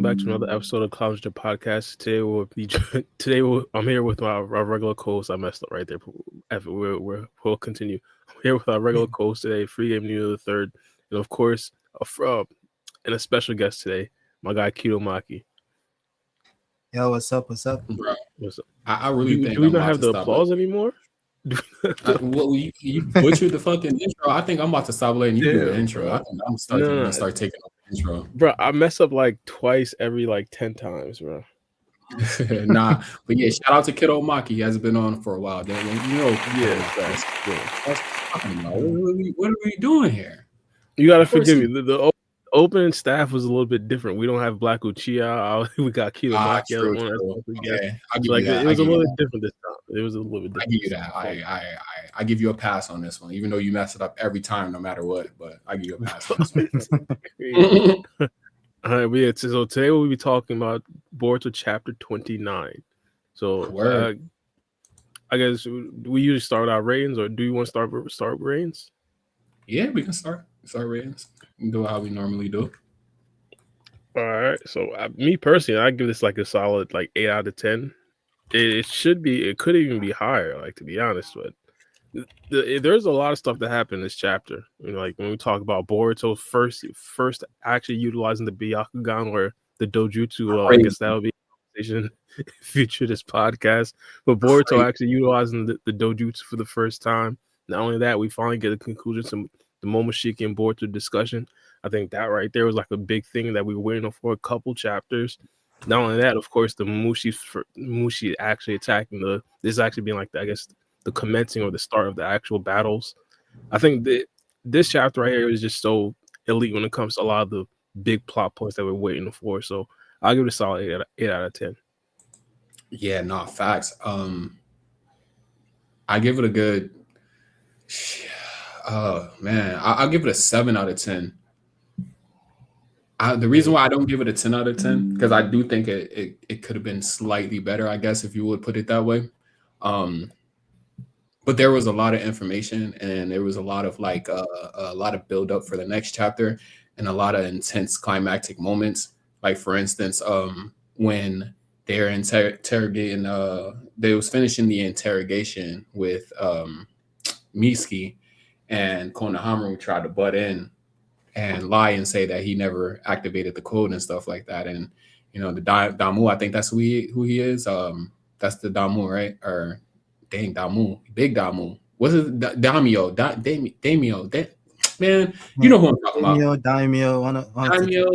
back to another episode of College the Podcast. I'm here with our regular co-host. I messed up right there. We'll continue. I'm here with our regular co-host today, Free Game New the Third, and of course, and a special guest today, my guy Keto Maki. Yo, what's up? What's up? Bro, What's up? I really think Do we I'm not about have to the stop applause anymore? You butchered the fucking intro. I think I'm about to stop letting you do the intro. Bro. I think I'm gonna start taking over the intro. Bro, I mess up like twice every 10 times, bro. Nah, but yeah, shout out to Kiddo Maki. He hasn't been on for a while. What are we doing here? You gotta forgive me. The opening staff was a little bit different. We don't have Black Uchiha. We got Keto Maki. Okay, it was a little bit different this time. It was a little bit different. I give you that. I give you a pass on this one, even though you mess it up every time, no matter what. But I give you a pass on this one. All right, so today we'll be talking about Boruto chapter 29. So I guess we usually start our ratings, or do you want to start ratings? Yeah, we can start ratings. We can do how we normally do. All right. So me personally, I give this a solid 8 out of 10. It could even be higher, to be honest. But there's a lot of stuff that happened in this chapter. When we talk about Boruto first actually utilizing the Byakugan or the Dojutsu, I guess that'll be a conversation future this podcast. But Boruto actually utilizing the Dojutsu for the first time. Not only that, we finally get a conclusion to the Momoshiki and Boruto discussion. I think that right there was a big thing that we were waiting for a couple chapters. Not only that, of course, the Mushi actually attacking this actually being the commencing or the start of the actual battles. I think this chapter right here is just so elite when it comes to a lot of the big plot points that we're waiting for. So I'll give it a solid 8 out of 10. Yeah, not facts. I give it a good. Oh man, I'll give it a 7 out of 10. The reason why I don't give it a 10 out of 10 because I do think it could have been slightly better, I guess, if you would put it that way. But there was a lot of information, and there was a lot of a lot of build up for the next chapter, and a lot of intense climactic moments. Like for instance, when they're interrogating, they was finishing the interrogation with Miski, and Konoha tried to butt in and lie and say that he never activated the code and stuff like that. And the Damu, I think that's who he is. That's the Damu, right? Or dang Damu, big Damu. What's it? Daimyo, Daimyo. Man, you know who I'm talking about. Daimyo,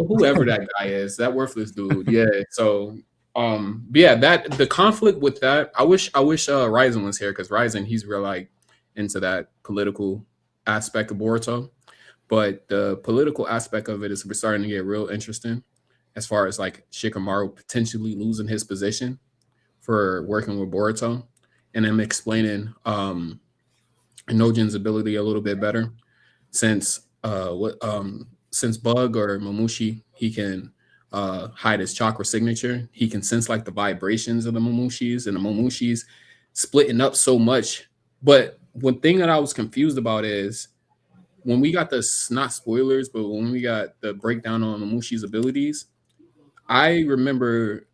whoever that guy is, that worthless dude. Yeah. So, yeah, that the conflict with that. I wish Ryzen was here because Ryzen, he's real into that political aspect of Boruto. But the political aspect of it is starting to get real interesting as far as Shikamaru potentially losing his position for working with Boruto, and him explaining Nojin's ability a little bit better since since Bug or Momoshiki, he can hide his chakra signature. He can sense the vibrations of the Momoshis, and the Momoshis splitting up so much. But one thing that I was confused about is when we got not spoilers, but when we got the breakdown on Momoshi's abilities, I remember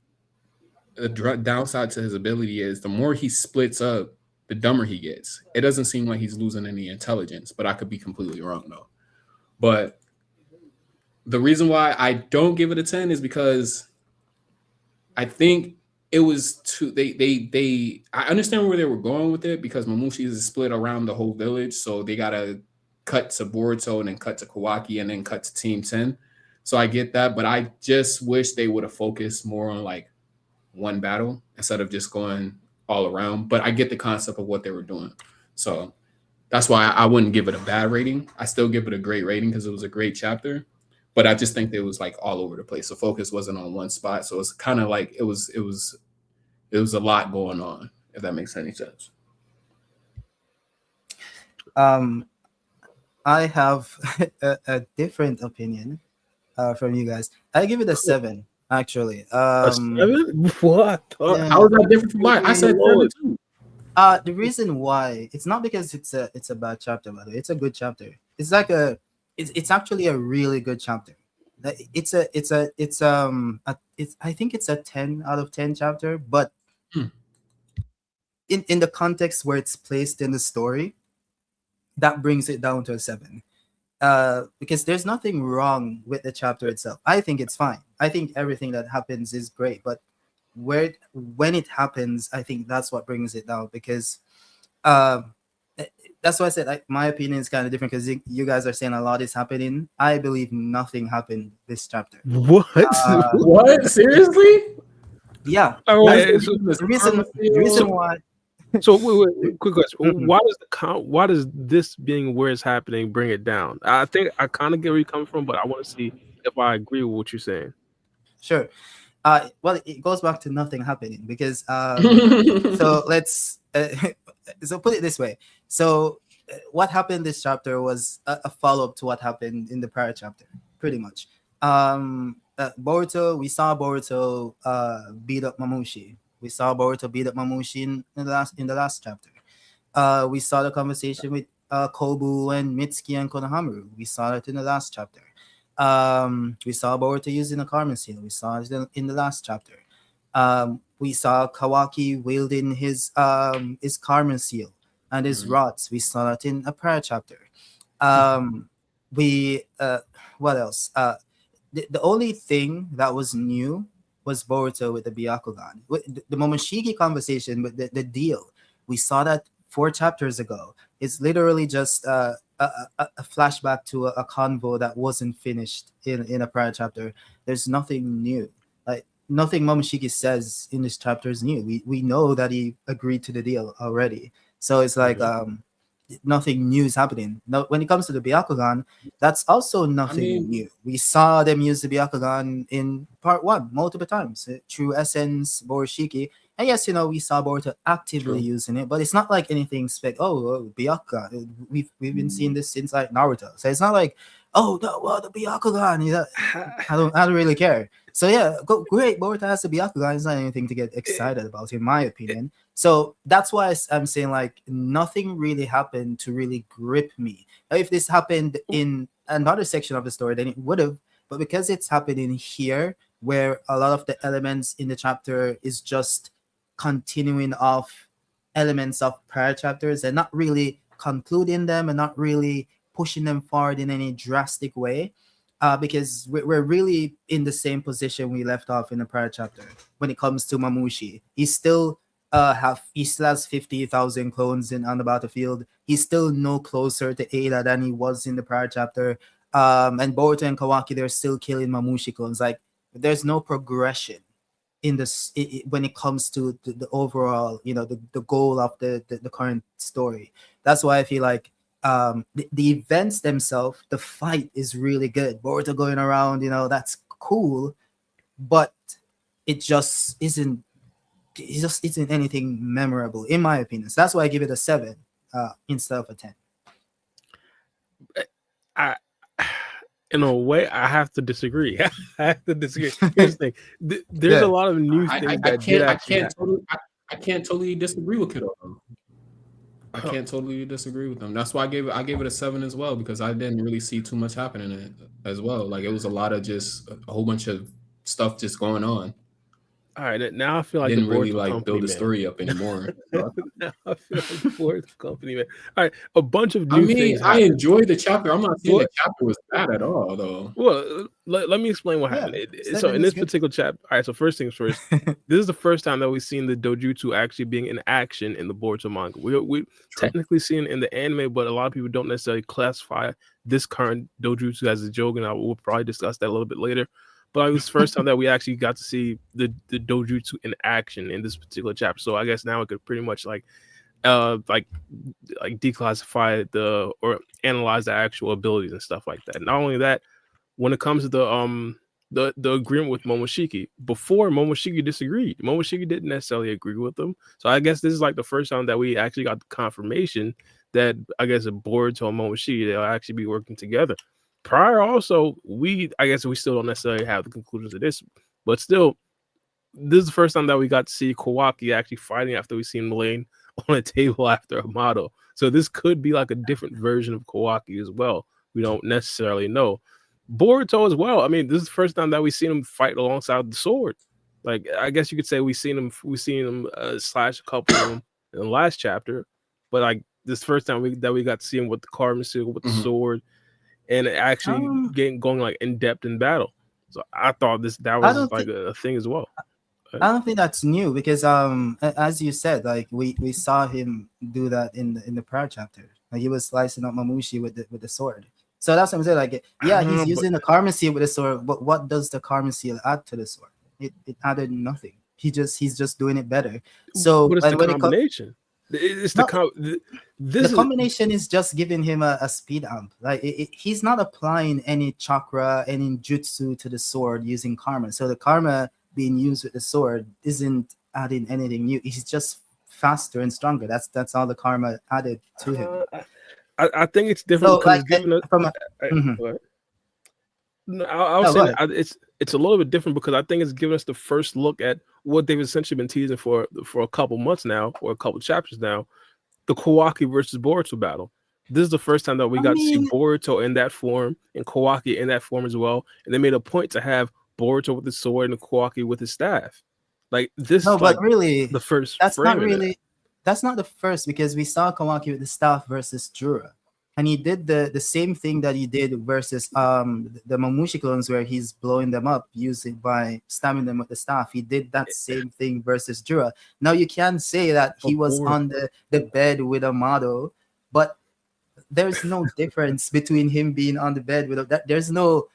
the downside to his ability is the more he splits up, the dumber he gets. It doesn't seem like he's losing any intelligence, but I could be completely wrong though. But the reason why I don't give it a 10 is because I think it was too I understand where they were going with it because Momoshi is split around the whole village, so they gotta cut to Boruto and then cut to Kawaki and then cut to Team 10. So I get that, but I just wish they would have focused more on one battle instead of just going all around. But I get the concept of what they were doing. So that's why I wouldn't give it a bad rating. I still give it a great rating because it was a great chapter. But I just think it was all over the place. The focus wasn't on one spot. So it's kind of it was a lot going on, if that makes any sense. I have a different opinion from you guys. I give it a 7, actually. A 7? What? Yeah. How is that different from mine? I said 7 too. The reason why it's not because it's a bad chapter, by the way. It's a good chapter. It's it's actually a really good chapter. It's a I think it's a 10 out of 10 chapter, but Hmm. in the context where it's placed in the story, that brings it down to a 7. Because there's nothing wrong with the chapter itself. I think it's fine. I think everything that happens is great, but when it happens, I think that's what brings it down. Because um, eh, that's why I said my opinion is kind of different, because you guys are saying a lot is happening. I believe nothing happened this chapter. What? What? Seriously? Yeah, Oh, that's wait, so, the reason. The so, reason why. quick question. Mhm. Why does this being where it's happening bring it down? I think I kind of get where you're coming from, but I want to see if I agree with what you're saying. Sure. Well, it goes back to nothing happening, because so let's so put it this way. So what happened this chapter was a follow-up to what happened in the prior chapter, pretty much. Boruto, we saw Boruto beat up Mamushi. We saw Boruto beat up Mamushi in the last chapter. We saw the conversation with Kobu and Mitsuki and Konohamaru. We saw it in the last chapter. We saw Boruto using a Karma seal. We saw it in the last chapter. We saw Kawaki wielding his Karma seal and his rods. We saw that in a prior chapter. We what else? The only thing that was new was Boruto with the Byakugan. The Momoshiki conversation with the deal. We saw that 4 chapters ago. It's literally just a flashback to a convo that wasn't finished in a prior chapter. There's nothing new. Like nothing Momoshiki says in this chapter is new. We know that he agreed to the deal already. So it's like nothing new is happening. No, when it comes to the Byakugan, that's also nothing new. We saw them use the Byakugan in part 1 multiple times through Essence, Borishiki. And yes, we saw Boruto actively using it, but it's not like anything Byakugan. We've been seeing this since like Naruto. So it's not like, oh no, well the Byakugan. I don't really care. So yeah, great. Boruto has the Byakugan. It's not anything to get excited about, in my opinion. So that's why I'm saying like nothing really happened to really grip me. Now, if this happened in another section of the story, then it would have. But because it's happening here, where a lot of the elements in the chapter is just continuing off elements of prior chapters and not really concluding them and not really pushing them forward in any drastic way, because we're really in the same position we left off in the prior chapter when it comes to Mamushi. He still has 50,000 clones on the battlefield. He's still no closer to Ada than he was in the prior chapter. And Boruto and Kawaki, they're still killing Mamushi clones. Like there's no progression in this when it comes to the overall, the goal of the current story. That's why I feel like the events themselves, the fight is really good. Boruto going around, that's cool, but it just isn't anything memorable, in my opinion. So that's why I give it a 7 instead of a 10. In a way, I have to disagree. I have to disagree. Here's the thing: there's a lot of new things that did actually happen. I can't totally disagree with Kiddo. I can't totally disagree with them. That's why I gave it a 7 as well, because I didn't really see too much happening in it as well. Like it was a lot of just a whole bunch of stuff just going on. All right, now I feel like didn't the really Boruto like build the story up anymore. Now I feel like the Boruto company, man. All right, a bunch of new things. I enjoyed the chapter. I'm not saying the chapter was bad at all, though. Well, let me explain what happened. So in this particular chapter, all right. So first things first, this is the first time that we've seen the Dojutsu actually being in action in the Boruto manga. We technically seen it in the anime, but a lot of people don't necessarily classify this current Dojutsu as a Jougan. We'll probably discuss that a little bit later. But it was the first time that we actually got to see the Dojutsu in action in this particular chapter. So I guess now we could pretty much like declassify or analyze the actual abilities and stuff like that. Not only that, when it comes to the agreement with Momoshiki, before Momoshiki disagreed. Momoshiki didn't necessarily agree with them. So I guess this is like the first time that we actually got the confirmation that I guess Boruto and Momoshiki, they'll actually be working together. Prior also, I guess we still don't necessarily have the conclusions of this, but still, this is the first time that we got to see Kawaki actually fighting after we've seen him laying on a table after a model. So this could be like a different version of Kawaki as well. We don't necessarily know. Boruto as well. I mean, this is the first time that we've seen him fight alongside the sword. Like, I guess you could say we seen him slash a couple of them in the last chapter, but like this first time we got to see him with the carbon seal with the Mhm. sword and actually Um, getting going like in depth in battle. So I thought that I was don't like think a thing as well. I don't think that's new because as you said, like we saw him do that in the prior chapter. Like he was slicing up Mamushi with the sword. So that's what I'm saying. Like yeah, he's But using the karma seal with the sword, but what does the karma seal add to the sword? It added nothing. He's just doing it better. So but it's the and when it comes combination. It's the no, com- the This is combination is just giving him a speed amp. Like he's not applying any chakra, any jutsu to the sword using karma. So the karma being used with the sword isn't adding anything new. He's just faster and stronger. That's all the karma added to him. I think it's different So because like it's giving us. from a mhm. What? No, I was No, go saying ahead. it's a little bit different because I think it's giving us the first look at what they've essentially been teasing for a couple months now or a couple chapters now, the Kawaki versus Boruto battle. This is the first time that we I got to see mean, Boruto in that form and Kawaki in that form as well. And they made a point to have Boruto with his sword and Kawaki with his staff. Like this no, is like but really, the first that's not frame in that. really that's not the first because we saw Kawaki with the staff versus Jura. And he did the same thing that he did versus the Mamushi clones where he's blowing them up using by stabbing them with the staff. He did that same thing versus Jura. Now you can say that But he was on Boruto, the bed with a model, but there's no difference between him being on the bed with that. There's no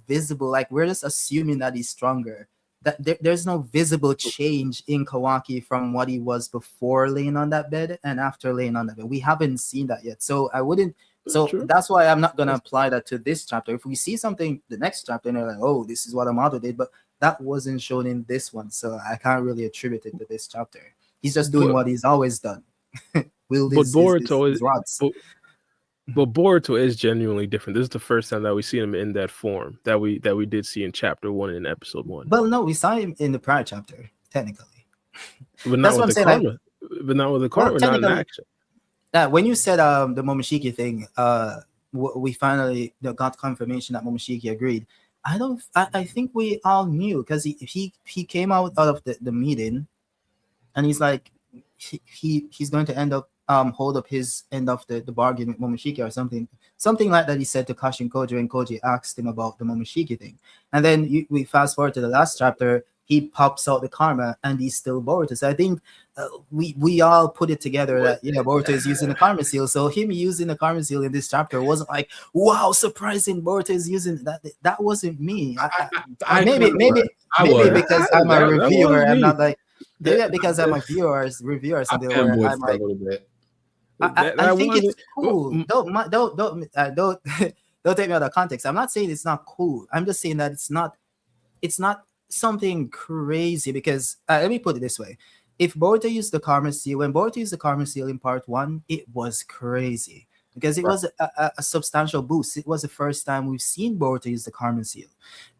visible, like we're just assuming that he's stronger. That there's no visible change in Kawaki from what he was before laying on that bed and after laying on that bed. We haven't seen that yet. So I wouldn't that's so true. that's why I'm not gonna That's apply that to this chapter. If we see something the next chapter and they're like, oh, this is what Amato did, but that wasn't shown in this one. So I can't really attribute it to this chapter. He's just doing but what he's always done. Wield but Boruto his rods. But Boruto is genuinely different. This is the first time that we see him in that form that we did see in chapter 1 and in episode 1. Well, no, we saw him in the prior chapter, technically. But not That's with what I'm the saying. Like, karma. But not with the well, karma, not in technically, action. when you said the Momoshiki thing, we finally got confirmation that Momoshiki agreed. I don't. I think we all knew because he came out of the meeting, and he's like, he's going to end up hold up his end of the bargain with Momoshiki or something like that. He said to Kashin Koji, and Koji asked him about the Momoshiki thing, and then we fast forward to the last chapter. He pops out the karma, and he's still Boruto. So I think we all put it together What? that yeah, Boruto is using the karma seal. So him using the karma seal in this chapter wasn't like wow, surprising. Boruto is using that. That wasn't me. I Maybe kind of was. I maybe was. because I'm a That was reviewer, I'm me. not like That maybe because I'm a reviewer or I something where fanboyed I'm for a like little bit. I that think it's wasn't. cool. Don't don't take me out of context. I'm not saying it's not cool. I'm just saying that it's not something crazy because let me put it this way. If Boruto used the karma seal, when Boruto used the karma seal in part 1, it was crazy because it Right. was a substantial boost. It was the first time we've seen Boruto use the karma seal,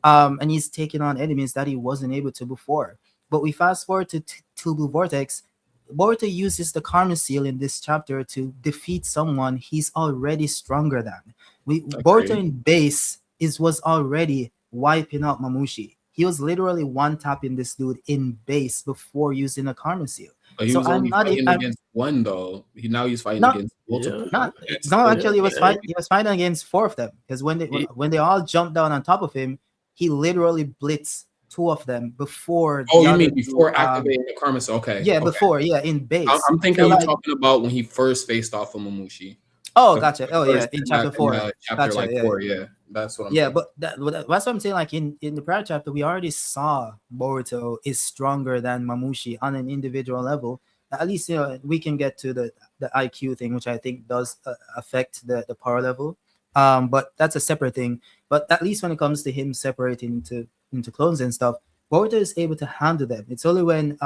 and he's taking on enemies that he wasn't able to before. But we fast forward to Blue Vortex. Boruto uses the karma seal in this chapter to defeat someone he's already stronger than. Boruto Agreed. in base was already wiping out Mamushi. He was literally one tapping this dude in base before using a karma seal. But he So was I'm only not fighting I'm against one though. Now he's fighting not against Yeah, multiple. not That's no that's yeah. actually crazy. he was fighting against 4 of them because He- when they all jumped down on top of him, he literally blitzed 2 of them before Oh, the you other mean two. before activating the karma? So okay, Yeah, okay. before, yeah, in base. I'm thinking So you like, talking about when he first faced off of Mamushi. oh, The gotcha. Oh, yeah, first in in that chapter 4. chapter Gotcha. like Yeah, 4. Yeah, that's what I'm yeah, thinking. but that's what I'm saying. Like in the prior chapter, we already saw Boruto is stronger than Mamushi on an individual level. At least we can get to the IQ thing, which I think does affect the power level. But that's a separate thing. But at least when it comes to him separating into clones and stuff, Boruto is able to handle them. It's only when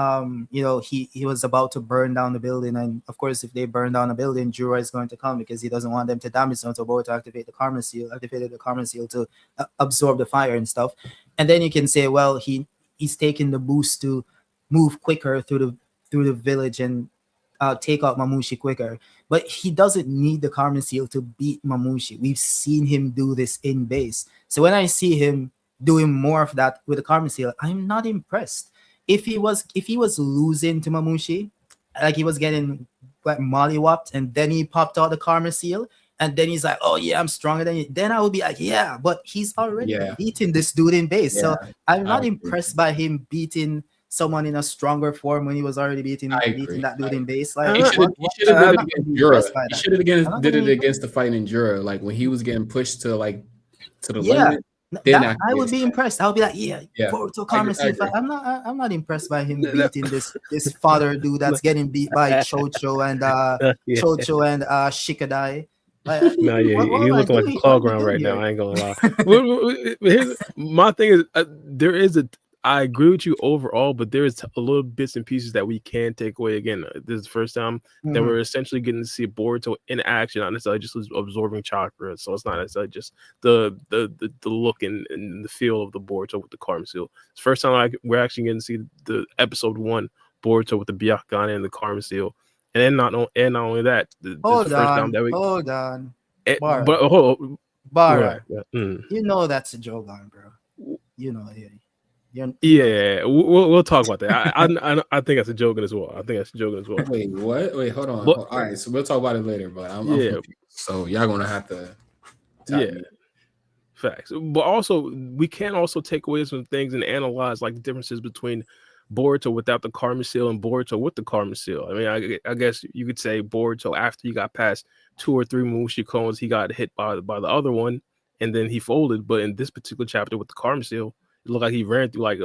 he was about to burn down the building, and of course, if they burn down a building, Juro is going to come because he doesn't want them to damage them. So Boruto activated the karma seal to absorb the fire and stuff. And then you can say, well, he's taking the boost to move quicker through the village and take out Mamushi quicker. But he doesn't need the Karma Seal to beat Mamushi. We've seen him do this in base. So when I see him doing more of that with the Karma Seal, I'm not impressed. If he was losing to Mamushi, like he was getting like mollywopped, and then he popped out the Karma Seal, and then he's like, "Oh yeah, I'm stronger than you." Then I would be like, "Yeah," but he's already Yeah, beating this dude in base, yeah, so I'm I not agree. impressed by him beating someone in a stronger form when he was already beating I beating agree. that dude I in agree. base. He Like, Uh, should have what? he What? should have did I'm it not gonna against be Jura. impressed by He that. should have I'm not did gonna it be against impressed. the fight in Jura, like when he was getting pushed to like to the Yeah, limit. Then that I I can would be understand. impressed. I would be like, yeah, Yeah, Boruto I agree. Karma I Seal fight. agree. I'm not impressed by him no, beating this father dude that's getting beat by yeah. Chocho and Shikadai. Like, No, yeah, what he's am I looking like a doing? What claw am I ground doing right now. here? I ain't gonna lie. My thing is, there is a. I agree with you overall, but there is a little bits and pieces that we can take away. Again, this is the first time that Mhm. we're essentially getting to see Boruto in action, not necessarily just absorbing chakra. So it's not necessarily just the look and the feel of the Boruto with the Karma Seal. It's the first time we're actually getting to see the episode 1 Boruto with the Byakugan and the Karma Seal. And then not only that, this is the Hold first time on, that we hold on, but Bara, go ahead. Bara. Yeah, You know that's a Jougan, bro. You know, you know that. yeah, we'll talk about that. I think that's a joke as well. I think that's a joke as well. Wait, what? Wait, hold on. But All right, so we'll talk about it later, but I'm yeah, confused. So y'all gonna have to tap yeah, me. facts. But also, we can also take away some things and analyze like the differences between Boruto without the Karma Seal and Boruto with the Karma Seal. I mean, I guess you could say Boruto after he got past 2 or 3 Mushi cones, he got hit by the other one, and then he folded. But in this particular chapter with the Karma Seal, it looked like he ran through like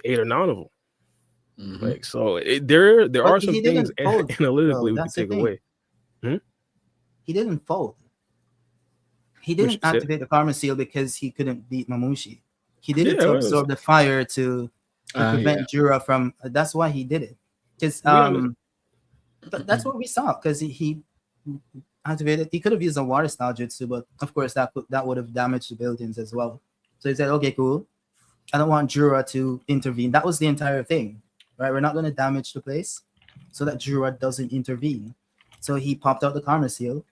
8 or 9 of them. Mm-hmm. Like so, there But are some he things didn't fold, analytically bro. we could That's the take thing. away. Hmm? He didn't fold. He Which didn't you said, activate the Karma Seal because he couldn't beat Mamushi. He did it yeah, to absorb the fire to Yeah. prevent Jura from. That's why he did it. Because we under, that's what we saw. Because he activated. He could have used a water style jutsu, but of course that would have damaged the buildings as well. So he said, "Okay, cool. I don't want Jura to intervene." That was the entire thing, right? We're not going to damage the place, so that Jura doesn't intervene. So he popped out the Karma Seal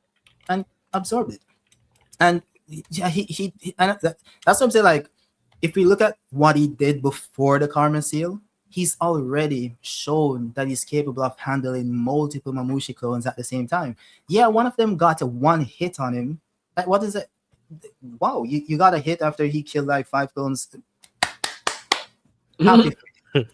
and absorbed it. And yeah, and that's what I'm saying. Like, if we look at what he did before the Karma Seal, he's already shown that he's capable of handling multiple Mamushi clones at the same time. Yeah, one of them got a one hit on him. Like, what is it? Wow, you got a hit after he killed like 5 clones. Happy,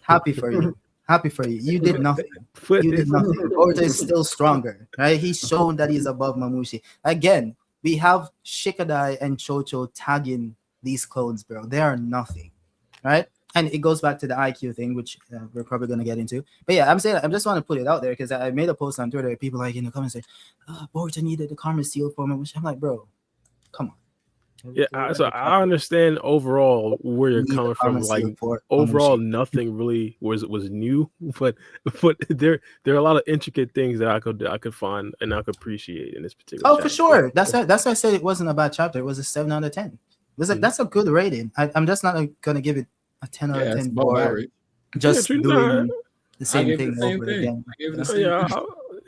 happy for you. Happy for you. You did nothing. You did nothing. Boruto is still stronger, right? He's shown that he's above Mamushi. Again, we have Shikadai and Chocho tagging these clones, bro. They are nothing, right? And it goes back to the IQ thing, which we're probably gonna get into. But yeah, I'm saying I just want to put it out there because I made a post on Twitter. People like in the comments say, Boruto needed the Karma Seal for Mamushi. I'm like, bro, come on. yeah. So I understand overall where you're Need the coming Karma from. Like Seal for overall, Mamushi. nothing really was new, but there are a lot of intricate things that I could find and I could appreciate in this particular Oh, for chapter. sure. That's why I said it wasn't a bad chapter. It was a 7 out of 10. It was like, that's a good rating. I'm just not gonna give it a 10 out of Yeah, it's 10 above for average. Yeah, just true. Nah, doing the I same gave it thing the same over thing. again. I gave it Yeah. the same yeah,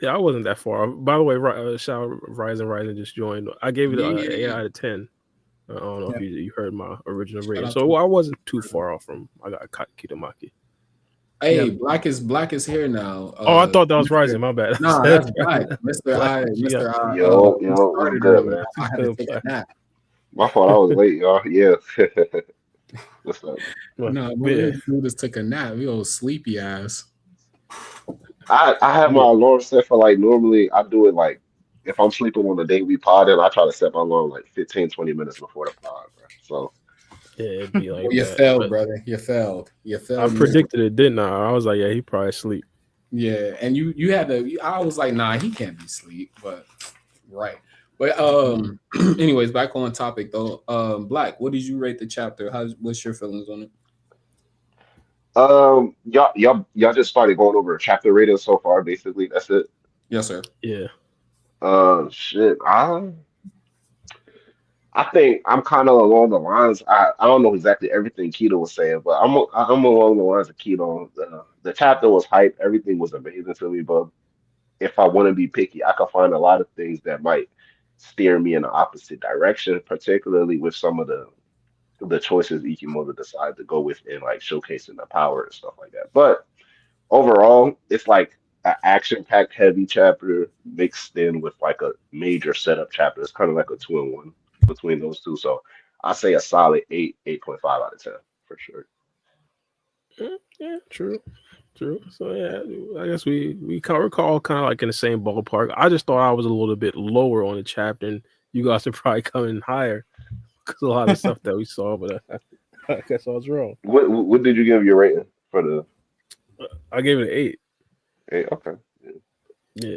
thing. I wasn't that far. By the way, shout Rising just joined. I gave it Yeah, an yeah, 8 out of 10. I don't know if Yeah. you heard my original Shout rating, out so to I wasn't too far off from I got Kitamaki. Hey, Yeah. Black is here now. Oh, I thought that was Mr. Rising. My bad. Nah, that's Black. Black. Yeah. He What's started good, earlier. man? I had to take a nap. My fault. I was late, y'all. Yeah. What's up? No, but Yeah. we just took a nap. We old sleepy ass. I have my Yeah. alarm set for like normally I do it like if I'm sleeping on the day we pod in, I try to set my alarm like 15, 20 minutes before the pod, bro. So Yeah, it'd be Well, like you that. failed, But brother. You failed. You I failed. predicted it, didn't I? I was like, yeah, he probably sleep. Yeah, and you had to. I was like, nah, he can't be asleep. But right. But anyways, back on topic though. Black, what did you rate the chapter? What's your feelings on it? y'all just started going over chapter rating so far, basically. That's it. Yes, sir. Yeah. Shit. I think I'm kind of along the lines. I don't know exactly everything Keto was saying, but I'm along the lines of Keto. The chapter was hype. Everything was amazing to me, but if I want to be picky, I can find a lot of things that might steer me in the opposite direction, particularly with some of the choices Ikimoto decided to go with in like showcasing the power and stuff like that. But overall, it's like an action-packed heavy chapter mixed in with like a major setup chapter. It's kind of like a two-in-one between those two. So I say a solid 8.5 out of 10 for sure. Yeah, true. True. So yeah, I guess we're all kind of like in the same ballpark. I just thought I was a little bit lower on the chapter, and you guys are probably coming higher because a lot of stuff that we saw. But I guess I was wrong. What did you give your rating for the I gave it an 8. 8? Okay. Yeah,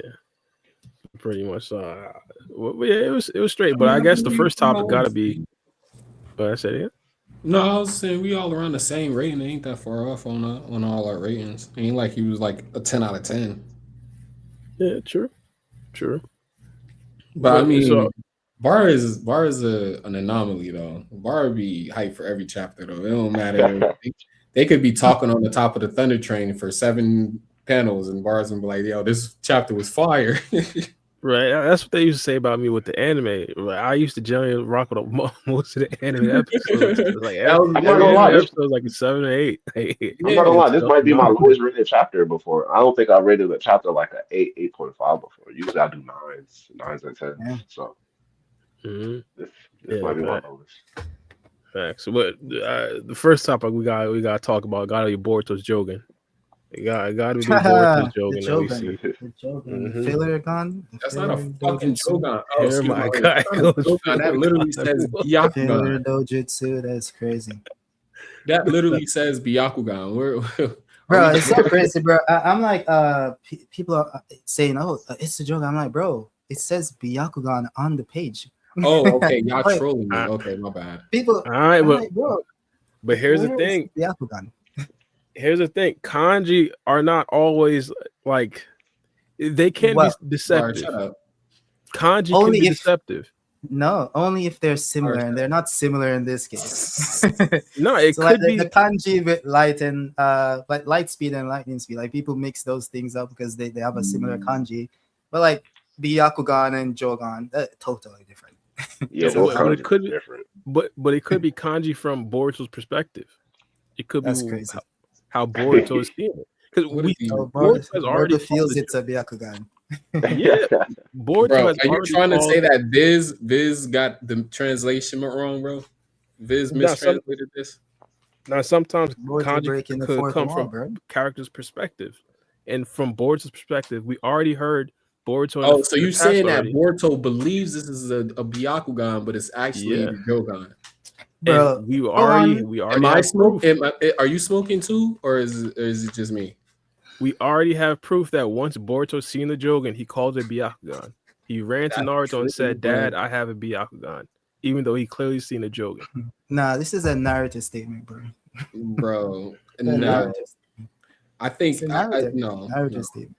pretty much. Yeah, it was straight. But I guess the first topic got to be. But I said, yeah. No, I was saying we all around the same rating. It ain't that far off on all our ratings. It ain't like he was like a 10 out of 10. Yeah, true. But I mean, so, Bar is an anomaly though. Bar would be hyped for every chapter though. It don't matter. They could be talking on the top of the Thunder Train for 7 panels, and Bar's gonna be like, "Yo, this chapter was fire." right, that's what they used to say about me with the anime. Like, I used to generally rock with most of the anime episodes. Like I'm not every gonna lie, anime this, episode was like a 7 or 8. I'm not gonna lie, this might be my lowest rated chapter before. I don't think I rated a chapter like a 8.5 before. Usually I do nines and tens. Yeah. So Mm-hmm. this might be my lowest. Facts. But the first topic we got to talk about got to be Boruto's Jougan. It got to be Boruto's Jougan that we see. The Jougan. Filler gun. That's not a fucking Jougan. Oh, Here excuse my me. guy goes. Jougan. That literally says Filler Byakugan. Dojutsu. That's crazy. That literally says Byakugan. Bro, it's so crazy, bro. I'm like, people are saying, "Oh, it's a joke." I'm like, bro, it says Byakugan on the page. Oh, okay, y'all Like, trolling me. Okay, my bad. People, All right, I'm but like, bro, here's the where thing. is Byakugan. Here's the thing. Kanji are not always like they can Well, be deceptive. Shut up. Kanji can Only be if- deceptive. No, only if they're similar, and they're not similar in this case. No, it So could like be. the kanji with light and like light speed and lightning speed. Like people mix those things up because they have a similar kanji. But like Byakugan and Jougan, totally different. Yeah, So, those but it kanjis could are be, different. but it could be kanji from Boruto's perspective. It could That's be crazy. how Boruto is feeling because What if he- Boruto has already Boruto feels called it's a Byakugan. Yeah, Boruto Bro, has are you already trying to called- say that Viz got the translation wrong, bro? Viz mistranslated this? Now sometimes Boruto kanji breaking the could fourth come wall, from bro. character's perspective, and from Boruto's perspective, we already heard Boruto. Oh, so you saying that already. Boruto believes this is a Byakugan, but it's actually the Jougan? Bro, And we already Am I have smoke? proof. Are you smoking too, or is it just me? We already have proof that once Boruto seen the Jougan, he called it Byakugan. He ran to Naruto and said, "Dad, I have a Byakugan," even though he clearly seen the Jougan. Nah, this is a narrative statement, bro. Bro, A no. narrative. I think It's a narrative. no. Narrative statement.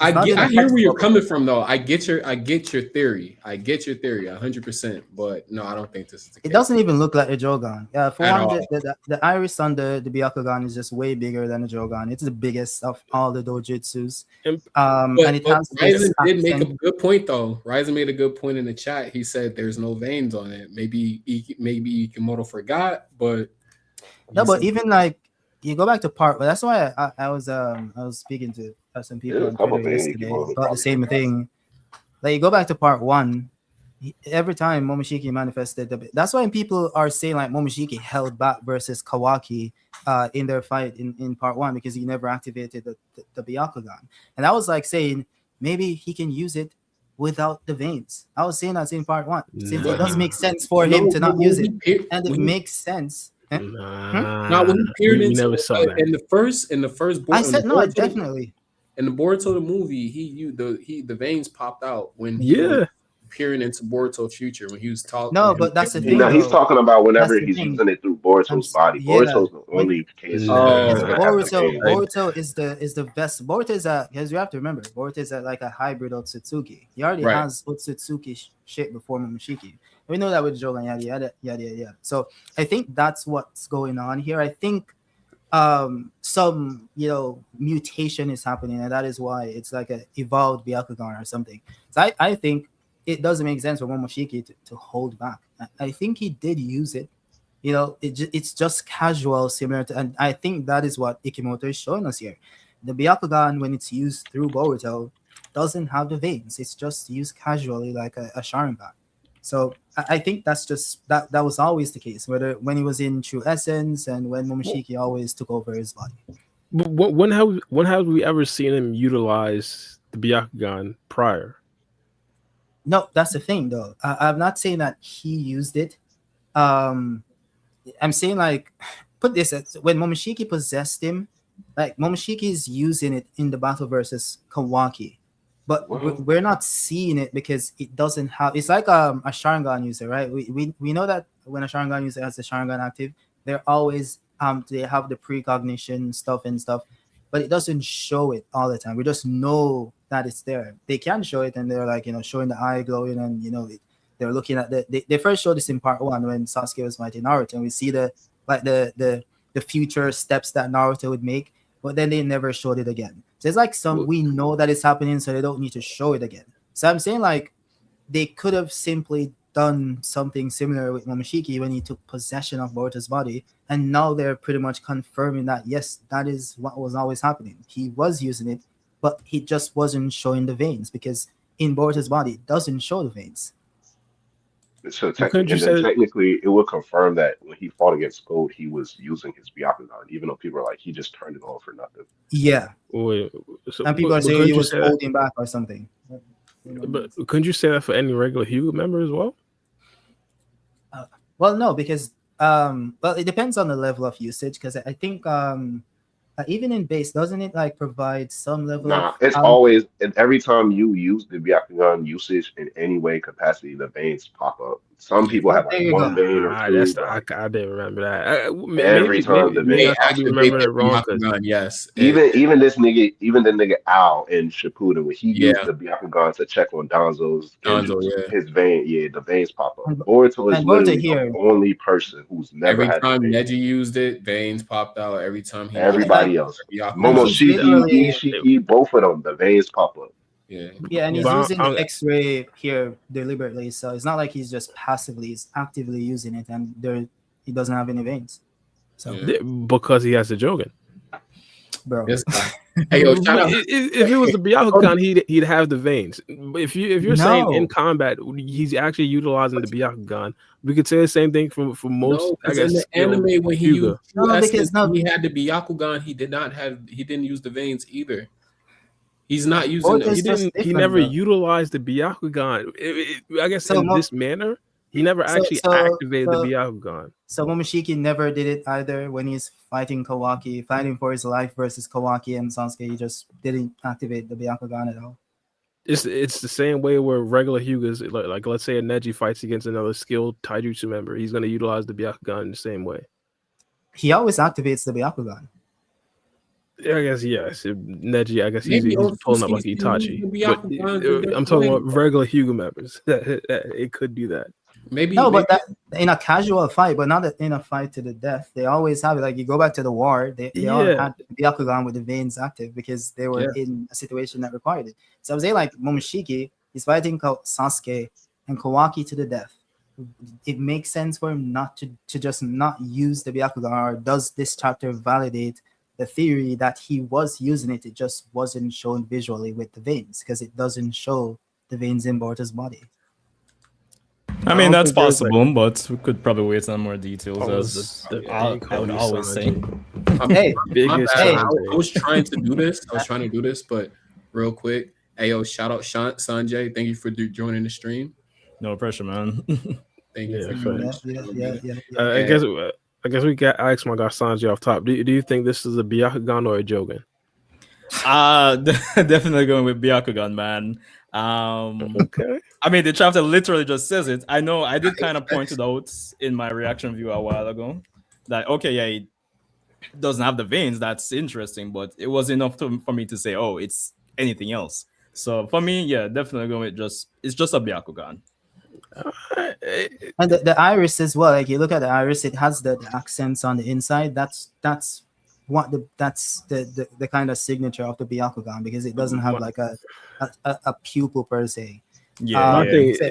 I not in I a hear where you're textbook. coming from though. I get your theory. I get your theory 100%. But no, I don't think this is the case. It doesn't even look like a Jougan. Yeah, for At one, all. the iris on the Byakugan is just way bigger than the Jougan. It's the biggest of all the dojutsus. And- And it has this Ryzen did make a accent. good point though. Ryzen made a good point in the chat. He said there's no veins on it. Maybe Ikimoto forgot, but No, but even like you go back to part. Well, that's why I was speaking to some people There's on a couple Twitter things yesterday Ikimoto about the probably same forgot. thing. Like you go back to part one. Every time Momoshiki manifested, that's why people are saying like Momoshiki held back versus Kawaki in their fight in part one because he never activated the Byakugan. And I was like saying maybe he can use it without the veins. I was saying that in part one. Since it doesn't make sense for him to not use it. And it makes sense. Now when he peered we into never saw that. in the first I said no, definitely. In the Boruto the movie, the veins popped out when he was peering into Boruto's future when he was talking. No, but that's the thing. No, he's talking about whenever That's the he's thing. using it through Boruto's body. Yeah. Boruto's the only case. Boruto is the best. Boruto is because you have to remember, Boruto is like a hybrid Otsutsuki. He already has Otsutsuki shit before Momoshiki. We know that with Jougan, yada yada yada yada. So I think that's what's going on here. I think some mutation is happening, and that is why it's like a evolved Byakugan or something. So I think it doesn't make sense for Momoshiki to hold back. I think he did use it. It's just casual, similar to, and I think that is what Ikimoto is showing us here. The Byakugan, when it's used through Boruto, doesn't have the veins. It's just used casually like a Sharingan. So I think that's just that was always the case, whether when he was in True Essence and when Momoshiki always took over his body. When have we ever seen him utilize the Byakugan prior? No, that's the thing though. I'm not saying that he used it. I'm saying like, put this as when Momoshiki possessed him, like Momoshiki is using it in the battle versus Kawaki, but we're not seeing it because it doesn't have. It's like a Sharingan user, right? We know that when a Sharingan user has the Sharingan active, they're always they have the precognition stuff and stuff, but it doesn't show it all the time. We just know that it's there. They can show it, and they're like showing the eye glowing, and they're looking at they first showed this in part 1 when Sasuke was fighting Naruto, and we see the future steps that Naruto would make, but then they never showed it again. So it's like we know that it's happening, so they don't need to show it again. So I'm saying like they could have simply done something similar with Momoshiki when he took possession of Boruto's body, and now they're pretty much confirming that yes, that is what was always happening. He was using it, but he just wasn't showing the veins because in Boruto's body it doesn't show the veins. So Couldn't you and then say technically, it would confirm that when he fought against Gold, he was using his Byakugan, even though people are like, he just turned it on for nothing. Yeah, wait, and people are saying couldn't he you was say that? holding back or something. But couldn't you say that for any regular Hugo member as well? Well, no, because well, it depends on the level of usage. Because I think even in base, doesn't it like provide some level Nah, of it's always, and every time you use the Byakugan usage in any way capacity, the veins pop up. Some people have There like you one go. vein or two, but I like didn't remember that. every time the Maybe veins I They could pop be up. activate remembering the it wrong because Byakugan, yes. Even this nigga, even the nigga Al in Shippuden, when he used Yeah, the Byakugan to check on Danzo's Donzo, Genjutsu, yeah. his vein, yeah, the veins pop up. And, Boruto is and Boruto literally the here, only person who's never Every had the time veins. Neji used it, veins popped out. Every time he used and it, Everybody else, and Byakugan. he's Momoshiki, literally Ishiki, both of them, the veins pop up. Yeah, yeah, and he's yeah. but using the X-ray here deliberately. So it's not like he's just passively; he's actively using it, and he doesn't have any veins. So, Yeah. because he has the Jougan. bro, This guy. Hey, yo, shout out. If it was the Byakugan, he'd have the veins. But if you're saying in no. combat, he's actually utilizing the Byakugan, we could say the same thing for most, No, I because in guess, the skilled anime when he used Hyuga. True No, Essence, because no, when he had the Byakugan, he didn't use the veins either. He's not using Boruto them. is just He different, never bro. utilized the Byakugan. I guess So, in this manner, he never so, actually so, activated the so, Byakugan. so Momoshiki never did it either when he's fighting Kawaki, fighting for his life versus Kawaki and Sasuke. He just didn't activate the Byakugan at all. It's the same way where regular Hyugas, like let's say a Neji fights against another skilled Taijutsu member, he's going to utilize the Byakugan in the same way. He always activates the Byakugan. I guess yes. Neji, I guess Maybe he's pulling up like Otsutsuki still use Itachi, the but Byakugans in I'm different talking ways. about regular Hyuga members. It could do that. Maybe No, but that in a casual fight, but not in a fight to the death. They always have it. Like you go back to the war, they all Yeah, had Byakugan with the veins active because they were in a situation that required it. So I was saying like Momoshiki is fighting Sasuke and Kawaki to the death. It makes sense for him not to just not use the Byakugan, or does this chapter validate the theory that he was using it? It just wasn't shown visually with the veins because it doesn't show the veins in Boruto's body. I I mean, don't that's think there's, like- possible, but we could probably wait on more details, Oh, as the I ankle would always say. Hey, My biggest bad. challenge. I was trying to do this. But real quick, hey yo, shout out Sanjay. Thank you for joining the stream. No pressure, man. Thank you Yeah, for facts. joining. Yeah. I guess we got ask my guy Sanji off top. Do you think this is a Byakugan or a Jougan? Definitely going with Byakugan, man. Okay. I mean, the chapter literally just says it. I know I did kind of point it out in my reaction view a while ago. That, okay, yeah, it doesn't have the veins. That's interesting, but it was enough for me to say, oh, it's anything else. So for me, yeah, definitely going with it's just a Byakugan. And the iris as well. Like you look at the iris, it has the accents on the inside. That's that's the kind of signature of the Byakugan, because it doesn't have like a pupil per se. Yeah, My yeah. thing, So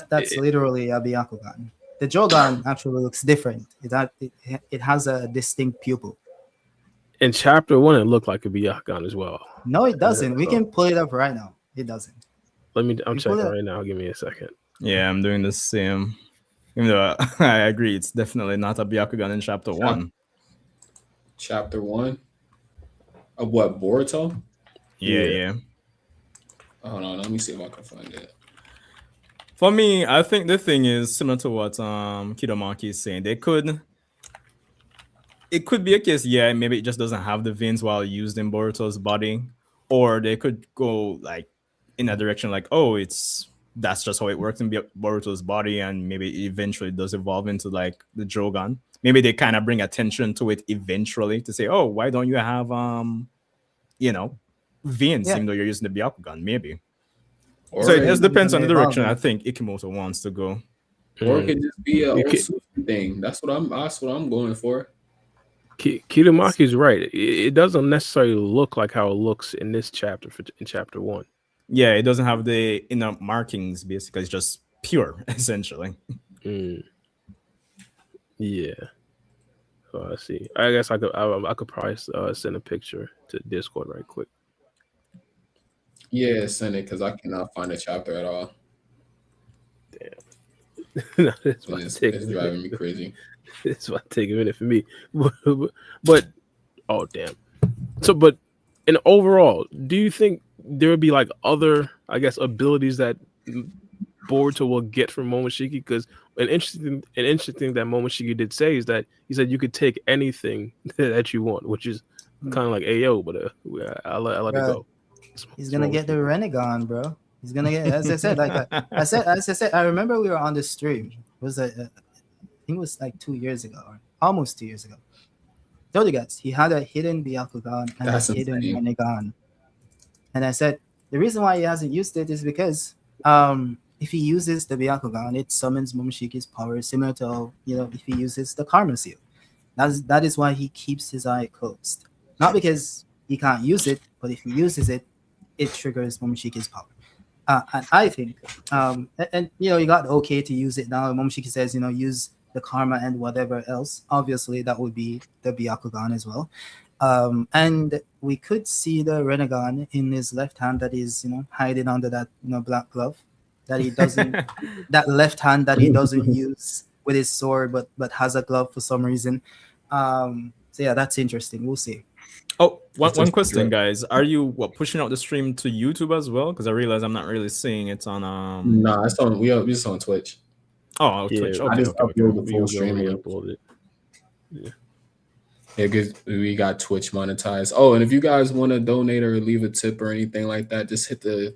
that's literally a Byakugan. The Jougan actually looks different. It has a distinct pupil. in chapter 1, it looked like a Byakugan as well. No, it doesn't. We So, can pull it up right now. It doesn't. I'm You pull checking it up. right now. Give me a second. Yeah, I'm doing the same. Even though I agree, it's definitely not a Byakugan in chapter 1. Chapter 1 of what, Boruto? Yeah, Yeah. yeah. Hold on, let me see if I can find it. For me, I think the thing is similar to what Kidomaki is saying. It could be a case, yeah, maybe it just doesn't have the veins while used in Boruto's body, or they could go like in a direction like, oh, that's just how it works in Boruto's body, and maybe it eventually does evolve into like the Jougan. Maybe they kind of bring attention to it eventually to say, oh, why don't you have veins, Yeah. even though you're using the Byakugan, maybe. Or So it just depends on the Eventually direction I evolving. think Ikimoto wants to go. or it could just be a You can- Otsutsuki thing. That's what I'm going for. Kitamaki is right. It doesn't necessarily look like how it looks in this chapter in chapter 1. Yeah, it doesn't have the inner markings, basically. It's just pure, essentially. Yeah. So I see. I guess I could probably send a picture to Discord right quick. Yeah, send it because I cannot find a chapter at all. No, it's And about to it's take driving me crazy. It's about to take a minute for me. But oh damn. So but in overall, do you think there would be like other, I guess, abilities that Boruto will get from Momoshiki? Because an interesting thing that Momoshiki did say is that he said you could take anything that you want, which is kind of like AO, but I let it go. He's gonna get the Renegon, bro. He's gonna get, as I said, like I said, I remember we were on the stream. It was I think it was like 2 years ago, or almost 2 years ago. Told you guys, he had a hidden Byakugan and That's a hidden insane. Renegon. And I said the reason why he hasn't used it is because if he uses the Byakugan, it summons Momoshiki's power, similar to if he uses the Karma Seal. That is why he keeps his eye closed. Not because he can't use it, but if he uses it, it triggers Momoshiki's power. And I think, and you got okay to use it now. Momoshiki says, use the karma and whatever else. Obviously, that would be the Byakugan as well. And we could see the Renegon in his left hand that is, hiding under that, black glove that he doesn't, that left hand that he doesn't use with his sword, but has a glove for some reason. So yeah, that's interesting. We'll see. Oh, one question, guys. Are you pushing out the stream to YouTube as well? Because I realize I'm not really seeing it on Nah, it's on. We're just on Twitch. Oh, Yeah, Twitch. I Okay, just okay. upload the full stream. Upload it. Yeah, because we got Twitch monetized. Oh, and if you guys want to donate or leave a tip or anything like that, just hit the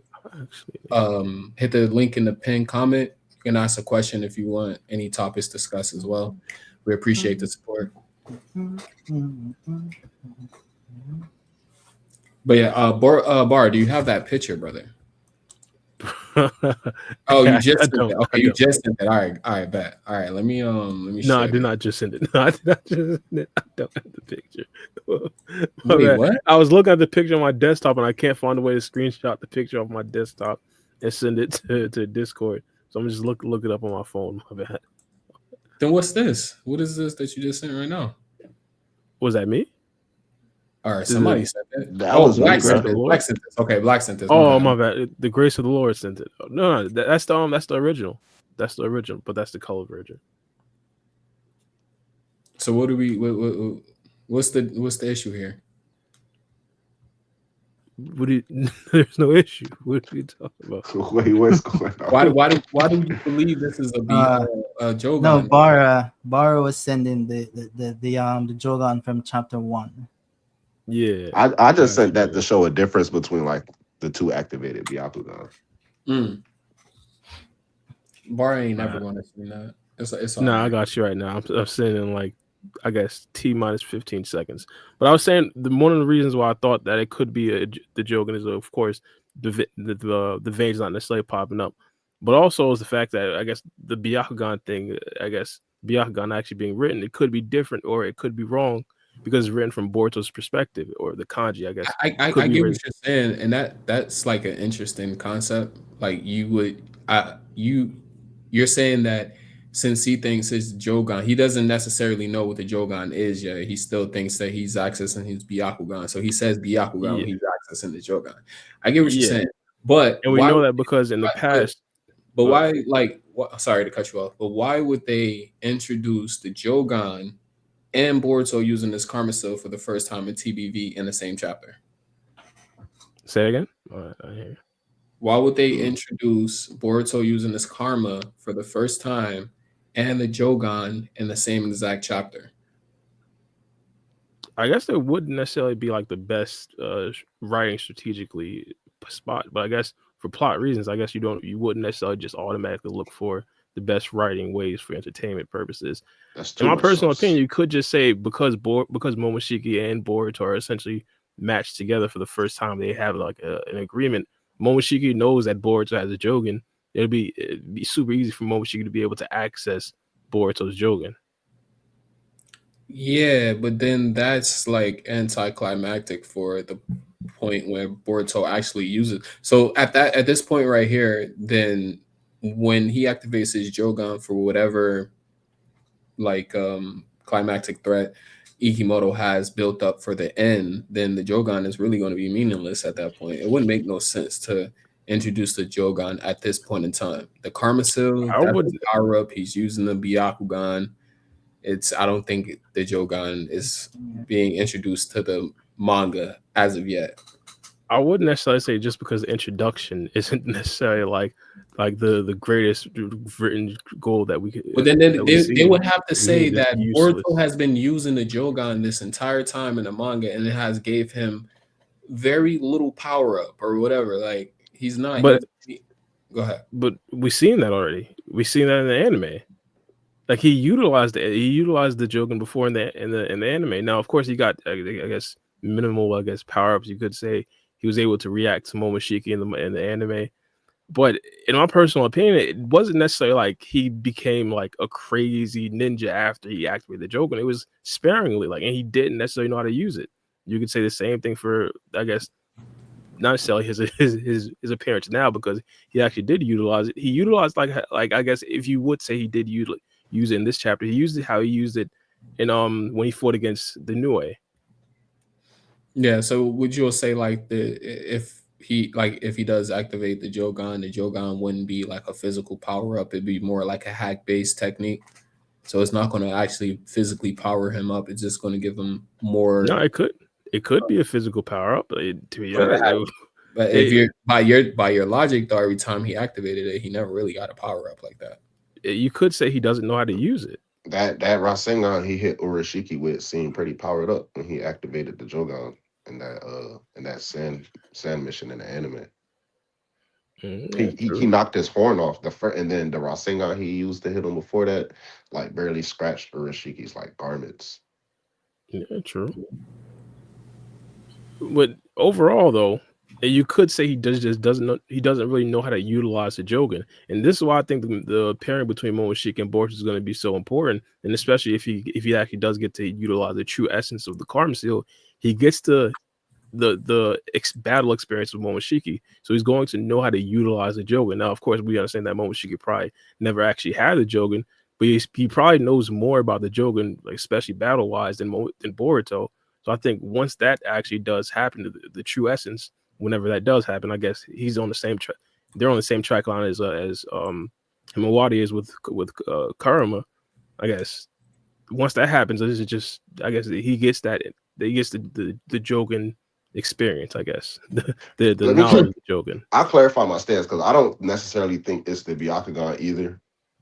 link in the pinned comment. You can ask a question if you want any topics discussed as well. We appreciate the support. But yeah, Bar, do you have that picture, brother? Oh, you just sent it. Okay, you just sent it. All right, bet. All right, let me No, I did not just send it. No, I did not just send it. I don't have the picture. Wait, what? I was looking at the picture on my desktop and I can't find a way to screenshot the picture off my desktop and send it to Discord. So I'm just look it up on my phone. My bad. Then what's this? What is this that you just sent right now? Was that me? All right, somebody sent it. That was Black me, sent bro. it. Black sent this. Okay, Black sent this. Oh, my bad. The grace of the Lord sent it. No, that's the original. That's the original, but that's the color version. So what do we? What's the issue here? There's no issue. What are you talking about? Wait, what's going on? Why do you believe this is a Jougan? No, Bara was sending the Jougan from chapter 1. Yeah, I just sent that to show a difference between like the two activated Byakugan. Bar ain't never going to see that. It's all nah, right. I got you right now. I'm sending like, I guess T minus 15 seconds. But I was saying one of the reasons why I thought that it could be the Jougan is, of course, the veins not necessarily popping up, but also is the fact that I guess the Byakugan thing, I guess Byakugan actually being written, it could be different or it could be wrong because it's written from Boruto's perspective, or the kanji, I guess, I could be get what written. you're saying, and that's like an interesting concept. Like you're saying that since he thinks it's Jougan, he doesn't necessarily know what the Jougan is yet. He still thinks that he's accessing his Byakugan. So he says Byakugan when Yeah, he's accessing the Jougan. I get what you're yeah, saying, but and we why? know that because in the But past, but uh, why? Like, sorry to cut you off, but why would they introduce the Jougan and Boruto using this Karma Seal for the first time in TBV in the same chapter? say again. I hear you. Why would they Mm. introduce Boruto using this karma for the first time and the Jougan in the same exact chapter? I guess it wouldn't necessarily be like the best writing strategically spot, but I guess for plot reasons, I guess you wouldn't necessarily just automatically look for the best writing ways for entertainment purposes. That's In too my much personal sauce. opinion, you could just say because Momoshiki and Boruto are essentially matched together for the first time, they have like an agreement. Momoshiki knows that Boruto has a Jogan. It'd be super easy for Momoshiki to be able to access Boruto's Jogan. Yeah, but then that's like anticlimactic for the point where Boruto actually uses. So at this point right here, then when he activates his Jougan for whatever like climactic threat Ikimoto has built up for the end, then the Jougan is really going to be meaningless at that point. It wouldn't make no sense to introduce the Jougan at this point in time. The Karma Seal, I that's would his power up. He's using the Byakugan. I don't think the Jougan is being introduced to the manga as of yet. I wouldn't necessarily say just because the introduction isn't necessarily like the greatest written goal that we could But then that we they see. would have to It means say it's that Boruto useless. has been using the Jougan this entire time in the manga, and it has gave him very little power up or whatever. Like he's not But using. Go ahead. we've seen that already. We've seen that in the anime. Like he utilized the Jogan before in the anime. Now, of course, he got I guess minimal power ups. You could say he was able to react to Momoshiki in the anime. But in my personal opinion, it wasn't necessarily like he became like a crazy ninja after he activated the Jogan. It was sparingly, and he didn't necessarily know how to use it. You could say the same thing for, I guess, not necessarily his appearance now, because he actually did utilize it. He utilized like I guess if you would say he did use it in this chapter, he used it how he used it in when he fought against the Nue. Yeah. So would you say like if he does activate the Jougan wouldn't be like a physical power up. It'd be more like a hack based technique. So it's not going to actually physically power him up. It's just going to give him No, more. it could be a physical power up. To be But, honest, but if it, you're by your logic though, every time he activated it, he never really got a power up like that. you could say he doesn't know how to use it. That Rasengan he hit Urashiki with seemed pretty powered up when he activated the Jogan in that sand mission in the anime. Yeah, He true. knocked his horn off the first, and then the Rasengan he used to hit him before that like barely scratched Urashiki's like garments. Yeah, true. But overall, though, you could say just doesn't know, he doesn't really know how to utilize the Jogan, and this is why I think the pairing between Momoshiki and Boruto is going to be so important, and especially if he actually does get to utilize the true essence of the Karma Seal, he gets to the battle experience with Momoshiki, so he's going to know how to utilize the Jogan. Now, of course, we understand that Momoshiki probably never actually had the Jogan, but he probably knows more about the Jogan, like especially battle wise, than Boruto. So I think once that actually does happen, the true essence, whenever that does happen, I guess he's on the same track. They're on the same track line as Himawari is with Karama. I guess once that happens, this is just, I guess he gets the Jogan experience. I guess the Let me knowledge of the Jogan. I'll clarify my stance because I don't necessarily think it's the Byakugan either.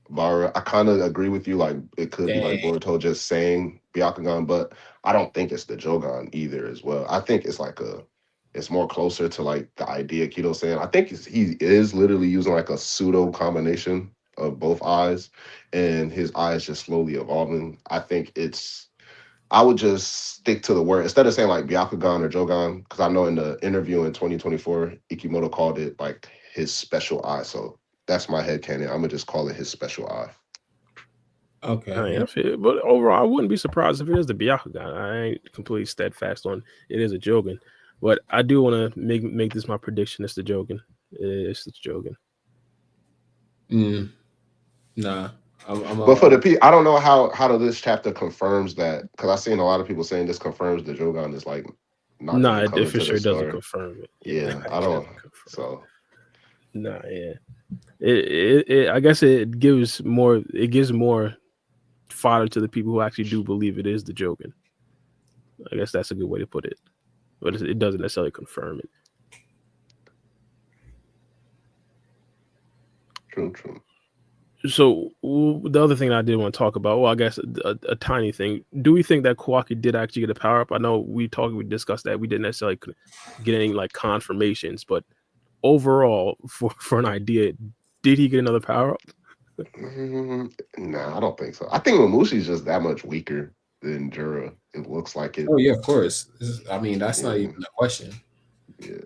Bara, I kind of agree with you. Like it could be Dang. like Boruto just saying Byakugan, but I don't think it's the Jogan either as well. I think it's more closer to like the idea Kito's saying. I think he is literally using like a pseudo combination of both eyes, and his eyes just slowly evolving. I would just stick to the word instead of saying like Byakugan or Jogan, because I know in the interview in 2024, Ikimoto called it like his special eye. So that's my head canon. I'm gonna just call it his special eye. Okay. I Yeah. ain't feel, but overall, I wouldn't be surprised if it is the Byakugan. I ain't completely steadfast on it is a Jougan, but I do want to make this my prediction. It's the Jougan. It's the Jougan. Nah. But for the I don't know how this chapter confirms that, because I've seen a lot of people saying this confirms that Jougan is like not going Nah, to come it for into the sure doesn't story. confirm it. Yeah, it I don't. doesn't confirm. So Nah, yeah. It I guess it gives more. It gives more fodder to the people who actually do believe it is the Jougan. I guess that's a good way to put it, but it doesn't necessarily confirm it. true. So the other thing I did want to talk about, well, I guess a tiny thing. Do we think that Kawaki did actually get a power up? I know we discussed that we didn't necessarily get any like confirmations, but overall, for an idea, did he get another power up? Nah, I don't think so. I think Momushi's just that much weaker than Jura. It looks like it. Oh yeah, of course. I mean, that's not Yeah. even a question. Yeah.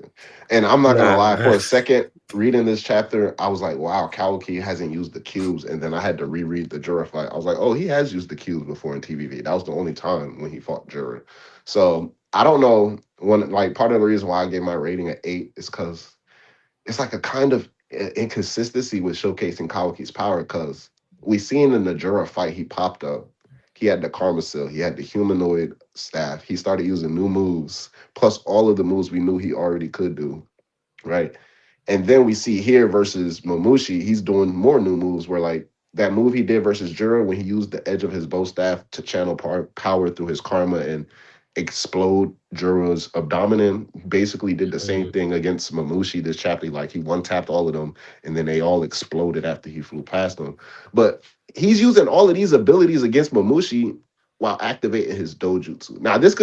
And I'm not gonna lie, Nah. for a second reading this chapter, I was like, wow, Kawaki hasn't used the cubes. And then I had to reread the Jura fight. I was like, oh, he has used the cubes before in TVV. That was the only time when he fought Jura. So I don't know. Part of the reason why I gave my rating an 8 is because it's like a kind of inconsistency with showcasing Kawaki's power, because we seen in the Jura fight he popped up. He had the Karma Seal, he had the humanoid staff, he started using new moves, plus all of the moves we knew he already could do, right? And then we see here versus Momushi, he's doing more new moves where like that move he did versus Jura when he used the edge of his bow staff to channel power through his karma and explode Jura's abdomen, basically did the same thing against Momushi this chapter. Like he one-tapped all of them and then they all exploded after he flew past them. But he's using all of these abilities against Momushi while activating his dojutsu. Now this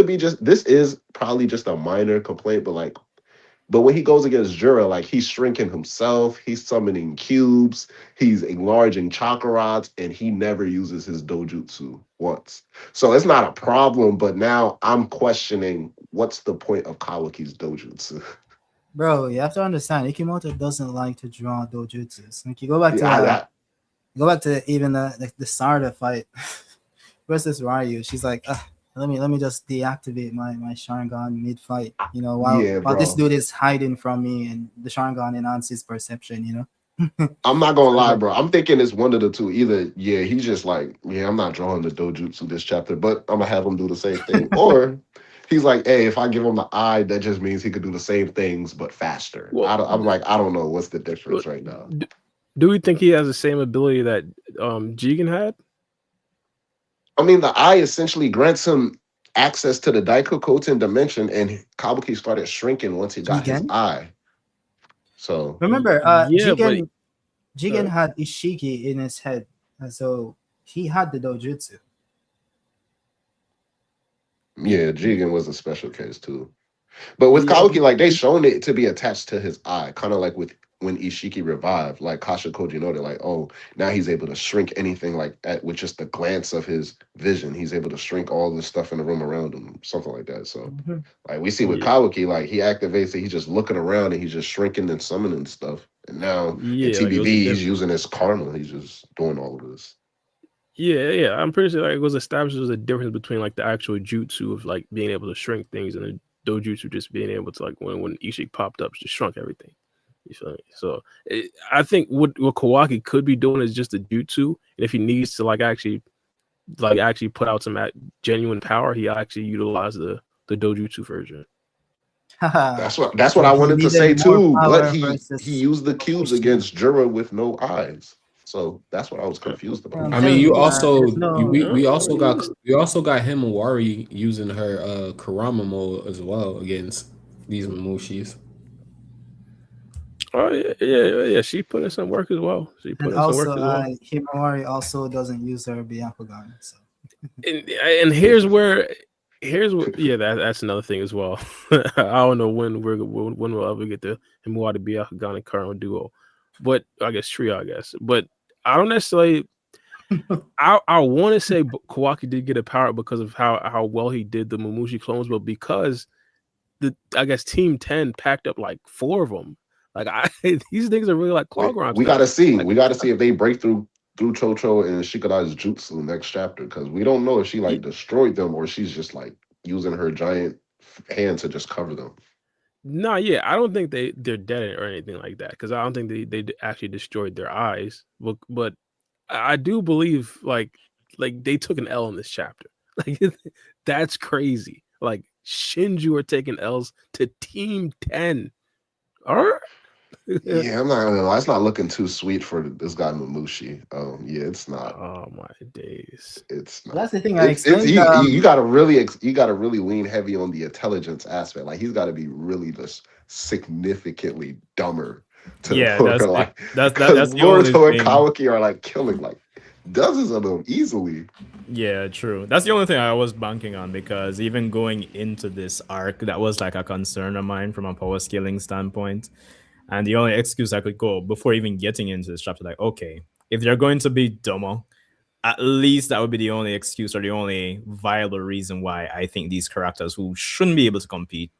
is probably just a minor complaint, but when he goes against Jura, like he's shrinking himself, he's summoning cubes, he's enlarging chakra rods, and he never uses his dojutsu once. So it's not a problem, but now I'm questioning what's the point of Kawaki's dojutsu. Bro, you have to understand, Ikimoto doesn't like to draw dojutsus. Like you go back to even the start of the fight versus Ryu. She's like, let me just deactivate my Sharingan mid fight. You know, while this dude is hiding from me, and the Sharingan enhances perception. You know. I'm not gonna lie, bro. I'm thinking it's one of the two. Either, yeah, he's just like, yeah, I'm not drawing the dojutsu this chapter, but I'm gonna have him do the same thing. Or he's like, hey, if I give him the eye, that just means he could do the same things but faster. Well, I don't know what's the difference right now. Do we think he has the same ability that Jougan had? I mean, the eye essentially grants him access to the Daikokoten dimension, and Kabuki started shrinking once he got his eye. So remember, yeah, Jigen had Ishiki in his head, so he had the dojutsu. Yeah, Jigen was a special case too. But with Kabuki, like they shown it to be attached to his eye, kind of like with when Ishiki revived, like Kasha Kojinoda, like, oh, now he's able to shrink anything like that with just the glance of his vision. He's able to shrink all the stuff in the room around him, something like that. So, like we see with Kabuki, like he activates it, he's just looking around and he's just shrinking and summoning stuff. And now in TBV, he's using his karma. He's just doing all of this. Yeah. I'm pretty sure like, it was established there's a difference between like the actual jutsu of like being able to shrink things and the dojutsu just being able to like when Ishiki popped up, just shrunk everything. You feel me? So I think what Kawaki could be doing is just a jutsu, and if he needs to actually put out some genuine power, he actually utilize the dojutsu version. That's what I wanted to say too. But he used the cubes against Jura with no eyes. So that's what I was confused about. I mean, we also got Himawari using her Kurama mode as well against these Momoshis. Oh yeah. She put in some work as well. Himawari also doesn't use her Byakugan. So. And here's what that's another thing as well. I don't know when we'll ever get the Himawari Byakugan and Kurama duo, but I guess trio. But I don't necessarily. I want to say Kawaki did get a power because of how well he did the Momoshi clones, but because I guess Team 10 packed up like 4 of them. Like these things are really like claw grinds. We gotta see if they break through through Chocho and Shikadai's jutsu next chapter, because we don't know if she like destroyed them or she's just like using her giant hand to just cover them. No, yeah, I don't think they're dead or anything like that because I don't think they actually destroyed their eyes. But I do believe like they took an L in this chapter. Like that's crazy. Like Shinju are taking L's to Team 10. All right. Yeah, I'm not gonna lie. It's not looking too sweet for this guy Mamushi. Yeah, it's not. Oh my days. It's not. That's the thing I It's explained. you gotta really lean heavy on the intelligence aspect. Like he's got to be really just significantly dumber to Yeah, the that's like that's because the only Boruto and thing. Kawaki are like killing like dozens of them easily. Yeah, true. That's the only thing I was banking on because even going into this arc, that was like a concern of mine from a power scaling standpoint. And the only excuse I could go before even getting into this chapter, like, okay, if they're going to be dumber, at least that would be the only excuse or the only viable reason why I think these characters who shouldn't be able to compete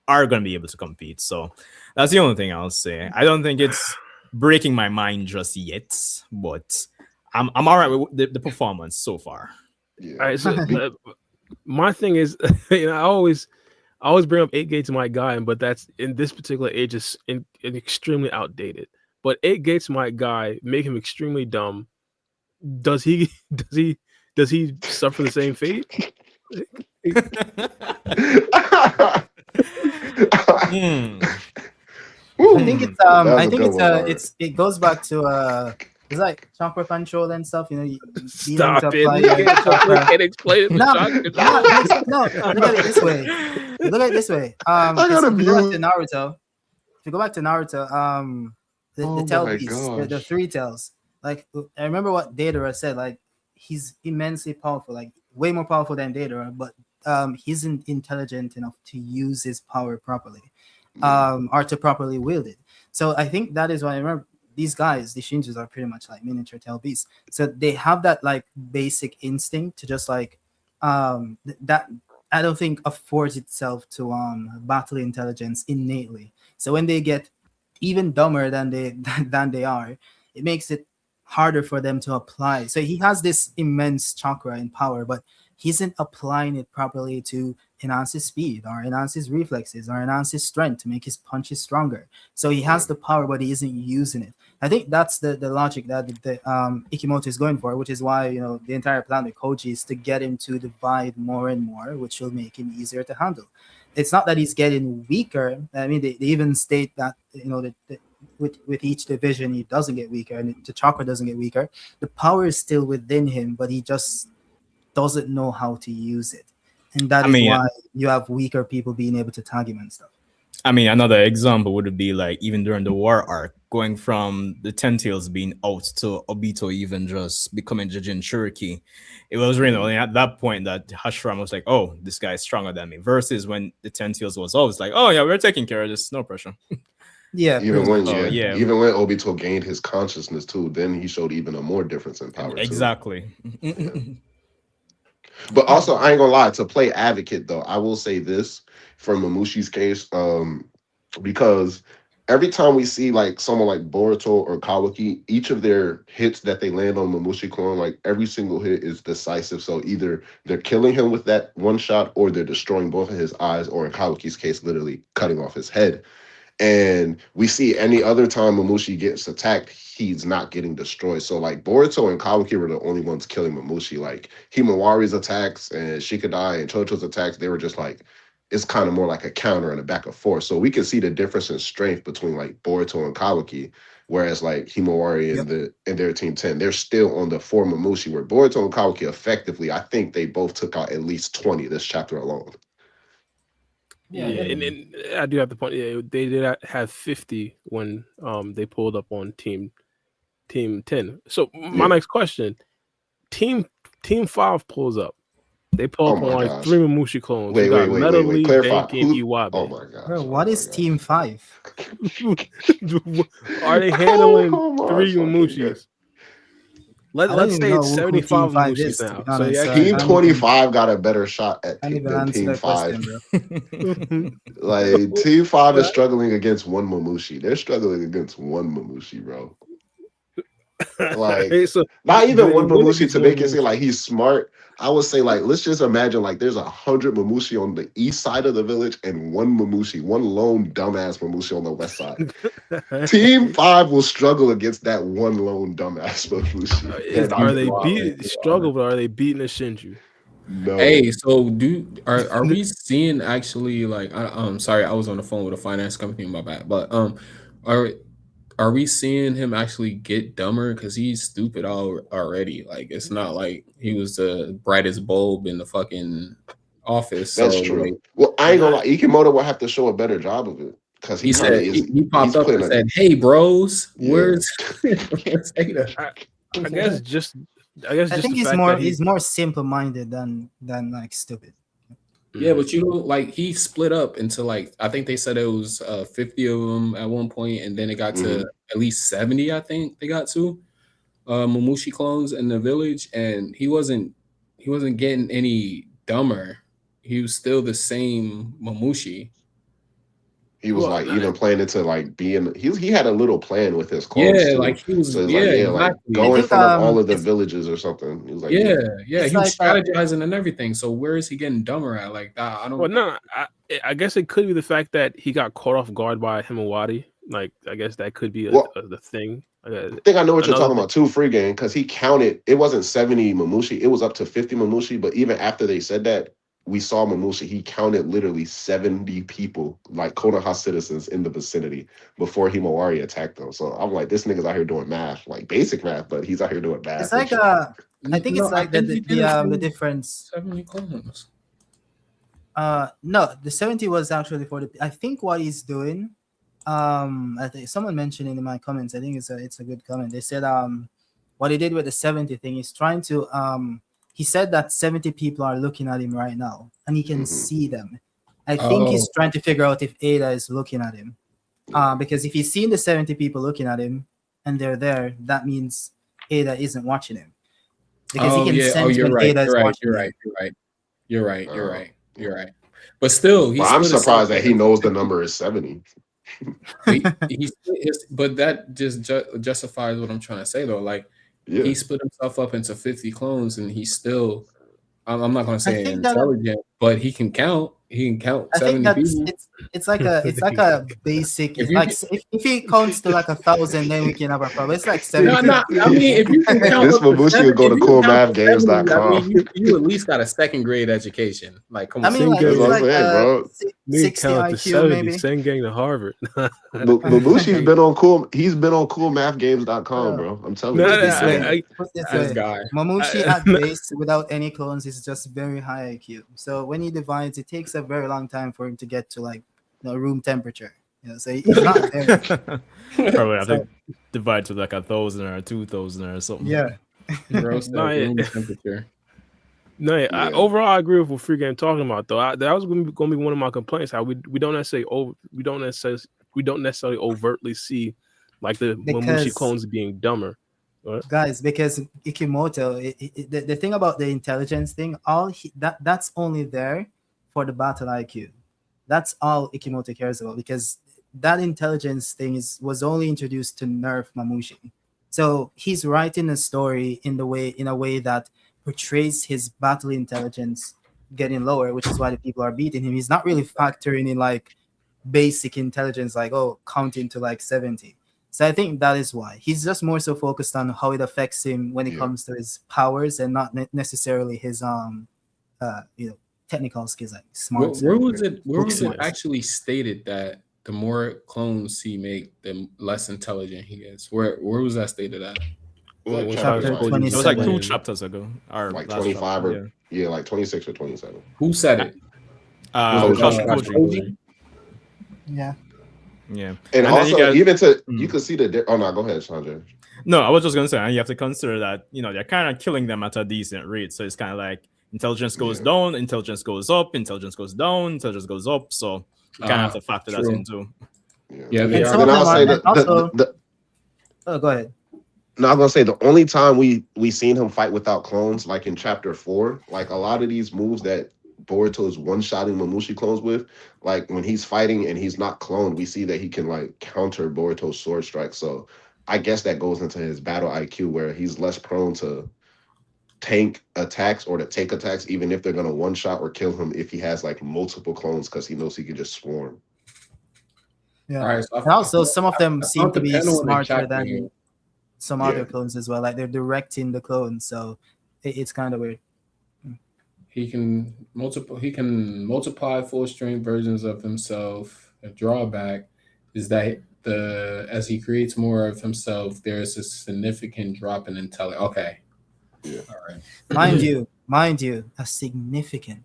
are going to be able to compete. So that's the only thing I'll say. I don't think it's breaking my mind just yet, but I'm all right with the performance so far. Yeah. All right, so my thing is, I always bring up 8 Gates my guy, but that's in this particular age is extremely outdated. But 8 Gates my guy make him extremely dumb. Does he suffer the same fate? I think it's That was I a think good one, it goes back to it's like chakra control and stuff. You know, you need Stop to it! apply We your chakra. can't explain it. No, Chakra. no. Look at it this way. Look at it this way. got If you go back abused. to Naruto, the Oh tail my beasts, the gosh. 3 tails. Like I remember what Deidara said. Like he's immensely powerful, like way more powerful than Deidara, but he's intelligent enough to use his power properly, or to properly wield it. So I think that is why I remember these guys, the Shinjus, are pretty much like miniature tail beasts. So they have that like basic instinct to just like that. I don't think affords itself to battle intelligence innately. So when they get even dumber than they are, it makes it harder for them to apply. So he has this immense chakra and power, but he isn't applying it properly to enhance his speed or enhance his reflexes or enhance his strength to make his punches stronger. So he has the power, but he isn't using it. I think that's the logic that the Ikimoto is going for, which is why the entire plan with Koji is to get him to divide more and more, which will make him easier to handle. It's not that he's getting weaker. I mean, they even state that with each division he doesn't get weaker and the chakra doesn't get weaker. The power is still within him, but he just doesn't know how to use it, and that is why you have weaker people being able to tag him and stuff. I mean, another example would be like even during the war arc, going from the 10 tails being out to Obito even just becoming Jujin Shuriki. It was really only at that point that Hashirama was like, oh, this guy is stronger than me. Versus when the 10 tails was always like, oh yeah, we're taking care of this, no pressure. Yeah, even when even when Obito gained his consciousness too, then he showed even a more difference in power. Exactly. Yeah. But also, I ain't gonna lie, to play advocate though, I will say this for Mamushi's case, because every time we see like someone like Boruto or Kawaki, each of their hits that they land on Mamushi clone, like every single hit is decisive. So either they're killing him with that one shot, or they're destroying both of his eyes, or in Kawaki's case, literally cutting off his head. And we see any other time Mamushi gets attacked, he's not getting destroyed. So like Boruto and Kawaki were the only ones killing Mamushi. Like Himawari's attacks and Shikadai and Chocho's attacks, they were just like, it's kind of more like a counter and a back and forth. So we can see the difference in strength between like Boruto and Kawaki, whereas like Himawari and their team 10, they're still on the 4 Mamushi, where Boruto and Kawaki effectively, I think they both took out at least 20 this chapter alone. Yeah, and I do have the point. Yeah, they did have 50 when they pulled up on team 10. So my next question: team 5 pulls up. They pull up on like 3 Mamushi clones. Wait, clarify. Banky, and Iwabe. Oh my god! Bro, what is Team 5? Are they handling 3 Mamushis? Let's say it's 75 Mamushis now. So yeah, Team 25 got a better shot at than Team 5. Question, like Team 5 is struggling against 1 Mamushi. They're struggling against 1 Mamushi, bro. Like, So not do even they one win if Mamushi it's to one make it seem Mamushi? like he's smart. I would say, like, let's just imagine like there's 100 Mamushi on the east side of the village and one Mamushi, one lone dumbass Mamushi on the west side. Team 5 will struggle against that one lone dumbass Mamushi. And I'm Are You they are, beat you are. struggle, but are they beating a Shinju? Hey, no. so are we seeing actually like sorry, I was on the phone with a finance company, my bad. But are are we seeing him actually get dumber? Because he's stupid already. Like it's not like he was the brightest bulb in the fucking office. That's So like true. Well, I ain't gonna Not lie. Ikimoto will have to show a better job of it because he he kind of said, is. he He's popped up putting and a said, "Hey, bros, yeah. where's Ada?" I, I guess just I just think the fact that he's more simple minded than like stupid. Yeah, Mhm. but you know, like he split up into like I think they said it was 50 of them at one point, and then it got to Mhm. at least 70. I think they got to Momoshi clones in the village, and he wasn't getting any dumber. He was still the same Momoshi. He was Well, like even planning to like be in. He had a little plan with his clones Yeah, too. like he was. So it's like Yeah, yeah, like I go in exactly. think front of all of the villages or something. He was like Yeah, yeah. yeah, it's he was like strategizing and everything. So where is he getting dumber at? Like that, I well, don't. no, I guess it could be the fact that he got caught off guard by Himawari. Like, I guess that could be Well, the thing. I think I know what you're Another talking thing. about too, free game, because he counted. It wasn't 70 Mamushi. It was up to 50 Mamushi. But even after they said that, we saw Mamushi. He counted literally 70 people, like Konoha citizens, in the vicinity before Himawari attacked them. So I'm like, this nigga's out here doing math, like basic math, but he's out here doing it's math and like shit. I think No, it's I like think he did it the for difference. 70 clones. No, the 70 was actually for the. I think what he's doing. I think someone mentioned it in my comments. I think it's a good comment. They said what he did with the 70 thing is trying to he said that 70 people are looking at him right now and he can Hmm. see them. I think Oh, he's trying to figure out if Ada is looking at him. Because if he's seeing the 70 people looking at him and they're there, that means Ada isn't watching him. Because he oh can yeah. Oh, sense you're when right. Ada is You're right. watching You're him. right. You're right. You're right. You're Uh, right. You're right. But still, he but I'm split himself surprised up that he into knows the 50. number is 70. But that just justifies what I'm trying to say though. Like Yeah. he split himself up into 50 clones, and he's still. I'm not going to I say think that intelligent, but he can count. He can count I think 70 that's people. it's like a basic If you like can, if it counts to like 1,000 then we can have a problem. It's like no, 70. no. I mean, if you can count This up to Mamushi will 70, go if to you can count to 70, I mean, coolmathgames.com. you at least got a second grade education. Like, come I on. mean like Same That's it's what I'm gang. like saying, bro. Nigga 60 count up to IQ 70. maybe. Same gang to Harvard. Babushi's been on cool. He's been on coolmathgames.com, Uh, bro. I'm telling No, put you, it he this way. has. Put it this This way. guy. Momoshi I, at base without any clones is just very high IQ. So when he divides, it takes a very long time for him to get to like room temperature. So he's not there. Probably have So to divide to like 1,000 or 2,000 or something. yeah. Bro said no, room temperature. no, Yeah. overall, I agree with what Free Game talking about though. That was going to be one of my complaints. How we don't necessarily overtly see like the Mamushi Because clones being dumber. Right? guys, because Ikimoto, the thing about the intelligence thing, that's only there for the battle IQ. That's all Ikimoto cares about because that intelligence thing was only introduced to nerf Mamushi. So he's writing a story in a way that portrays his battle intelligence getting lower, which is why the people are beating him. He's not really factoring in like basic intelligence, like counting to like 70. So I think that is why he's just more so focused on how it affects him when it Yeah. comes to his powers and not necessarily his technical skills like smarts Where and was it? Where book was it smarts. actually stated that the more clones he make, the less intelligent he is? Where was that stated at? When Like Kage chapter told you It was like 2 27. chapters ago. Or like last 25 chapter. or yeah, like 26 or 27. Who said it? Koji. Koji. Yeah. Yeah. And then also, you got- even to Mm. you could see the. Oh no, go ahead, Sanjay. No, I was just gonna say, and you have to consider that they're kind of killing them at a decent rate. So it's kind of like intelligence goes Yeah. down, intelligence goes up, intelligence goes down, intelligence goes up. So you kind of have to factor that true. in too. Yeah, they And are. some of And them I'll are say and that also the oh go ahead. no, I'm gonna say the only time we seen him fight without clones, like in chapter 4, like a lot of these moves that Boruto is one-shotting Mamushi clones with, like when he's fighting and he's not cloned, we see that he can like counter Boruto's sword strike. So I guess that goes into his battle IQ, where he's less prone to tank attacks or to take attacks, even if they're gonna one shot or kill him if he has like multiple clones, because he knows he can just swarm. Yeah. All right, so And also, some of them I seem found to the be panel in the smarter chapter here. than some Yeah. other clones as well. Like they're directing the clones, so it's kind of weird. He can multiply full strength versions of himself. A drawback is that as he creates more of himself, there's a significant drop in intelligence. Okay. Yeah. All right. Mind you, a significant.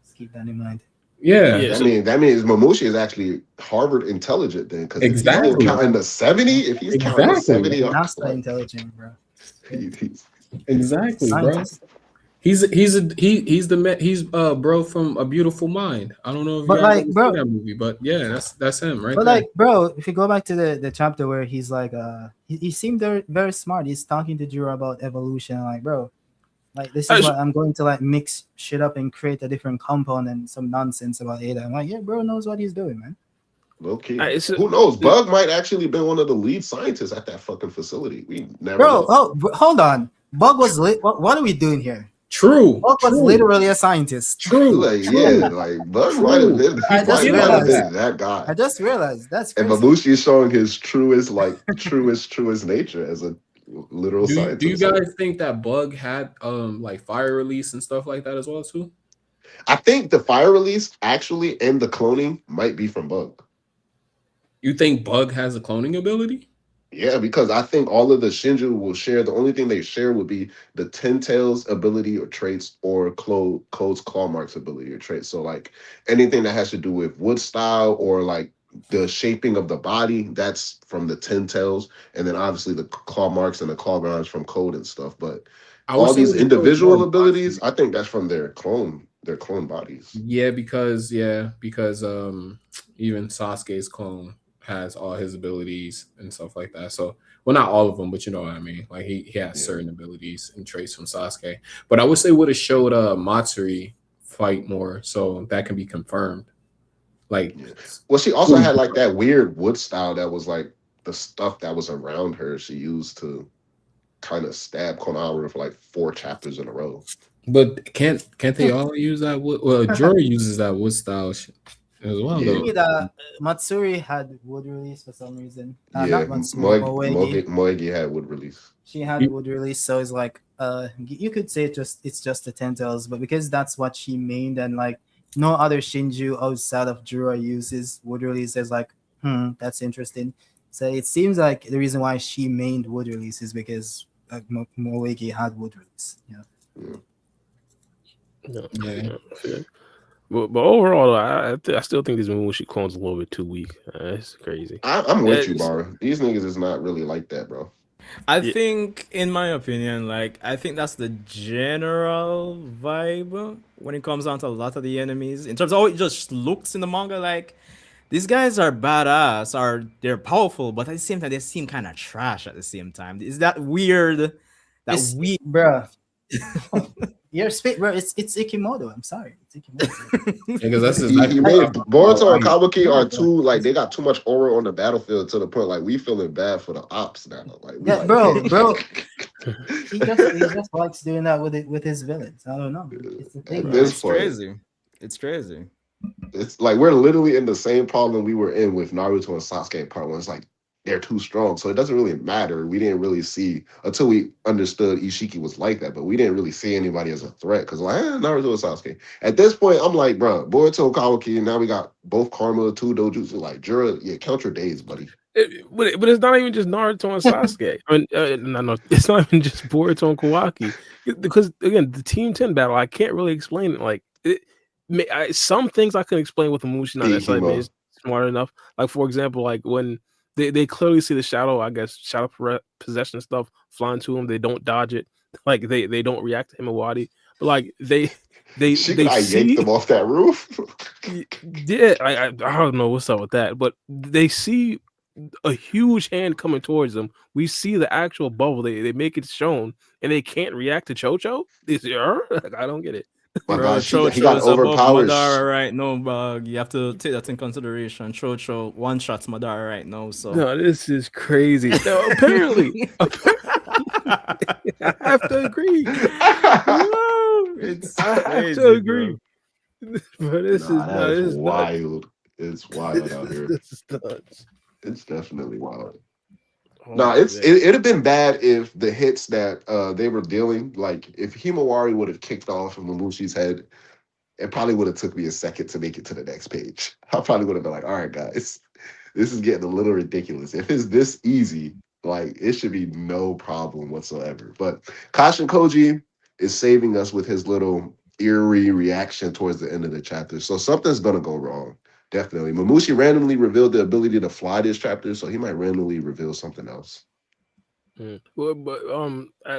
Let's keep that in mind. Yeah. Yeah, That means Momoshi is actually Harvard intelligent then, because if he's Exactly. counting the 70, if he's counting the Exactly. 70, NASA like, intelligent, bro. he's Exactly, bro. Scientist. He's bro from A Beautiful Mind. I don't know if you But guys like, ever bro, seen that movie, but yeah, that's him right but there. like, bro, if you go back to the chapter where he's like, he seemed very, very smart. He's talking to Jiro about evolution. Like, bro, like this is sh- what I'm going to like mix shit up and create a different compound and some nonsense about Ada. I'm like, yeah, bro knows what he's doing, man. low key. it's Who knows? Bug might actually been one of the lead scientists at that fucking facility. We never know. Hold on. Bug was lit. What are we doing here? True. Bug was True. literally a scientist. True. Like, True. yeah, like Bug might have been. He I just might have realized been that guy. I just realized that's And crazy. Mamushi is showing his truest nature as a literal scientist. Do you guys think that Bug had like fire release and stuff like that as well too? I think the fire release actually and the cloning might be from Bug. You think Bug has a cloning ability? Yeah, because I think all of the Shinju will share. The only thing they share would be the Ten Tails ability or traits, or Code's Claw Marks ability or traits. So like anything that has to do with wood style or like the shaping of the body, that's from the Ten Tails, and then obviously the claw marks and the claw grounds from Code and stuff. But I would all say these it was individual more abilities, I think that's from their clone bodies. Yeah, because even Sasuke's clone has all his abilities and stuff like that. So, well, not all of them, but you know what I mean. Like he has certain abilities and traits from Sasuke. But I wish they would have showed Matsuri fight more, so that can be confirmed. Like, well, she also had like that weird wood style that was like the stuff that was around her. She used to kind of stab Konoha for like 4 chapters in a row. But can't they all use that wood? Well, Juro uses that wood style as well. Yeah. Though. Matsuri had wood release for some reason. Yeah, Not Matsuri, Moegi. Moegi had wood release. She had wood release, so it's like you could say it's just the Tentacles, but because that's what she mained, and like no other Shinju outside of Juro uses wood release, is like that's interesting. So it seems like the reason why she mained wood release is because Moegi had wood release. Yeah. But overall, I still think these Momoshiki clones are a little bit too weak. It's crazy. I'm with you, bro. These niggas is not really like that, bro. I think, in my opinion, like I think that's the general vibe when it comes down to a lot of the enemies. In terms of how it just looks in the manga, like these guys are badass, or they're powerful, but at the same time they seem kind of trash. At the same time, is that weird? Bruh. Your spit, bro. It's Ikimoto. I'm sorry, it's Ikimoto. Because that's He made Boruto and Kabuki are too like they got too much aura on the battlefield to the point like we feeling bad for the ops now. Like, Yeah, like, bro. he just likes doing that with his villains. I don't know. It's the thing. At Bro. this It's point, crazy. It's crazy. it's like we're literally in the same problem we were in with Naruto and Sasuke in part 1. It's like they're too strong, so it doesn't really matter. We didn't really see until we understood Ishiki was like that, but we didn't really see anybody as a threat because like Naruto and Sasuke. At this point, I'm like, bro, Boruto, Kabuki, and now we got both Karma, 2 Dojutsu. Like, Jura, yeah, count your days, buddy. But it's not even just Naruto and Sasuke. I mean, no, it's not even just Boruto and Kawaki. Because again, the Team 10 battle, I can't really explain it. Like, some things I can explain with the Mushi, not necessarily being smart enough. Like, for example, like when they clearly see the shadow, I guess, shadow possession stuff flying to them, they don't dodge it. Like they don't react to Himawari. But like they yanked them off that roof. Yeah, I don't know what's up with that, but they see a huge hand coming towards them. We see the actual bubble. They make it shown, and they can't react to Chocho. Like, I don't get it. My Bro, gosh, he Chocho got is above overpowered. Madara right now, but you have to take that in consideration. Chocho one shots Madara right now, so No, this is crazy. No, apparently, I have to agree. it's I have to crazy, agree. bro. But this is Nah, no, that's this is nuts. wild. It's wild out here. This is nuts. It's definitely wild. Oh Nah, man. it'd have been bad if the hits that they were dealing, like if Himawari would have kicked off Mamushi's head, it probably would have took me a second to make it to the next page. I probably would have been like, all right, guys, this is getting a little ridiculous. If it's this easy, like it should be no problem whatsoever. But Kashin Koji is saving us with his little eerie reaction towards the end of the chapter. So something's gonna go wrong. Definitely. Mamushi randomly revealed the ability to fly this chapter, so he might randomly reveal something else. Well, but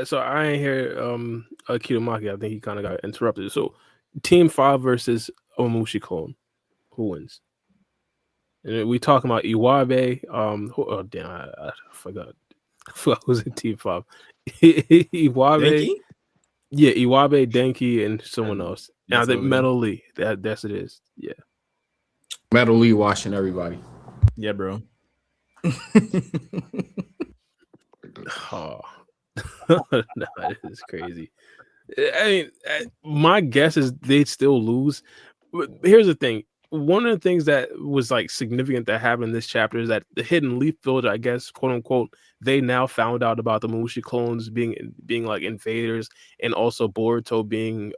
so I ain't hear Kitamaki. I think he kind of got interrupted. So Team 5 versus Omushi clone. Who wins? And we talking about Iwabe. Oh damn, I forgot. I forgot who's in Team 5. Iwabe. Denki? Yeah, Iwabe, Denki, and someone And else. And I think Metal Metal Lee. That's it is. Yeah. Metal Lee watching everybody. Yeah, bro. Oh, no, this is crazy. I mean, my guess is they'd still lose. But here's the thing: one of the things that was like significant that happened in this chapter is that the Hidden Leaf Village, I guess, quote unquote, they now found out about the Mamushi clones being like invaders, and also Boruto being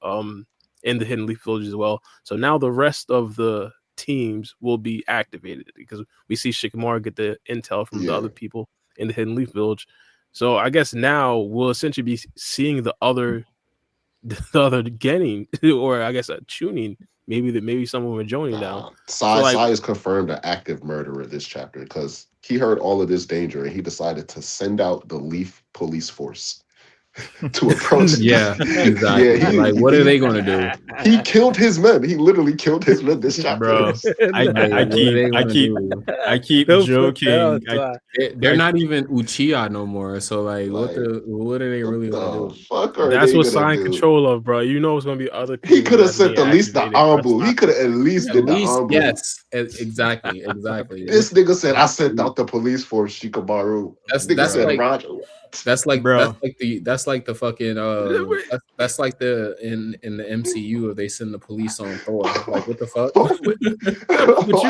in the Hidden Leaf Village as well. So now the rest of the teams will be activated because we see Shikamaru get the intel from the other people in the Hidden Leaf Village. So I guess now we'll essentially be seeing the other getting, or I guess a tuning. Maybe some of them are joining now. Sai is confirmed an active murderer this chapter because he heard all of this danger and he decided to send out the Leaf police force to approach. Yeah, exactly. Yeah, like, what are they going to do? He killed his men. He literally killed his men this chapter. Bro, I keep joking. They're not even Uchiha no more. So like what are they really going to do? Fuck are That's they what gonna sign do? control of, bro. You know it's gonna be other people. He could have sent being at least the activated. Ambu. He could have at least did the Ambu. Yes, exactly. This nigga said I sent out the police for Shikamaru. That's said, like Roger. That's like Bro. that's like the fucking that's like the in the MCU if they send the police on Thor. Like what the fuck? But you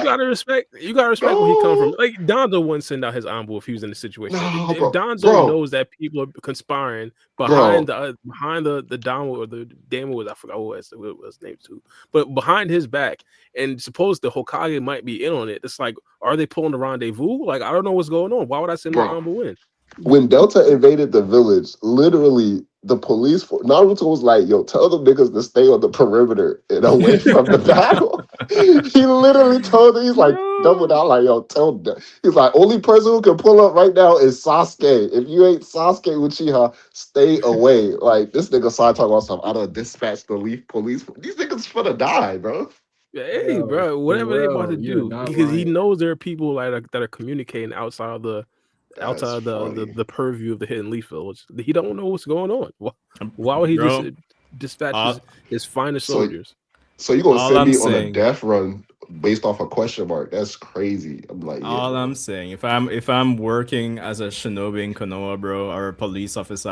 gotta respect where he comes from. Like Donzo wouldn't send out his envoy if he was in the situation. No, if bro. Donzo knows that people are conspiring behind the Donzo or the Damo was, I forgot what his name too, but behind his back, and suppose the Hokage might be in on it. It's like, are they pulling the rendezvous? Like I don't know what's going on. Why would I send my envoy in? When Delta invaded the village, literally the police Naruto was like, yo, tell them niggas to stay on the perimeter and away from the battle. He literally told them, he's like, double down, like, yo, tell them. He's like, only person who can pull up right now is Sasuke. If you ain't Sasuke Uchiha, stay away. Like, this nigga started talking about something. I done dispatched the Leaf police. These niggas finna die, bro. Hey, bro, whatever they about to do, because he knows there are people like that are communicating outside of the purview of the Hidden Leaf Village. He don't know what's going on. Why would he just dispatch his finest soldiers? So you gonna send me on a death run based off a question mark? That's crazy. I'm like, I'm saying, if I'm working as a shinobi in Konoha, bro, or a police officer,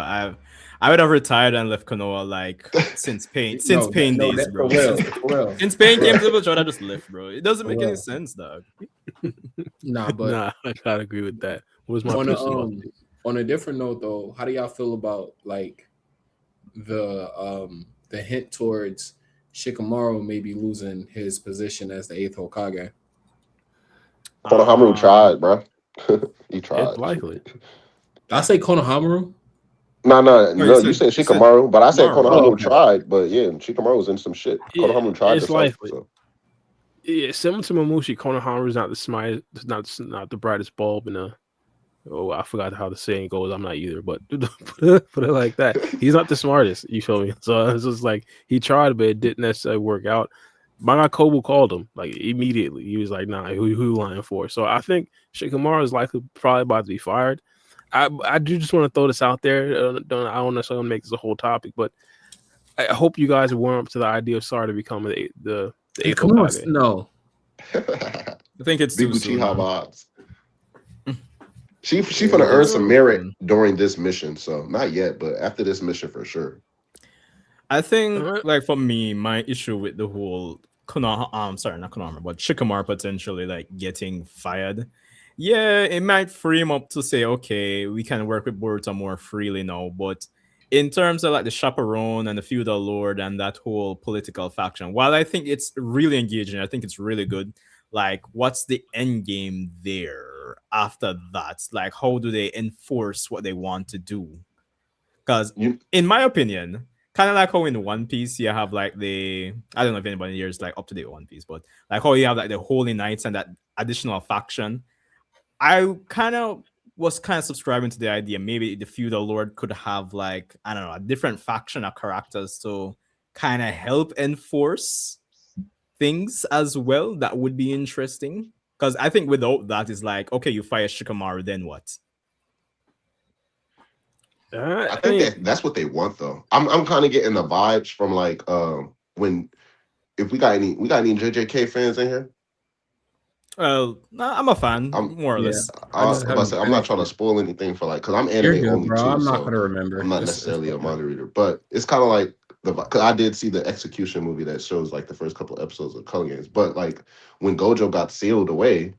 I would have retired and left Konoha like since Pain days, bro. Since Pain came to the village, I just left, bro. It doesn't make any sense, dog. Nah, I gotta agree with that. What was my on a different note though, how do y'all feel about like the hint towards Shikamaru maybe losing his position as the 8th Hokage? Konohamaru tried, bro. He tried. It's likely. I say Konohamaru. No, you said Shikamaru, but I said Konohamaru tried. But yeah, Shikamaru was in some shit. Konohamaru tried. It's likely. Yeah, similar to Momoshiki, Konohamaru is not the smartest, not the brightest bulb in a. Oh, I forgot how the saying goes. I'm not either, but put it like that. He's not the smartest. You feel me? So it's just like he tried, but it didn't necessarily work out. My guy Kobu called him like immediately. He was like, "Nah, who you lying for?" So I think Shikamaru is probably about to be fired. I do just want to throw this out there. I don't necessarily make this a whole topic, but I hope you guys warm up to the idea of Sara to become the eighth Come on, Hokage. no. I think it's Big too soon. Uchiha Man. vibes. She gonna earn some merit during this mission, so not yet, but after this mission for sure. I think, like for me, my issue with the whole Konoha, sorry, not Konoha, but Shikamaru potentially like getting fired. Yeah, it might free him up to say, okay, we can work with Boruto more freely now. But in terms of like the chaperone and the feudal lord and that whole political faction, while I think it's really engaging, I think it's really good. Like, what's the end game there after that? Like, how do they enforce what they want to do? Because, in my opinion, kind of like how in One Piece you have like I don't know if anybody here is like up to date with One Piece, but like how you have like the Holy Knights and that additional faction. I was subscribing to the idea maybe the feudal lord could have like, I don't know, a different faction of characters to kind of help enforce things as well. That would be interesting, because I think without that is like, okay, you fire Shikamaru, then what? I think that's what they want though. I'm kind of getting the vibes from like if we got any JJK fans in here. Well, I'm a fan, more or less. I'm not trying to spoil anything for like, because I'm anime only too. I'm not so gonna remember. I'm not necessarily a manga reader, but it's kind of like because I did see the execution movie that shows like the first couple episodes of Color Games. But like when Gojo got sealed away,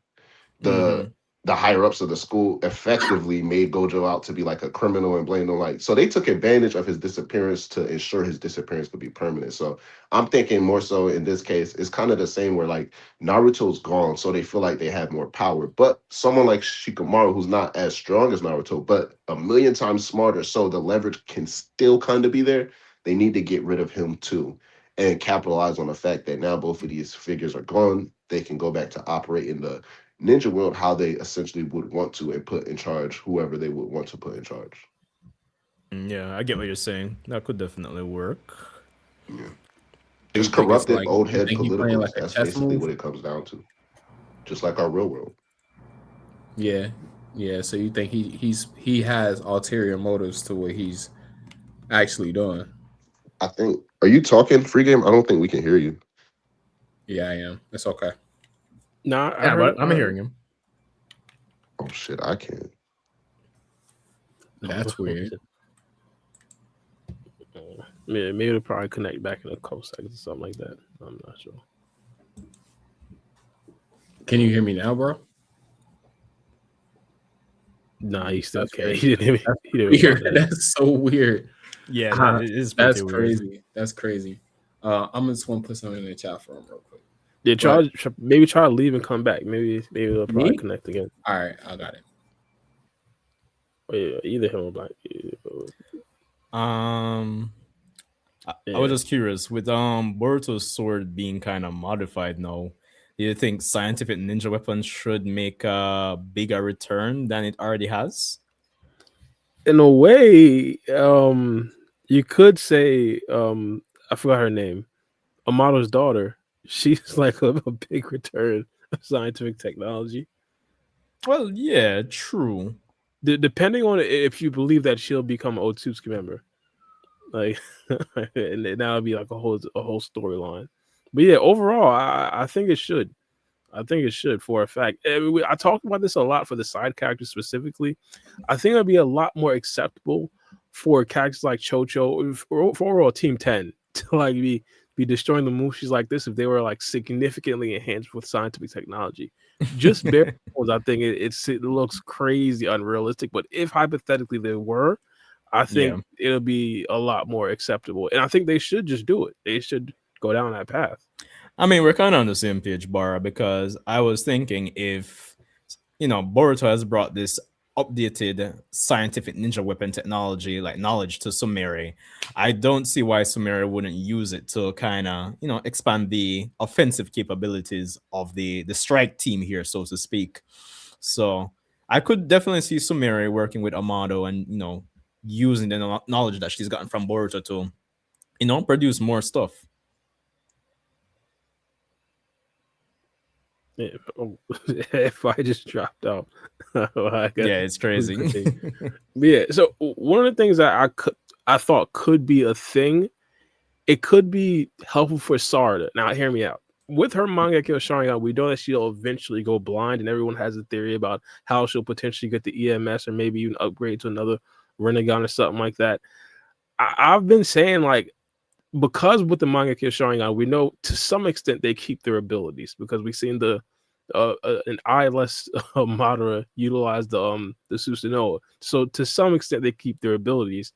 the higher ups of the school effectively made Gojo out to be like a criminal and blamed him like, so they took advantage of his disappearance to ensure his disappearance could be permanent. So I'm thinking more so in this case, it's kind of the same where like Naruto's gone, so they feel like they have more power. But someone like Shikamaru, who's not as strong as Naruto, but a million times smarter, so the leverage can still kind of be there. They need to get rid of him too and capitalize on the fact that now both of these figures are gone. They can go back to operate in the ninja world how they essentially would want to, and put in charge whoever they would want to put in charge. Yeah, I get what you're saying. That could definitely work. Yeah, just corrupted like, old head politicals. Like that's basically what it comes down to. Just like our real world. Yeah. So you think he has ulterior motives to what he's actually doing? I think. Are you talking free game? I don't think we can hear you. Yeah, I am. It's okay. No, I'm hearing him. Oh shit, I can't. That's weird. Yeah, maybe it'll probably connect back in a couple seconds or something like that. I'm not sure. Can you hear me now, bro? Nah, he still can't. He didn't hear That's so weird. Yeah, that is that's weird. Crazy. That's crazy. I'm just gonna put something in the chat for him real quick. Yeah, maybe try to leave and come back. Maybe they'll probably connect again. All right, I got it. Oh, yeah, either him or Black. I was just curious with Boruto's sword being kind of modified now. Do you think scientific ninja weapons should make a bigger return than it already has? In a way, you could say I forgot her name. Amato's daughter. She's like a big return of scientific technology. Well, yeah, true. Depending on if you believe that she'll become an Otsutsuki member, like, and that would be like a whole storyline. But yeah, overall, I think it should. I think it should for a fact. I talked about this a lot for the side characters specifically. I think it'd be a lot more acceptable for characters like Chocho, for overall Team 10 to like be destroying the Mushis like this if they were like significantly enhanced with scientific technology. Just bare bones, I think it looks crazy unrealistic. But if hypothetically they were, I think it'll be a lot more acceptable. And I think they should just do it. They should go down that path. I mean, we're kind of on the same page, Bara, because I was thinking if, Boruto has brought this updated scientific ninja weapon technology, like knowledge to Sumire, I don't see why Sumire wouldn't use it to kind of, expand the offensive capabilities of the strike team here, so to speak. So I could definitely see Sumire working with Amado and, using the knowledge that she's gotten from Boruto to, produce more stuff. Yeah, if I just dropped out, yeah, it's crazy. Yeah, so one of the things that I thought could be a thing it could be helpful for Sarda. Now, hear me out. With her Mangekyo Sharingan, we know that she'll eventually go blind, and everyone has a theory about how she'll potentially get the EMS or maybe even upgrade to another Rinnegan or something like that. I've been saying, like, because with the Mangekyo Sharingan, we know to some extent they keep their abilities because we've seen an eyeless Madara utilize the Susanoo. So to some extent they keep their abilities.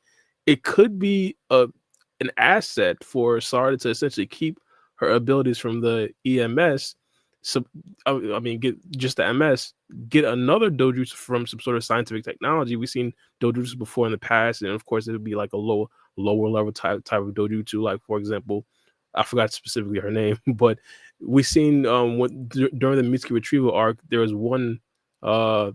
It could be an asset for Sarda to essentially keep her abilities from the EMS. So I mean, get just the MS, get another dojutsu from some sort of scientific technology. We've seen dojutsu before in the past, and of course it would be like a lower level type of dojutsu. Like, for example, I forgot specifically her name, but we seen during the Mitsuki retrieval arc, there was one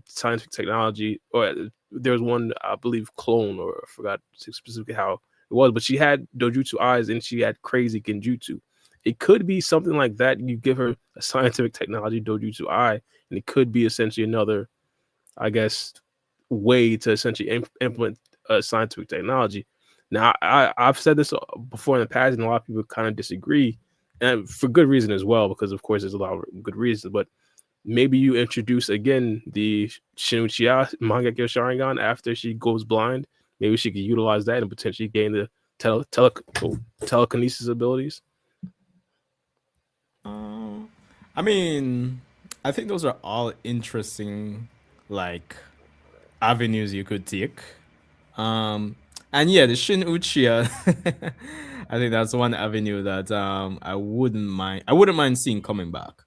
scientific technology, or there was one, I believe, clone, or I forgot specifically how it was, but she had dojutsu eyes and she had crazy genjutsu. It could be something like that. You give her a scientific technology dojutsu eye, and it could be essentially another, I guess, way to essentially implement scientific technology. Now, I've said this before in the past, and a lot of people kind of disagree, and for good reason as well, because of course there's a lot of good reasons. But maybe you introduce again the Shinichia Mangekyo Sharingan after she goes blind. Maybe she could utilize that and potentially gain the telekinesis abilities. I mean, I think those are all interesting, like, avenues you could take. And yeah, the Shin Uchiha, I think that's one avenue that I wouldn't mind seeing coming back.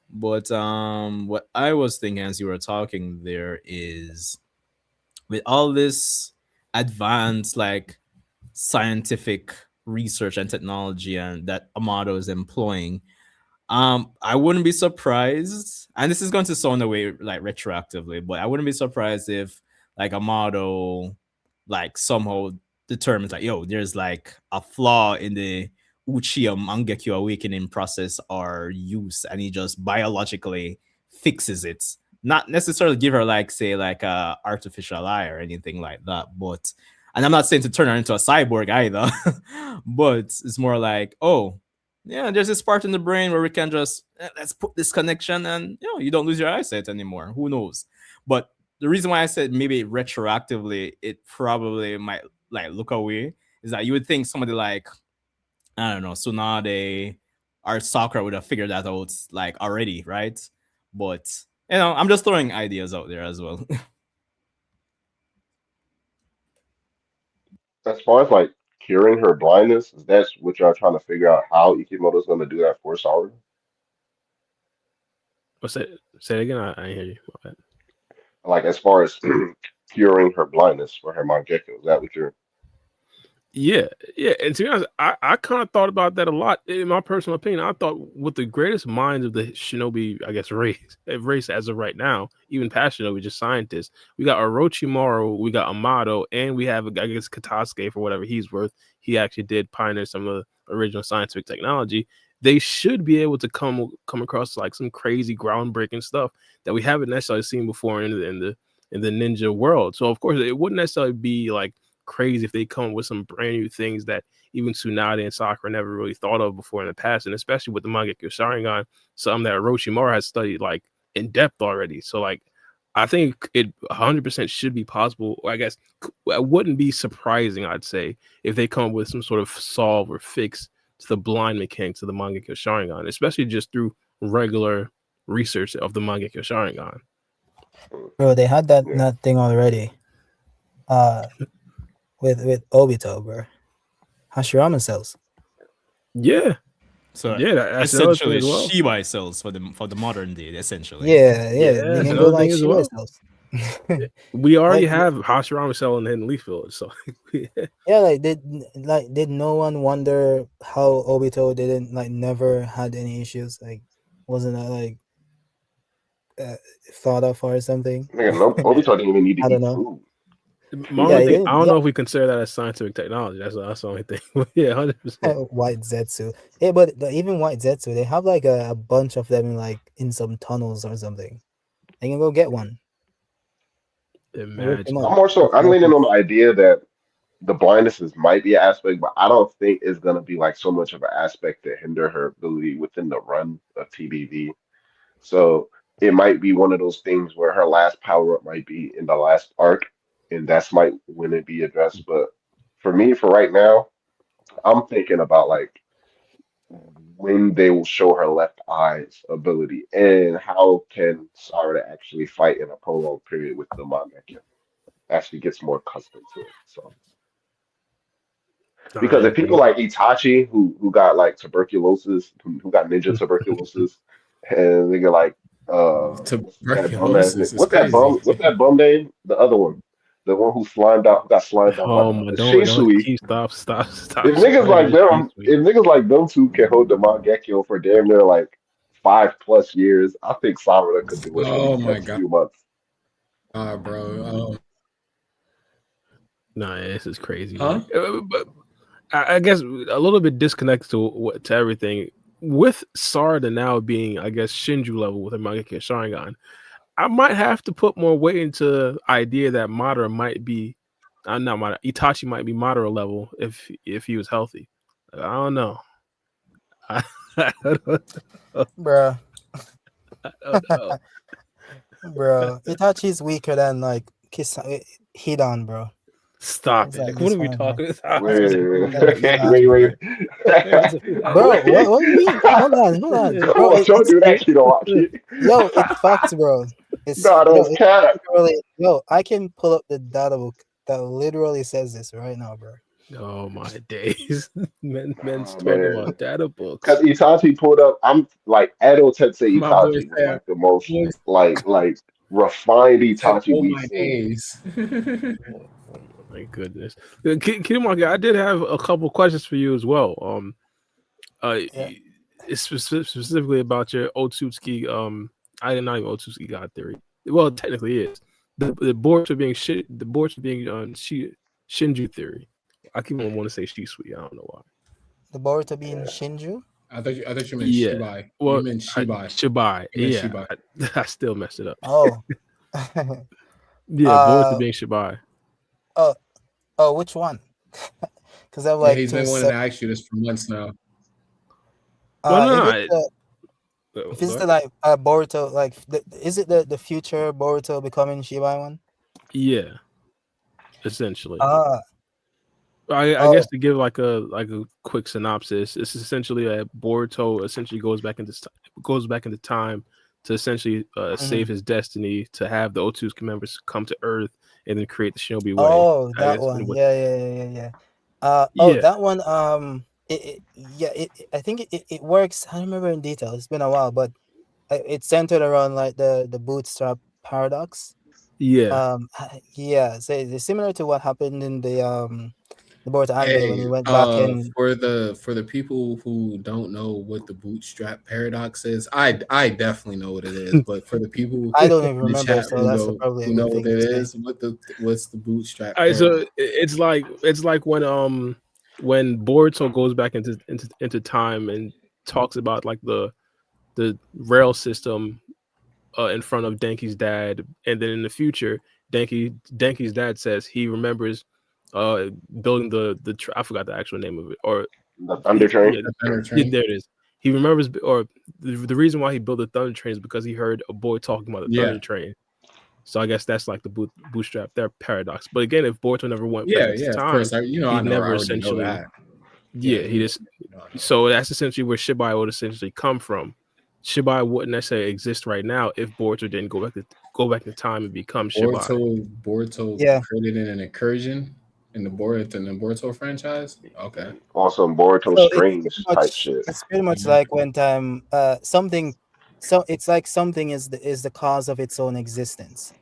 But what I was thinking as you were talking there is, with all this advanced, like, scientific research and technology and that Amado is employing, I wouldn't be surprised, and this is going to sound away like retroactively, but I wouldn't be surprised if, like, Amado, like, somehow determines, like, yo, there's like a flaw in the Uchiha Mangekyo awakening process or use, and he just biologically fixes it. Not necessarily give her, like, say, like a artificial eye or anything like that, but, and I'm not saying to turn her into a cyborg either, but it's more like, oh, yeah, there's this part in the brain where we can just, let's put this connection, and you don't lose your eyesight anymore. Who knows? But the reason why I said maybe retroactively it probably might, like, look away is that you would think somebody like, I don't know, Tsunade or Sakura would have figured that out, like, already, right? But I'm just throwing ideas out there as well. As far as like curing her blindness, is that's what y'all trying to figure out how Ikimoto's going to do that for Sakura? What's that? Say it again. I didn't hear you. My bad. Like as far as curing her blindness for her Mangekyo, is that what you're? Yeah. And to be honest, I kind of thought about that a lot. In my personal opinion, I thought with the greatest minds of the Shinobi, I guess, race as of right now, even past Shinobi, just scientists, we got Orochimaru, we got Amado, and we have, I guess, Katasuke, for whatever he's worth. He actually did pioneer some of the original scientific technology. They should be able to come across like some crazy groundbreaking stuff that we haven't necessarily seen before in the ninja world. So of course, it wouldn't necessarily be like crazy if they come with some brand new things that even Tsunade and Sakura never really thought of before in the past, and especially with the Mangekyo Sharingan, something that Orochimaru has studied like in depth already. So like, I think it 100% should be possible. Or I guess it wouldn't be surprising, I'd say, if they come with some sort of solve or fix to the blind mechanics of the Mangekyo Sharingan, especially just through regular research of the Mangekyo Sharingan. Bro, they had that Yeah. thing already. With Obito, bro. Hashirama cells. Yeah. So Yeah, that's another thing essentially as well. Shibai cells for the modern day, essentially. Yeah, Yeah, they that's can go another like thing as Shibai well. cells. We already Like, have Hashirama Cell in Hidden Leaf Village, so yeah, did no one wonder how Obito didn't never had any issues? Like, wasn't that like thought of or something? Nigga, no, Obito didn't even need to I don't eat know. food. my Yeah, only he thing, I didn't. don't Yeah, know if we consider that as scientific technology. That's the only thing. Yeah, 100%. White Zetsu. Yeah, but even White Zetsu, they have like a bunch of them in some tunnels or something. They can go get one and whip them Imagine. up. I'm more so If I'm you leaning on the idea that the blindnesses might be an aspect, but I don't think it's gonna be like so much of an aspect to hinder her ability within the run of TBV. So it might be one of those things where her last power up might be in the last arc, and that's might when it be addressed. But for me, for right now, I'm thinking about like when they will show her left eye's ability and how can Sarada actually fight in a prolonged period with the Mangekyo. Actually gets more accustomed to it. So Nah, I because if people agree. like Itachi who got like tuberculosis, who got ninja tuberculosis, and they get like what's that bum ass name? Tuberculosis is crazy. What's that bum name? The other one. The one who got slimed out by Oh my, don't Shinsui. keep stop If niggas spraying like this them, G-Suite. if niggas like them two can hold the Mangekyo for damn near like 5+ years, I think Sakura could do it in Oh the my next god, few months. bro. Nah, this is crazy, Huh? man. But I guess a little bit disconnected to everything. With Sarada now being, I guess, Shinju level with a Mangekyo Sharingan, I might have to put more weight into the idea that Madara might be, not Madara, Itachi might be Madara level if he was healthy. I don't know. I, I don't know. Bro, I don't know. bro. Itachi's weaker than like Hidan, bro. Stop It's it. like Like, what this are we one, bro. talking Wait, about? Hidan, wait. bro. Bro, what do you mean? Hold on, Come bro. on, don't It's do that, Kidoaki. yo, it's facts, bro. It's Nah, yo, that's it's cat. literally yo. I can pull up the data book that literally says this right now, bro. Oh my days. Men's Oh talking man. about data Because books. Itachi pulled up, I'm like Edo Tensei My boy Itachi was said, like the most boy like refined said, Itachi "Oh we've my seen. days." My goodness. Kidamaki, I did have a couple questions for you as well. Yeah, It's specifically about your Otsutsuki. I did not even Otsutsuki God theory. Well, it technically is the boards are being Shinju theory. I keep on want to say Shisui. I don't know why. the Boruto being Yeah. Shinju. I thought you meant Yeah. Shibai. You Well, meant Shibai. Shibai. You meant Yeah, Shibai. I still messed it up. Oh, Yeah, Boruto uh, being Shibai. oh, oh, which one? Because I have Yeah, like he's two been wanting sep. to ask you this for months now. Well, no, If it's no. if Go it's the ahead. like Boruto, like is it the future Boruto becoming Shibai one? Yeah, essentially. Ah, I guess oh, to give like a quick synopsis, it's essentially that Boruto essentially goes back into time to essentially save mhm. his destiny to have the Otsutsuki members come to Earth and then create the Shinobi Way. Oh, I that guess one. what, Yeah. Oh, yeah, that one. Yeah. I think it works. I don't remember in detail. It's been a while, but it's centered around like the bootstrap paradox. yeah, Yeah. So it's similar to what happened in the Boruto anime when he Hey, went back and for the people who don't know what the bootstrap paradox is, I definitely know what it is. But for the people I don't even in the remember. chat So that's probably a who know good what thing it to say. is, what's the bootstrap All right, so paradox? it's like when Boruto goes back into time and talks about like the rail system in front of Denki's dad, and then in the future, Denki's dad says he remembers building I forgot the actual name of it, or The Thunder Train. yeah, The Thunder yeah, Train. there it is. He remembers, or the reason why he built the Thunder Train is because he heard a boy talking about the Yeah, Thunder Train. So I guess that's like the bootstrap their paradox. But again, if Boruto never went back into yeah. Of time, course, I he'd know. I never already know essentially, that. yeah, he just I know so that's essentially where Shibai would essentially come from. Shibai wouldn't necessarily exist right now if Boruto didn't go back in time and become Shibai. Boruto Yeah. created an incursion in the Boruto franchise. Okay. On some Boruto So it's pretty Strange type much shit. like when time something, so it's like something is the cause of its own existence.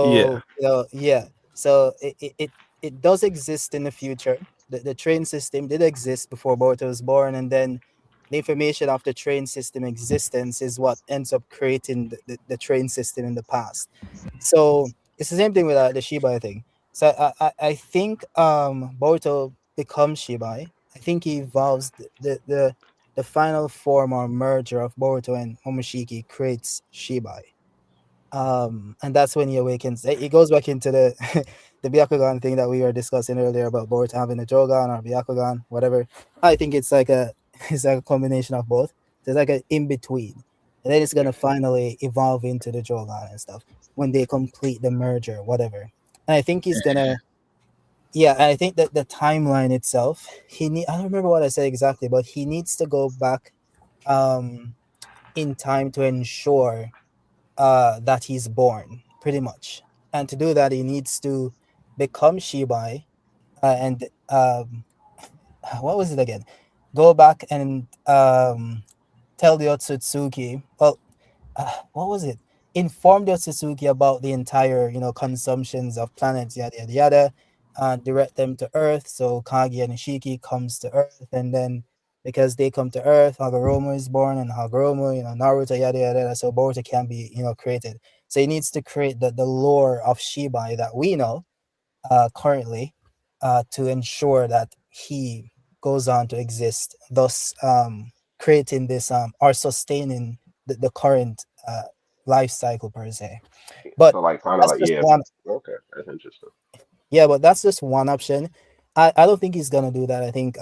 Yeah, So yeah, so it does exist in the future. The train system did exist before Boruto was born, and then the information of the train system existence is what ends up creating the train system in the past. So it's the same thing with the Shibai thing. So I think Boruto becomes Shibai. I think he evolves the final form or merger of Boruto and Momoshiki creates Shibai. And that's when he awakens. It goes back into the the Byakugan thing that we were discussing earlier about Boruto having a Jougan or Byakugan, whatever. I think it's like a it's like a combination of both. There's like an in between, and then it's gonna finally evolve into the Jougan and stuff when they complete the merger, whatever. And I think he's gonna, yeah. And I think that the timeline itself, I don't remember what I said exactly, but he needs to go back, um, in time to ensure that he's born, pretty much. And to do that, he needs to become Shibai, and what was it again? Go back and tell the Otsutsuki. Well, what was it? Inform the Otsutsuki about the entire, consumptions of planets, yada yada yada, and direct them to Earth. So Kage and Ishiki comes to Earth, and then because they come to Earth, Hagoromo is born, and Hagoromo, Naruto, yada yada yada. So Boruto can be, created. So he needs to create the lore of Shibai that we know currently, to ensure that he goes on to exist, thus creating this or sustaining the current life cycle per se. But So like kind of that's like just yeah. one. Okay, that's interesting. Yeah, but that's just one option. I don't think he's gonna do that. I think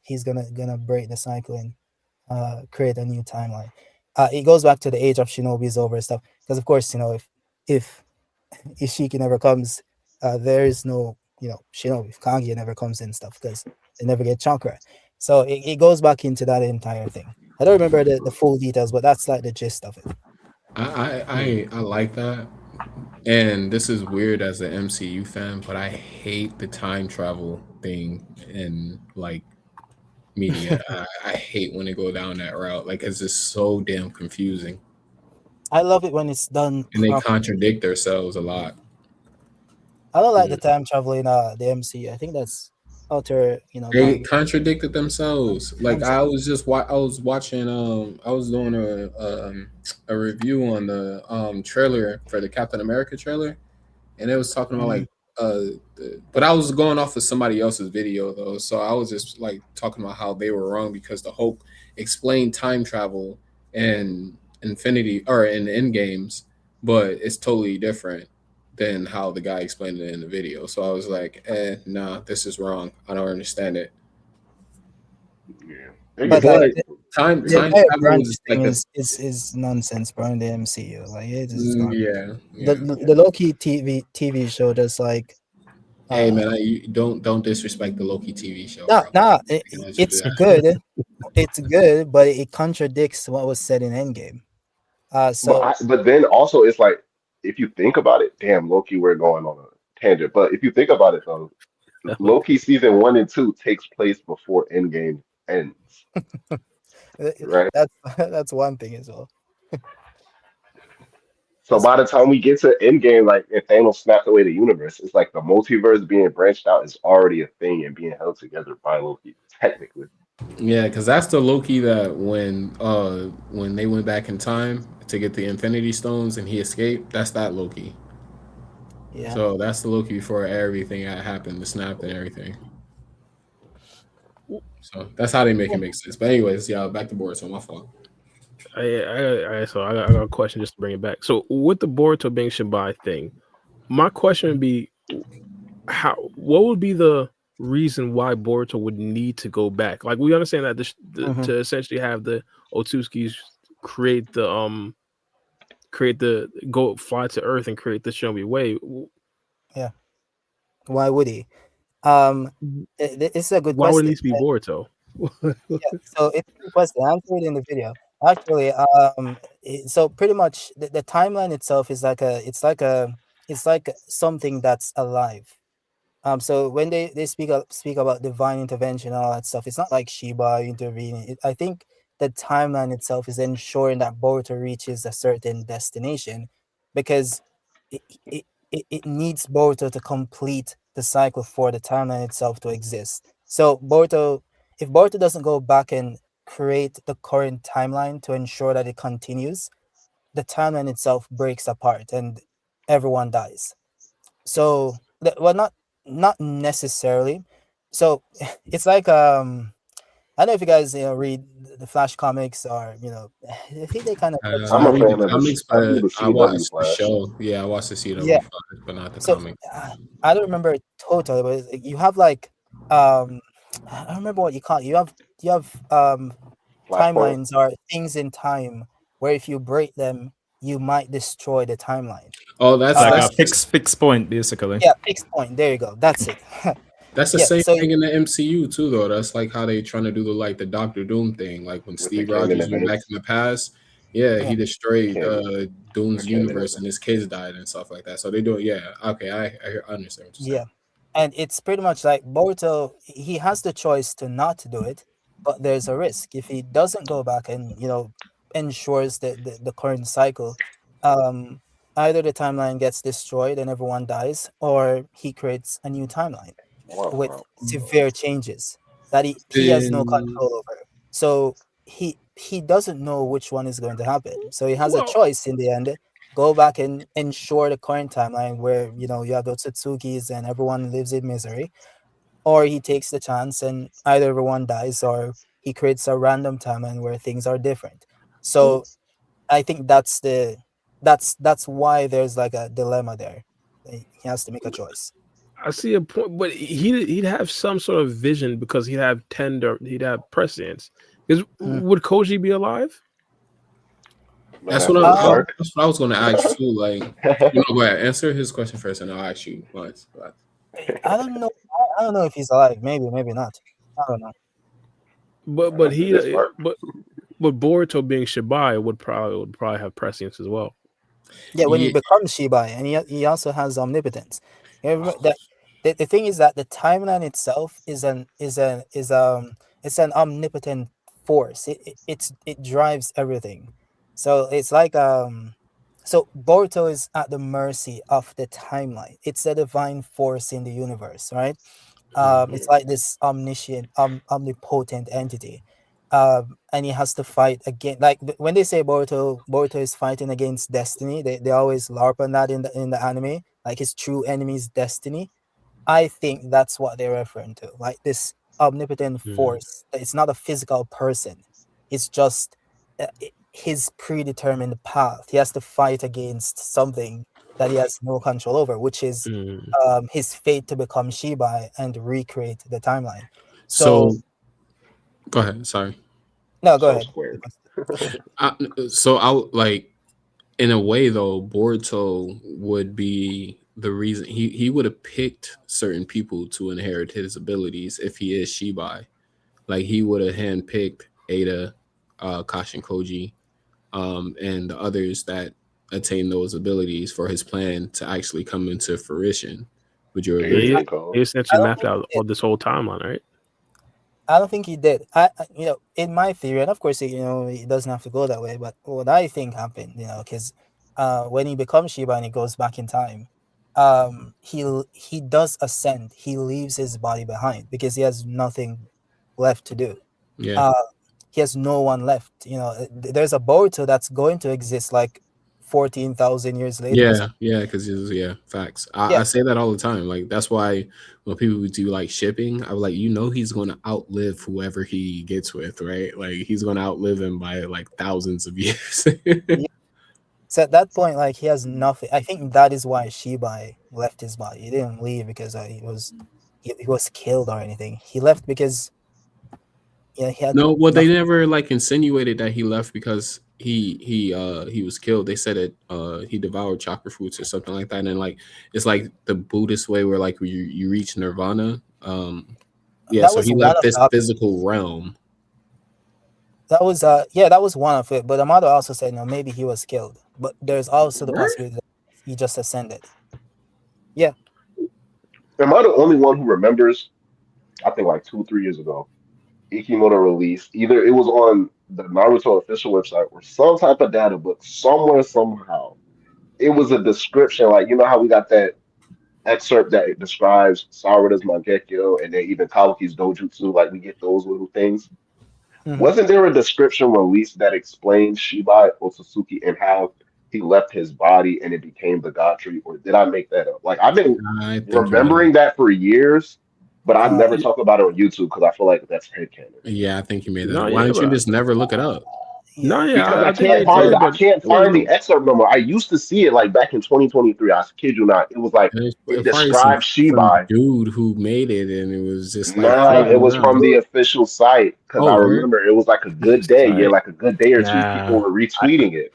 he's gonna break the cycle and create a new timeline. It goes back to the age of shinobi's over and stuff, because of course, if Ishiki never comes, there is no, shinobi. If Kangia never comes in stuff, because they never get chakra. So it goes back into that entire thing. I don't remember the full details, but that's like the gist of it. I like that. And this is weird as an MCU fan, but I hate the time travel thing in like media. I hate when they go down that route. Like it's just so damn confusing. I love it when it's done And they properly. contradict themselves a lot. I don't like the Mm. time travel in the MCU. I think that's utter, They garbage. contradicted themselves. Like Nonsense. I was watching I was doing a review on the trailer for the Captain America trailer, and it was talking about Mhm. like but I was going off of somebody else's video though, so I was just like talking about how they were wrong because the Hulk explained time travel in Infinity or in End Games, but it's totally different than how the guy explained it in the video. So I was like, nah, this is wrong. I don't understand it. Yeah, it But gets like But like the time entire travel branch is thing like a is nonsense, bro, in the MCU. Like it is garbage. yeah, The yeah. the Loki TV show just like Hey uh man, you don't disrespect the Loki TV show, nah bro. nah You can't let you do it's that. good. It's good, but it contradicts what was said in Endgame. So but then also it's like if you think about it, damn Loki, we're going on a tangent. But if you think about it though, Loki season 1 and 2 takes place before Endgame ends, right? that's that's one thing as well. So That's by fine. the time we get to Endgame, like if Thanos snapped away the universe, it's like the multiverse being branched out is already a thing and being held together by Loki, technically. Yeah, because that's the Loki that when they went back in time to get the Infinity Stones and he escaped, that's that Loki. Yeah. So that's the Loki before everything that happened, the snap and everything. So that's how they make it make sense. But anyways, yeah, back to Boruto. My fault. I got a question just to bring it back. So with the Boruto being Shibai thing, my question would be how what would be the reason why Boruto would need to go back? Like we understand that Hmm. to essentially have the Otsutskis create the go fly to Earth and create the Shomi way. Yeah. Why would he? It's a good Why would it question. need to be Boruto? Yeah, so it's a good question. I answered it in the video. Actually, so pretty much the timeline itself is like it's like something that's alive. So when they speak about divine intervention and all that stuff, it's not like Shiba intervening. I think the timeline itself is ensuring that Boruto reaches a certain destination, because it it needs Boruto to complete the cycle for the timeline itself to exist. So if Boruto doesn't go back and create the current timeline to ensure that it continues, the timeline itself breaks apart and everyone dies. So well, not necessarily. So it's like I don't know if you guys read the Flash comics are, I think they kind of touch I'm I a on. read the fan of comics, I do but the I CW watched the Flash. show. Yeah, I watched the Yeah. CW Flash, but not the So comic. I don't remember it totally, but you have like um I don't remember what you call it. You have Flashpoint. timelines or things in time where if you break them, you might destroy the timeline. Oh, It's like a that's fixed point, basically. Yeah, fixed point. There you go. That's it. that's the Yeah. same So thing in the MCU too, though. That's like how they trying to do the Doctor Doom thing. Like when With the Steve canon Rogers went back events. in the past, yeah, yeah, he destroyed Canon. The Doom's canon universe and events. his kids died and stuff like that. So they do it. Yeah, okay, I understand what you're yeah. saying. And it's pretty much like Boruto, he has the choice to not do it, but there's a risk. If he doesn't go back and, ensures the current cycle, um, either the timeline gets destroyed and everyone dies, or he creates a new timeline Wow, with wow. severe changes that he has no Then control over. So he doesn't know which one is going to happen. So he has a Well, choice in the end. Go back and ensure the current timeline where you have the Otsutsukis and everyone lives in misery, or he takes the chance and either everyone dies or he creates a random timeline where things are different. well, So I think that's why there's like a dilemma there. He has to make a choice. I see a point, but he'd have some sort of vision because he'd have prescience. Because Mm. would Koji be alive? Man, after the dark. that's what I was going to ask too. Like, go ahead, answer his question first, and I'll ask you once. I don't know. I don't know if he's alive. Maybe, maybe not. I don't know. But After this he part. but Boruto being Shibai would probably have prescience as well. Yeah, when he Yeah, becomes Shibai, and he also has omnipotence. You remember that the thing is that the timeline itself it's an omnipotent force. It drives everything. So it's like so Boruto is at the mercy of the timeline. It's a divine force in the universe, right? It's like this omniscient, omnipotent entity. And he has to fight again. Like when they say Boruto is fighting against destiny, they always larp on that in the anime. Like his true enemy is destiny. I think that's what they're referring to. Like this omnipotent Mm. force. It's not a physical person. It's just his predetermined path. He has to fight against something that he has no control over, which is Mm. his fate to become Shibai and recreate the timeline. So so go ahead. Sorry. no, go So ahead. squared. I, so I like in a way though, Boruto would be the reason he would have picked certain people to inherit his abilities if he is Shibai. Like he would have handpicked Ada, Kashin Koji, and the others that attain those abilities for his plan to actually come into fruition. Would you Very agree? He good call. he I essentially don't mapped think out he all did. this whole timeline, right? I don't think he did. In my theory, and of course, it doesn't have to go that way. But what I think happened, because when he becomes Shiba and he goes back in time, he does ascend. He leaves his body behind because he has nothing left to do. Yeah. Uh, he has no one left. There's a Boruto that's going to exist like 14,000 years later or Yeah, something. yeah, because facts. Yeah, I say that all the time. Like that's why when people do like shipping, I'm like, he's going to outlive whoever he gets with, right? Like he's going to outlive him by like thousands of years. yeah. So at that point, like he has nothing. I think that is why Shibai left his body. He didn't leave because he was killed or anything. He left because he had No, well, they nothing. never like insinuated that he left because he was killed. They said that he devoured chakra fruits or something like that, and like it's like the Buddhist way where like you reach nirvana. Yeah, That so was he one left of the this options. physical realm. That was yeah, that was one of it. But Amado also said no, maybe he was killed. But there's also the What? possibility that he just ascended. Yeah, Am I the only one who remembers? I think like 2, 3 years ago, Ikimoto released either it was on the Naruto official website or some type of data book somewhere somehow. It was a description like how we got that excerpt that describes Sarada's Mangekyo and then even Kawaki's Dojutsu, like we get those little things. hmm Wasn't there a description released that explains Shibai Otsutsuki and how he left his body and it became the God tree? Or did I make that up? Like I've been I think you made remembering it. that for years, but I've Uh, never talked about it on YouTube because I feel like that's headcanon. Yeah, I think you made No, that. Why yeah, don't you but just never look it up? no, yeah. yeah, Because I think they So did, I but can't it was find the excerpt no more. I used to see it like back in 2023. I kid you not. It was like it It probably some described Shibai. dude who made it, and it was just like Nah, floating it was around. from the official site because Oh, I word. remember it was like a good day. Yeah, site. like a good day or two. People Nah, were retweeting it.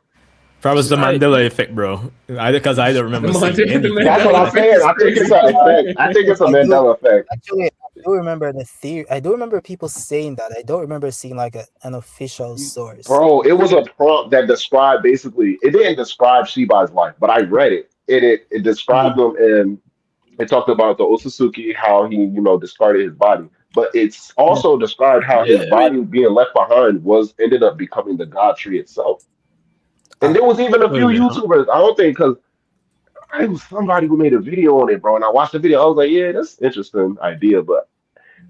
probably the Site. Mandela effect, bro. Because I don't The remember seeing Mandela, the anything That's like what Mandela I'm that. effect saying. is I think it's crazy. an effect. I think it's a I do Mandela effect. actually. I do remember the theory. I do remember people saying that. I don't remember seeing like an official source. Bro, it was a prompt that described basically, it didn't describe Shibai's life, but I read it. It described him and it talked about the Otsutsuki, how he, discarded his body. But it's also described how Yeah, his I mean, body being left behind ended up becoming the god tree itself. And Uh, there was even a wait few a minute, huh? YouTubers, I don't think, because I was somebody who made a video on it, bro. And I watched the video, I was like, yeah, that's an interesting idea, but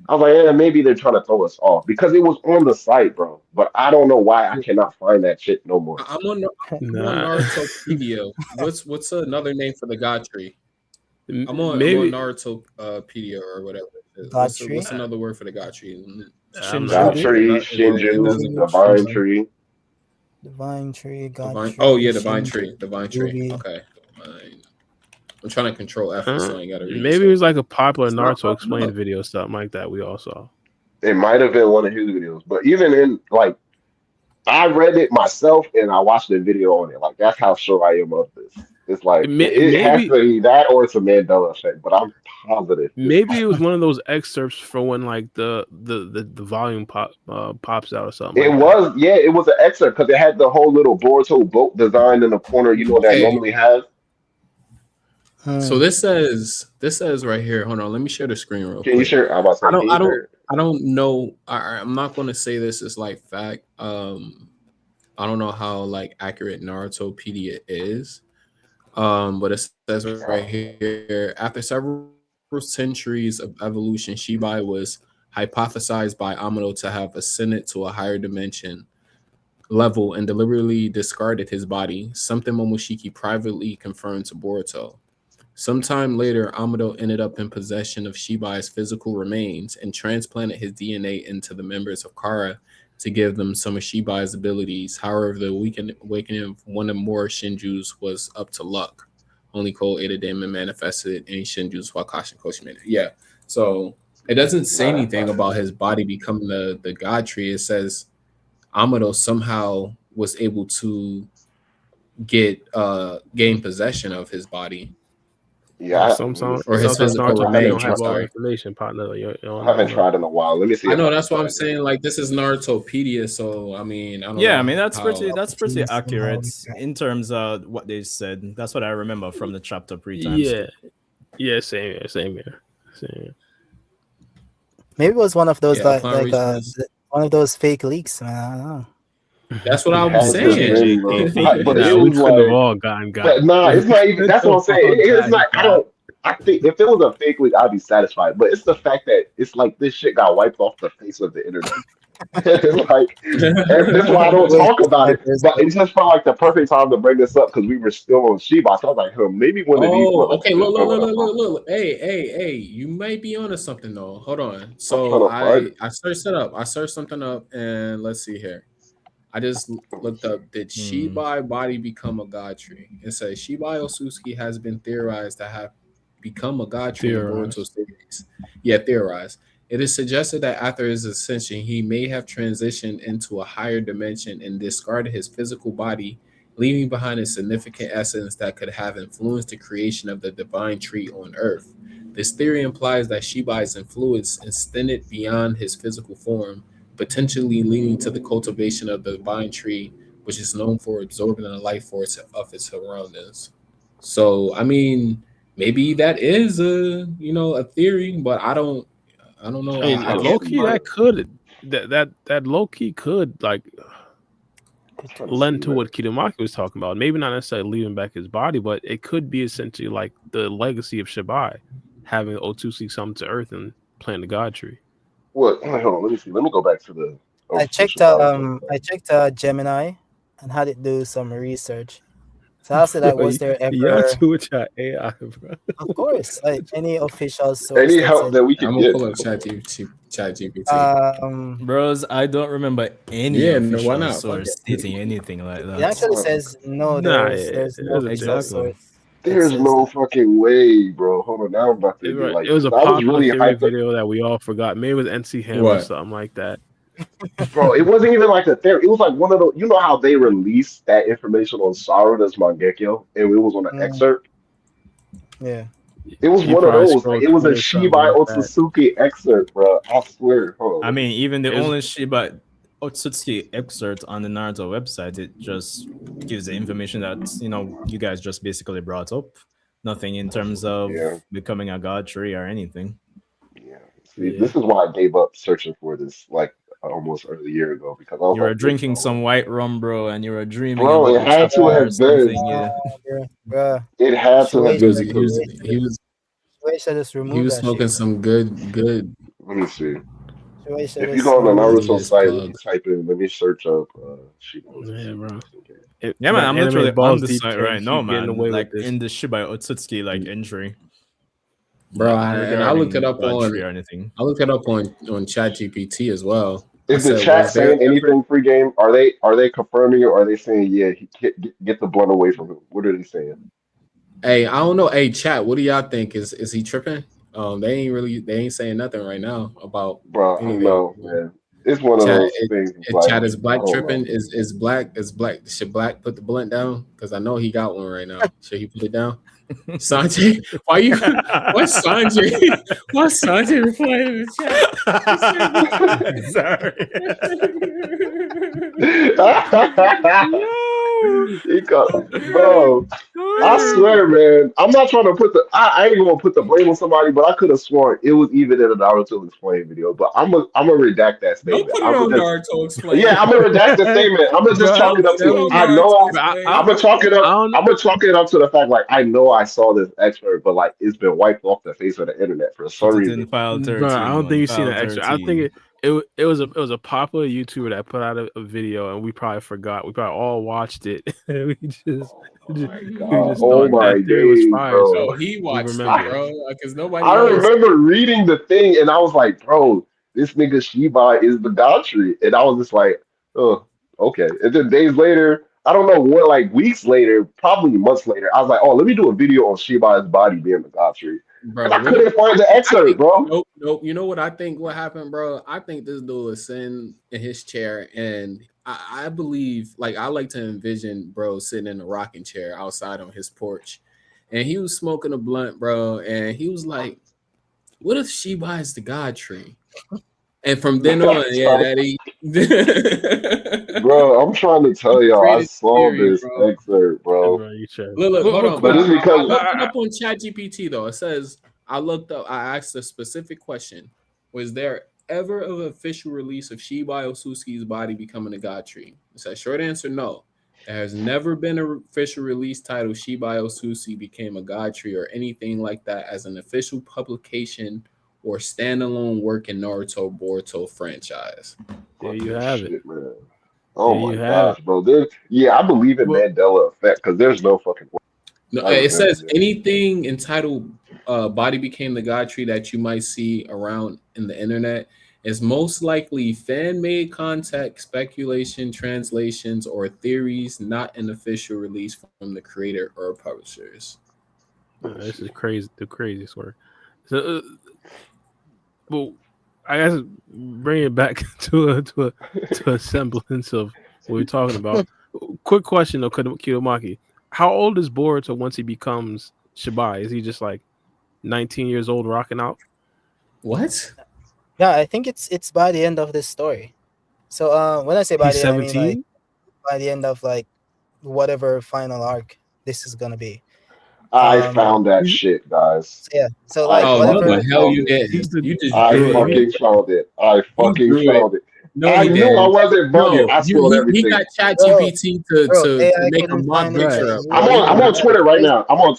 I was like, yeah, maybe they're trying to throw us off because it was on the site, bro. But I don't know why I cannot find that shit no more. I'm on Nah, Narutopedia. What's another name for the god tree? I'm on maybe Narutopedia or whatever. God tree. What's another word for the god tree? I'm not God too Shinjuku. sure. tree, It Shinju, doesn't. Shinju Divine tree, tree. divine tree, God Divine. Oh tree, yeah, divine Shinju, tree. Divine tree. Ruby. Okay. Divine. I'm trying to control F, so I ain't gotta read Maybe it stuff. was like a popular It's not Naruto popping explained up. video, something like that. We all saw. It might have been one of his videos, but even in like I read it myself and I watched the video on it. Like that's how sure I am of this. It's like it has Maybe to be that or it's a Mandela effect, but I'm positive it's maybe it was one of those excerpts for when like the volume pops out or something it like that. was yeah, it was an excerpt because it had the whole little Boruto boat design in the corner, that Okay. normally has. So Hmm. this says right here. Hold on. Let me share the screen real Can you quick. share? I'm about to I say, don't. can I you don't. share? I don't know. I'm not going to say this is like fact. I don't know how like accurate Narutopedia is. But it says right here, after several centuries of evolution, Shibai was hypothesized by Amado to have ascended to a higher dimension level and deliberately discarded his body, something Momoshiki privately confirmed to Boruto. Sometime later, Amado ended up in possession of Shibai's physical remains and transplanted his DNA into the members of Kara to give them some of Shibai's abilities. However, the awakening of one or more Shinjus was up to luck. Only Cole Ada Damon manifested any Shinjus while Kashin Koshi made it. Yeah. So it doesn't say anything about his body becoming the god tree. It says Amado somehow was able to gain possession of his body Yeah, let me or see. his Sometimes physical Naruto fans don't remains. I'm have all the sorry. information, partner. I You haven't know. tried in a while. Let me see I if know I can that's what I'm find it. saying. Like this is Narutopedia, so I mean I don't Yeah, I know mean how. that's pretty Team somehow accurate we can. in terms of what they said. That's what I remember from the chapter Yeah, pre-timestamp. yeah, same here, same here, same here. Maybe it was one of those Yeah, upon like reaching this, one of those fake leaks, man. I don't know. that's what It I was had to have Yeah, saying. been, a bro. fake But leak. it Nah, we was could have like, all gotten got. but nah, We it's not even. could That's what I'm have saying. all It's gotten not. I got. don't. I think if it was a fake leak, I'd be satisfied. But it's the fact that it's like this shit got wiped off the face of the internet. It's like, and this is why I don't Wait, talk about it. 5 years But ago. it just felt like the perfect time to bring this up because we were still on Sheba. So I was like, maybe one of these Oh, brothers okay. could Look, have look, done look, what I'm look, look, talking about. look. Hey. You might be onto something though. Hold on. I'm So trying to find it. I searched it up. I searched something up, and let's see here. I just Let me looked see. up, did Hmm. Shibai body become a god tree? It says Shibai Otsutsuki has been theorized to have become a god tree in the Boruto Theorized. series. Yeah, theorized. It is suggested that after his ascension, he may have transitioned into a higher dimension and discarded his physical body, leaving behind a significant essence that could have influenced the creation of the divine tree on Earth. This theory implies that Shibai's influence extended beyond his physical form, potentially leading to the cultivation of the divine tree, which is known for absorbing the life force of its surroundings. So, I mean, maybe that is a theory, but I don't know I mean, Trying to low see, key how. man. that could that low key could like Trying to see, lend to man. what Kidomaki was talking about. Maybe not necessarily leaving back his body, but it could be essentially like the legacy of Shibai, having Otsutsuki come to Earth and plant the God tree. What? Hold on. Let me see. Let me go back to the I checked official Naruto. Gemini and had it do some research. So after that, Bro, was there y'all ever, too with your AI, bro. of course, like any official source Any that help said, that we I'm could gonna get. pull up ChatGPT. Bros, I don't remember any Yeah, no, why official not? Fuck source it. stating anything like it that. actually says no. Nah, There's no there's a official chance. Exactly. source that There's says no that. fucking way, bro. Hold on, now I'm about to It, get right, like, it was a because I was popular really theory hyped up. video that we all forgot. Maybe it was NC Hammer or What? something like that. Bro, it wasn't even like a theory. It was like one of the, you know how they released that information on Sarada's Mangekyo, and it was on an Mm, excerpt. yeah. It was You one of probably those. Like scrolled it was a Twitter or something Shibai like that. Otsutsuki excerpt, bro. I swear. Hold on, I let me mean, see. even the It was, only Shiba Otsutsuki excerpt on the Naruto website, it just gives the information that you guys just basically brought up. Nothing in terms of Yeah, becoming a god tree or anything. yeah. See, yeah. this is why I gave up searching for this like almost a year ago because I was You were like, there's drinking no way. some white rum, bro, and you were dreaming Bro, about it the had to chapter or have been. something. Yeah. Bruh. It had to have He Shueisha, been was because Shueisha just he remove was that shit, smoking bro. some good let me see. Shueisha If you just go on the remove Naruto genius site, let me plug. type in, let me search up Shiba Yeah, Otsutsuki bro. just in case. Yeah, man, That I'm anime literally on balls the deep site can't right now, keep getting man. away with Like this. in the Shibai Otsutsuki like entry. Bro, Nothing and I looked it regarding up god tree on or anything. ChatGPT as well. I Is the said, chat was there saying ever anything free game? Are they confirming it or are they saying yeah, get the blunt away from him? What are they saying? Hey, I don't know. Hey, chat, what do y'all think? Is he tripping? They ain't saying nothing right now about Bro, I don't anything. know, man. It's one of Chat, those things like chat is I black don't know. tripping? Is black? Should black put the blunt down? Because I know he got one right now. Should he put it down? Sanjay, why you? What's Sanjay? What's Sanjay replying in the chat? Sorry. He got, bro. I swear, man. I'm not trying to put the. I ain't gonna put the blame on somebody, but I could have sworn it was even in a Naruto explain video. But I'm gonna redact that Don't statement. put it I'm on gonna just. Naruto explain. Yeah, I'm gonna redact the statement. I'm gonna just Bro, chalk I'm it up to. Don't telling put it I on you. Naruto know. Bro, explain. I'm gonna chalk it I up. don't know. I'm gonna chalk it up to the fact like I know I saw this expert, but like it's been wiped off the face of the internet for some Put it reason. in file Bro, I 13, don't think man. you've seen File an extra. I think 13. it was a popular YouTuber that put out a video, and we probably forgot. We probably all watched it. Oh my We god! just Oh thought my that theory was days, fire, bro! Oh, so he we watched it, remembered. I, bro. Because I nobody else. remember reading the thing and I was like, bro, this nigga Shiba is the god tree. And I was just like, oh, okay. And then days later, I don't know what, like weeks later, probably months later, I was like, oh, let me do a video on Shiba's body being the god tree. And Bro, I what do couldn't find the I excerpt, think? bro. Nope. You know what I think? What happened, bro? I think this dude was sitting in his chair, and I believe, like, I like to envision, bro, sitting in a rocking chair outside on his porch, and he was smoking a blunt, bro, and he was like, "What if she buys the God tree?" And from then on, yeah, that he Bro, I'm trying to tell he y'all, I created saw theory, this bro. excerpt, Hey, bro. bro, you tripping. Look, hold Real on, but But quick. it's I because, looked it up on ChatGPT though. It says I looked up. I asked a specific question: was there ever an official release of Shibai Otsutsuki's body becoming a god tree? It says short answer: no. There has never been an official release titled Shibai Otsutsuki became a god tree or anything like that as an official publication or standalone work in Naruto Boruto franchise. There you fucking have it. shit, man. Oh There my you have gosh, it. bro. Yeah, I believe in Well, Mandela effect because there's no fucking way. No, I it remember says this. anything entitled "Body Became the God Tree" that you might see around in the internet is most likely fan-made content, speculation, translations, or theories, not an official release from the creator or publishers. Let me this see. is crazy. The craziest word. So, well, I guess bring it back to a semblance of what we're talking about. Quick question though, Kidomaki. How old is Boruto once he becomes Shibai? Is he just like 19 years old rocking out? What? Yeah, I think it's by the end of this story. So when I say by He's the end, I mean like 17? by the end of like whatever final arc this is gonna be. I Um, found that He's, shit, guys. so yeah, so I like Oh no, whatever. the fucking hell found you it. didn't! he's the You just I drew it. if he fucking found it. I You fucking drew it. found it. No, I he knew I did. wasn't bugging. No, I spoiled he everything. got Chat Bro, GPT to AI make a couldn't mock find it. picture Bruh, up. I'm Bro, you on lying. Twitter right now. I'm on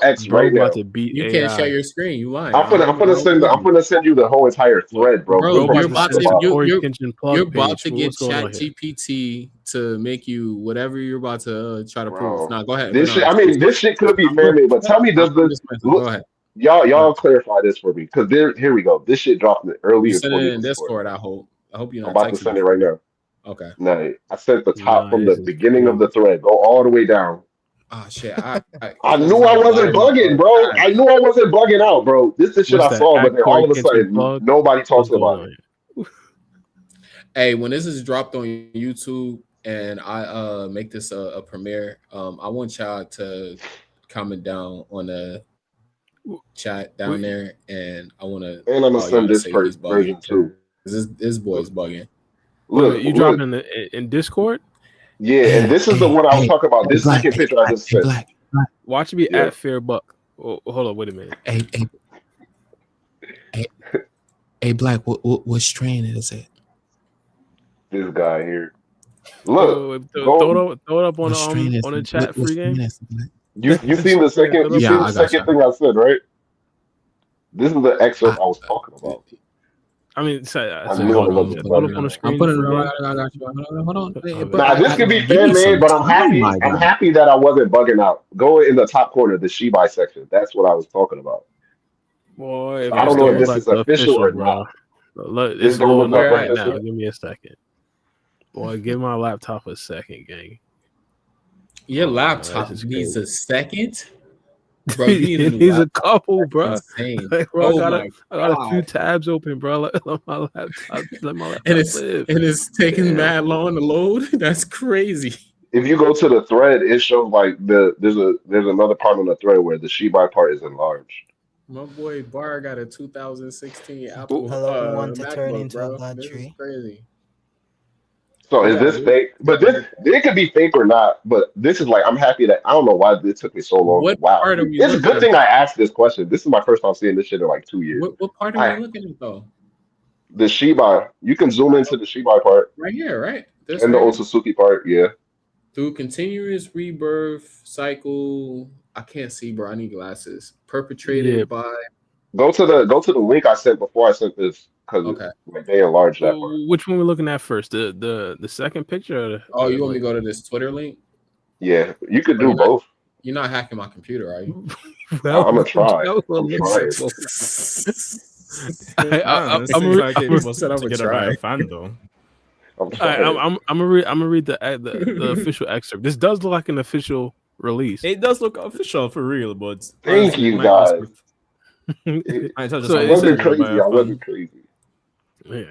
X bro right about now. to beat You can't share AI. your screen. You lying. I'm I gonna don't send believe I'm you. gonna send you the whole entire What, thread, bro. Bro, bro From about you're to top about to send to the bottom. Corey you're Kitchen you're plug about page. to get What's going Chat on here? GPT to make you whatever you're about to try to prove. Bro. Now go ahead, This but shit, no, I mean, this shit could be I'm fan just made, but tell me, does I'm the just messing. Go look, ahead. Go y'all ahead. clarify this for me? Because here we go. This shit dropped You early in sent it in 2024. Discord. I hope. I hope you're I'm not about to texting me send it from right there. now. Okay. Nah, I sent the top Nah, from the this is beginning of the crazy. thread. Go all the way down. Oh shit! I Clubhouse knew I got a lot wasn't of my bugging, bro. trash. I knew I wasn't bugging out, bro. This is the shit What's I that? saw, but At then all Corey of a Kitchen sudden plug? nobody What's talks going about on it. here? Hey, when this is dropped on YouTube and I make this a premiere, I want y'all to comment down on the chat down Wait, there, and I want to And I'm gonna call y'all send to this say he's bugging version because too. this boy's bugging. wait, you Look. dropping in Discord? Yeah, and Hey, this is the hey, one I was hey, talking about. hey, This black, second hey, picture I black, just hey, sent. black, black. Watch me Yeah. at Fair Buck. Oh, hold on, wait a minute. Hey, hey, black. What strain is it? This guy here. Wait, Look, wait, wait. go. Throw it up What strain is on the it? chat What free strain game. is it, black? You seen the Yeah, second? throw it You up Yeah, seen on the I got second you. thing I said, right? This is the excerpt I, I was talking about. I mean, say, I say, knew I hold on, I'm wasn't gonna throw it put up it on bugging the up. out. I'm screen putting it free up. game. I got you. Hold on. Bet, But Nah, bet, this could bet. be give me fan made, some but I'm time, happy. my I'm guy. happy that I wasn't bugging out. Go in the top corner, the Shibai section. That's what I was talking about. Boy, So if I this don't know don't if look this like is the official official, or not. bro. Look, This it's don't look loading like up Where right at? now. official. Give me a second. Boy, give my laptop a second, gang. Your Oh man, this laptop is needs crazy. a second, bro. You need a new He's a laptop. couple, bro. That's insane. Like, bro, Oh my I got a few god! tabs open, bro. Let my And laptop live. it's taking Damn. mad long to load. That's crazy. If you go to the thread, it shows like there's another part on the thread where the Shibai part is enlarged. My boy Bar got a 2016 Ooh, Apple Allowing one to turn MacBook, into a bro. god This is tree. crazy. So He is got a this new. fake? But this it could be fake or not. But this is like I'm happy that I don't know why this took me so long. What Wow, part are we it's a good looking thing at? I asked this question. This is my first time seeing this shit in like 2 years. What part are we I looking at though? the Shibai, you can zoom into the Shibai part Right here, right? This and the right here. Otsutsuki part. Yeah, Through continuous rebirth cycle. I can't see, bro. I need glasses. yeah. Perpetrated by. go to the link I sent before I sent this because Okay. like, they enlarged that part. Which one we looking at first? The second picture or Oh, you want me like to go to this Twitter link? Yeah, you could Oh, do both. you're not hacking my computer, are you? well, I'm gonna try. that was a I'm little trying. bit both. I I'm don't I'm know. re- It I'm seems re- like it put together by a fan, though. I'm trying. I'm gonna read the official excerpt. This does look like an official release. It does look official for real, but Thank honestly, it you might just guys. be. It might just So I be it put says wasn't together by crazy. a I wasn't fan. crazy.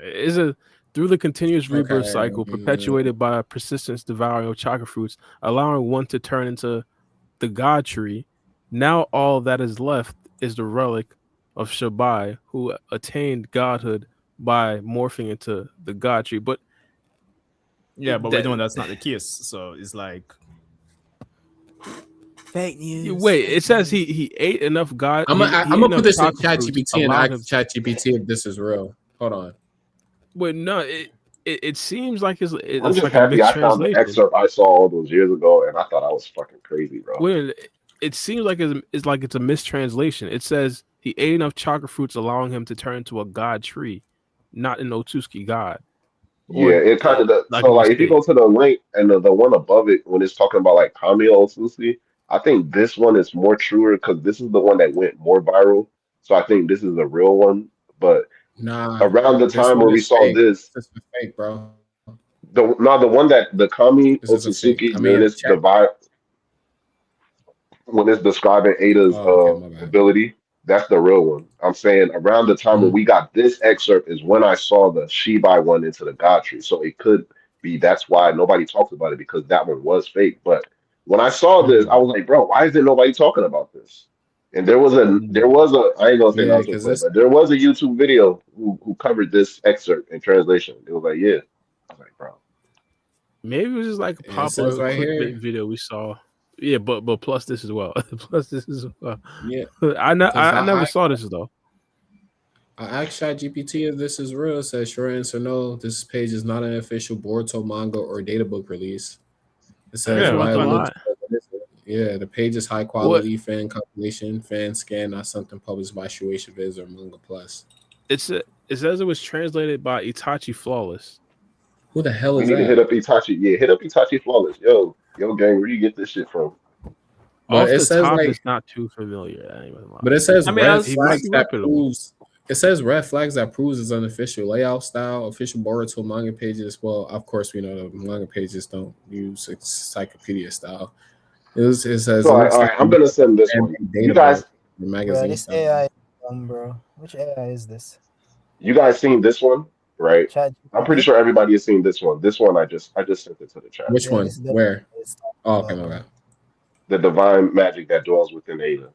is a through the continuous rebirth Okay. cycle perpetuated by persistence devouring of chakra fruits, allowing one to turn into the god tree. Now all that is left is the relic of Shibai, who attained godhood by morphing into the god tree. But Yeah, but we that, know that's not the case. So it's like Fake news. wait, fake it says news. he ate enough god. I'm He ate gonna enough put this in chakra fruits ChatGPT and allowed him. ask ChatGPT if this is real. Hold on. Wait, no, it seems like I'm it's just like a happy mixed I found the translation. excerpt I saw all those years ago, and I thought I was fucking crazy, bro. Well, it seems like it's a mistranslation. It says he ate enough chakra fruits, allowing him to turn into a god tree, not an Otsutsuki god, Yeah, or it kind of does. like So a like if you mistake. go to the link and the one above it when it's talking about like Kamio Osushi, I think this one is more truer because this is the one that went more viral. So I think this is the real one. But Nah, around the this time one where we is saw fake. this, This is fake, bro. the one that the Kami This is a fake. Otsutsuki I when mean, it's when it's describing Ada's oh, okay, my bad. ability, that's the real one. I'm saying around the time when we got this excerpt is when I saw the Shibai one into the God tree. So it could be that's why nobody talks about it because that one was fake. But when I saw this, I was like, bro, why isn't nobody talking about this? And there was a I ain't gonna say Yeah, Naruto because play, this. but there was a YouTube video who covered this excerpt in translation. It was like, yeah. I was like, bro. Maybe it was just like a It says popular right clickbait here. video we saw. Yeah, but plus this as well. Plus this as well. Yeah, I because never saw this though. I asked ChatGPT if this is real. It says short answer no. This page is not an official Boruto manga or data book release. It I says ain't Yeah, about why to it okay. looks lie. yeah, the page is high What quality fan compilation, fan scan, not something published by Shueisha Viz or Manga Plus. it says it was translated by Itachi Flawless. Who the hell We is need to hit that? up Itachi. Yeah, hit up Itachi Flawless. Yo, gang, where you get this shit from? But Off it the says top, like it's not too familiar. I ain't gonna but lie. it says I mean, red He might flags be that reputable. proves it says red flags that proves it's unofficial layout style, official Boruto manga pages. Well, of course we know the manga pages don't use encyclopedia style. It says So, it all looks like right, I'm gonna send this one. a You data book, guys, the Bro, magazine this style. AI, bro. Which AI is this? you guys seen this one, right? Chat I'm pretty GPT? sure everybody has seen this one. This one, I just sent it to the chat. Which Yeah, one? this is the Where? it's Oh, okay, about, my bro. bad. The divine magic that dwells within Ada.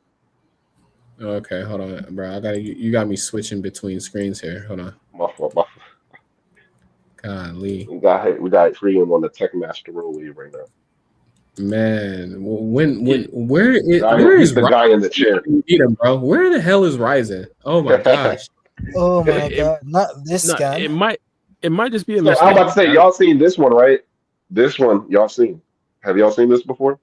Okay, hold on, bro. I got you got me switching between screens here. Hold on. My fault. My fault. Golly. We got freedom on the Tech Master roll wave right now. Man, Yeah, where He's is the Ryzen? guy in the chair. You need him, bro. Where the hell is Ryzen? Oh my gosh. Oh it, my it, god, not this no, scan. it might just be a So I'm about mistake. to say, y'all seen this one, right? This one, y'all seen. Have y'all seen this before?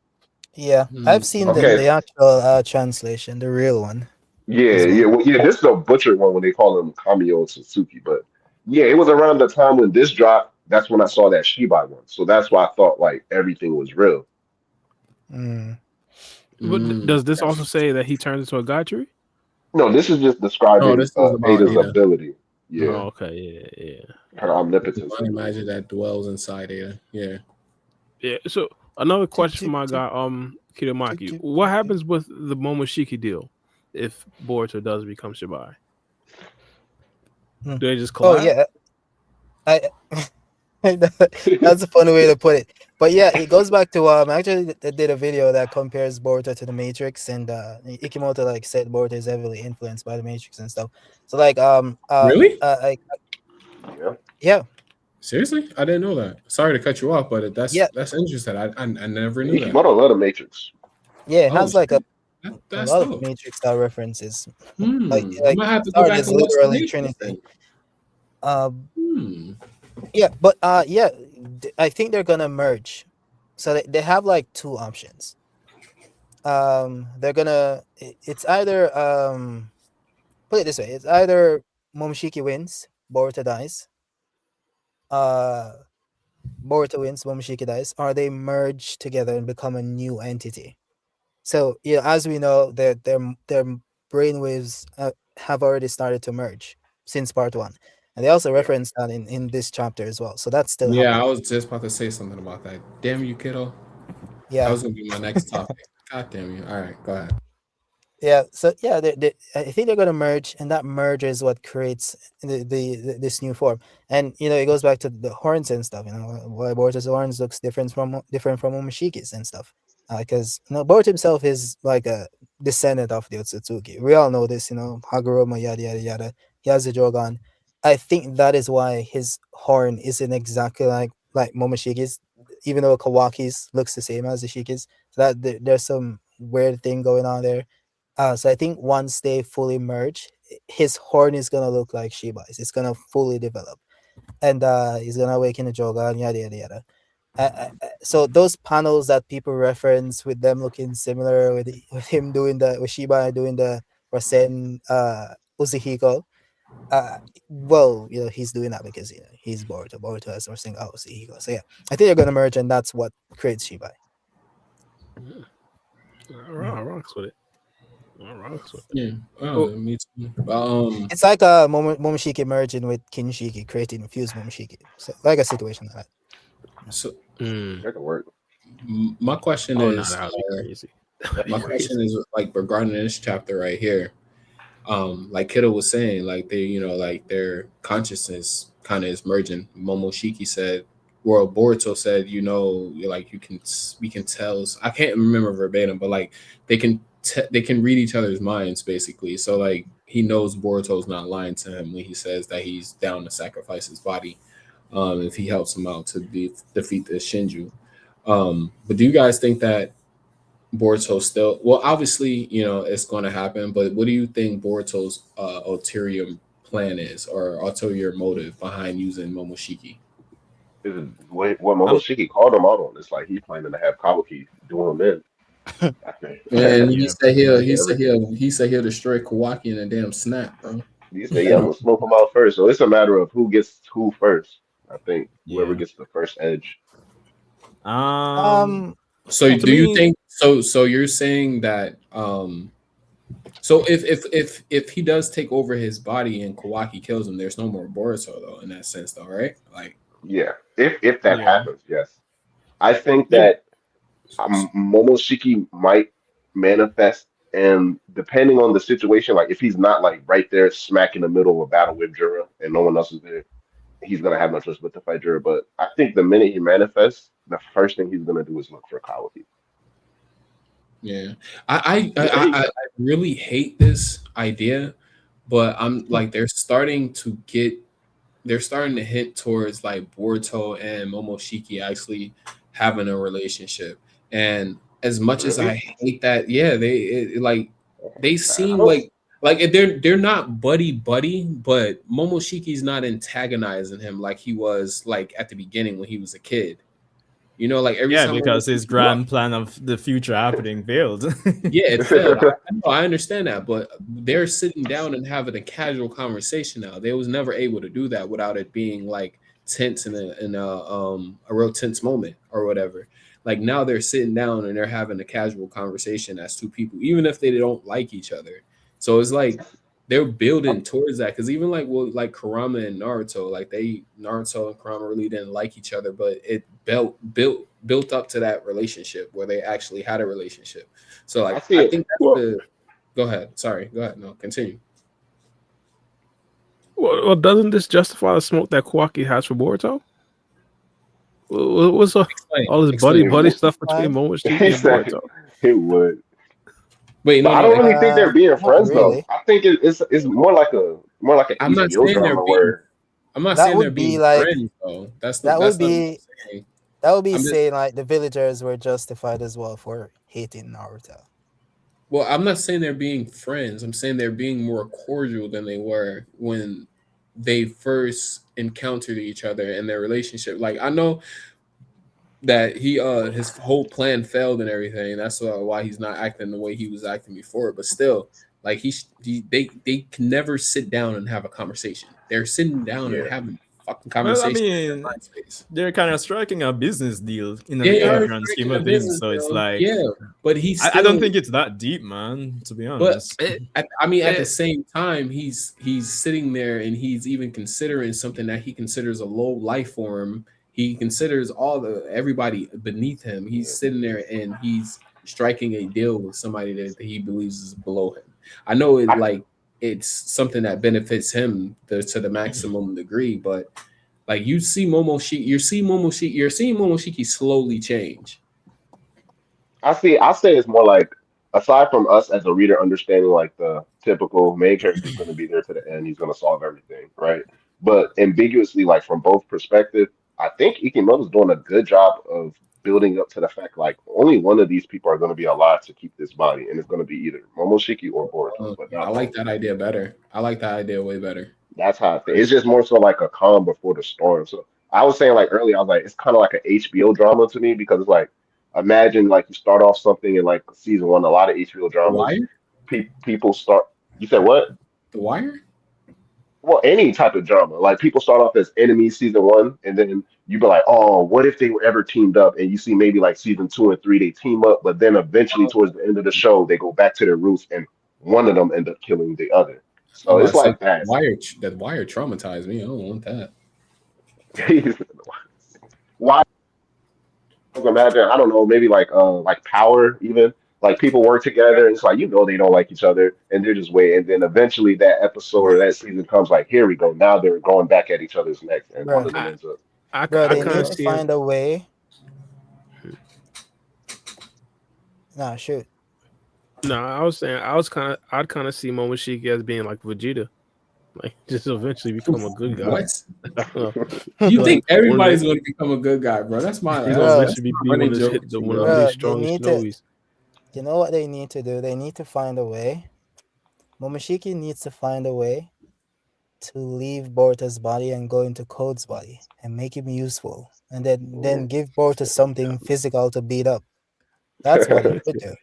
Yeah, Hmm. I've seen Okay. the actual translation, the real one Yeah, as yeah, well. well, yeah. This is a butchered one when they call him Kamio Otsutsuki, but yeah, it was around the time when this dropped. That's when I saw that Shibai one, so that's why I thought like everything was real. Mm. But Mm. does this also say that he turns into a god tree? No, this is just No, describing this is about Ada's Ada. ability. Yeah, Oh, okay, yeah. her The omnipotence divine ability. magic that dwells inside Ada. Yeah. Yeah. So another Tick, question for tick, my tick, guy, tick, Kidomaki. tick, What tick, tick. happens with the Momoshiki deal if Boruto does become Shibai? Mm. Do they just Oh collab? yeah, I that's a funny way to put it. But yeah, it goes back to I actually did a video that compares Boruto to the Matrix, and Ikimoto like said Boruto is heavily influenced by the Matrix and stuff. So like Really? Yeah, yeah, Seriously? I didn't know that. Sorry to cut you off, but yeah, that's interesting. I never knew that. Ikimoto love the Matrix. yeah, it Oh has like shit. a That's lot of dope. Matrix style references. Hmm. I'm Like gonna have to go Sword back is and watch the literally Matrix Trinity. then. Um Hmm. yeah, but yeah, I think they're gonna merge. So they have like two options. They're gonna it's either put it this way, it's either Momoshiki wins, Boruto dies. Uh Boruto wins, Momoshiki dies, or they merge together and become a new entity. So yeah, as we know, their brainwaves have already started to merge since part one, and they also Yeah. reference that in this chapter as well. So that's still Yeah, I happening. was just about to say something about that. Damn you, kiddo. That Yeah, was gonna be my next topic. God damn you. All right, go ahead. yeah. So yeah, I think they're gonna merge, and that merge is what creates this new form. And it goes back to the horns and stuff. Why Boruto's horns looks different from Momoshiki's and stuff. Because Boruto himself is like a descendant of the Otsutsuki. We all know this. Hagoromo, yada yada yada. He has the Jougan. I think that is why his horn isn't exactly like Momoshiki's, even though Kawaki's looks the same as the Shiki's. So that there's some weird thing going on there. So I think once they fully merge, his horn is gonna look like Shibai's. It's gonna fully develop, and he's gonna awaken the Jogan, yada yada yada. So those panels that people reference with them looking similar, with him doing with Shibai doing the Rasen Uzihiko. Well, he's doing that because he's Boruto. Boruto has Rasen Uzihiko. So yeah, I think they're gonna merge, and that's what creates Shibai. I rocks with it. I rocks with it. Yeah. Oh, Oh, me too. It's like Momoshiki merging with Kinshiki, creating fused Momoshiki. So like a situation like that. So mm. That could work. my question Oh no, is, that would be crazy. That would be my crazy. question is like regarding this chapter right here. Like Kiddo was saying, like like their consciousness kind of is merging. Momoshiki said, well, Boruto said, like we can tell. I can't remember verbatim, but like they can read each other's minds basically. So like he knows Boruto's not lying to him when he says that he's down to sacrifice his body, if he helps him out to defeat the Shinju. But do you guys think that Boruto still, well, obviously, it's going to happen, but what do you think Boruto's ulterior plan is, or ulterior motive behind using Momoshiki. What Momoshiki called him out on. It's like he's planning to have Kabuki do him in. I think. And he Yeah, said pretty he'll much. he said he'll destroy Kawaki in a damn snap, bro. He said, "Yeah, I'm gonna smoke him out first." So it's a matter of who gets who first. I think whoever Yeah. gets the first edge. Um. So To do you me, think so you're saying that so if he does take over his body and Kawaki kills him, there's no more Boruto though in that sense though, right? Like Yeah, if that yeah. happens, yes. I think Yeah. that Momoshiki might manifest, and depending on the situation, like if he's not like right there smack in the middle of a battle with Jura and no one else is there, he's gonna have no choice but to fight Jura. But I think the minute he manifests, the first thing he's gonna do is look for Kawaki. yeah. Yeah, I really hate this idea, but I'm like they're starting to hint towards like Boruto and Momoshiki actually having a relationship. And as much as I really. hate that, yeah, like they I seem don't. like they're not buddy buddy, but Momoshiki's not antagonizing him like he was like at the beginning when he was a kid. You know, like every Yeah, time because his Momoshiki grand plan of the future happening failed. yeah, it failed. I know, I understand that, but they're sitting down and having a casual conversation now. They was never able to do that without it being like tense in a real tense moment or whatever. Like now they're sitting down and they're having a casual conversation as two people, even if they don't like each other. So it's like they're building towards that because even like Kurama and Naruto, like Naruto and Kurama really didn't like each other, but it built up to that relationship where they actually had a relationship. So I like see I it. think that's Well, the go ahead. Sorry, go ahead. No, continue. Well, doesn't this justify the smoke that Kawaki has for Boruto? What's Explain. all this buddy Explain. buddy stuff between Fine. Momoshiki he and said Boruto? it would. Wait, But no, I no. don't really think they're being Not friends though. really. I think it's more like an I'm not HBO saying they're drama being where I'm not That saying they're would be being like friends though. that would That's not what be I'm saying. that would be I'm just saying like the villagers were justified as well for hating Naruto. well, I'm not saying they're being friends. I'm saying they're being more cordial than they were when they first encountered each other in their relationship. Like I know that his whole plan failed and everything. That's why he's not acting the way he was acting before. But still, like they can never sit down and have a conversation. They're sitting down and yeah. having a fucking Well, I conversation in their mean, mind space. they're kind of striking a business deal They in the are grand scheme striking a of things. business So it's deal, like yeah. But he's I don't still think it's that deep, man. To be but honest. I mean, at the Eh, same time, he's sitting there and he's even considering something that he considers a low life form. He considers everybody beneath him. He's Yeah. sitting there and he's striking a deal with somebody that he believes is below him. I know I, it's something that benefits him to the maximum degree, but like you're seeing Momoshiki slowly change. I say it's more like aside from us as a reader understanding like the typical main character is going to be there to the end, he's going to solve everything, right? But ambiguously, like from both perspectives, I think Ikimoto's doing a good job of building up to the fact like only one of these people are going to be alive to keep this body, and it's going to be either Momoshiki or Boruto, but I not like both. that idea better. I like that idea way better. That's how I think. It's just more so like a calm before the storm. So I was saying like earlier, I was like, it's kind of like an HBO drama to me because it's like imagine like you start off something in like season one, a lot of HBO The dramas, Wire? people start. You said what? The Wire? Well, any type of drama. Like people start off as enemies season one, and then you be like, oh, what if they were ever teamed up? And you see maybe like season two and three they team up, but then eventually towards the end of the show they go back to their roots, and one of them end up killing the other. I'm So about it's to say like that. That Wire traumatized me. I don't want that. Why? Imagine, I don't know, maybe like Power even. Like people work together, and it's like they don't like each other, and they're just waiting. And then eventually that episode or that season comes, like here we go. Now they're going back at each other's necks, and one Bro, of them I ends up. bro, I they kind need of to see it. find a way. Nah, shoot. No, I was saying I'd kind of see Momoshiki as being like Vegeta, like just eventually become a good guy. What? I don't know. You Like think everybody's going to become a good guy, bro? he's gonna Bro, That's eventually my be one running of these joke hit with the you, one of bro. these bro, they strong need to. snowies. You know what they need to do? They need to find a way. Momoshiki needs to find a way to leave Boruto's body and go into Code's body and make him useful, and then give Boruto something physical to beat up. That's what he should do.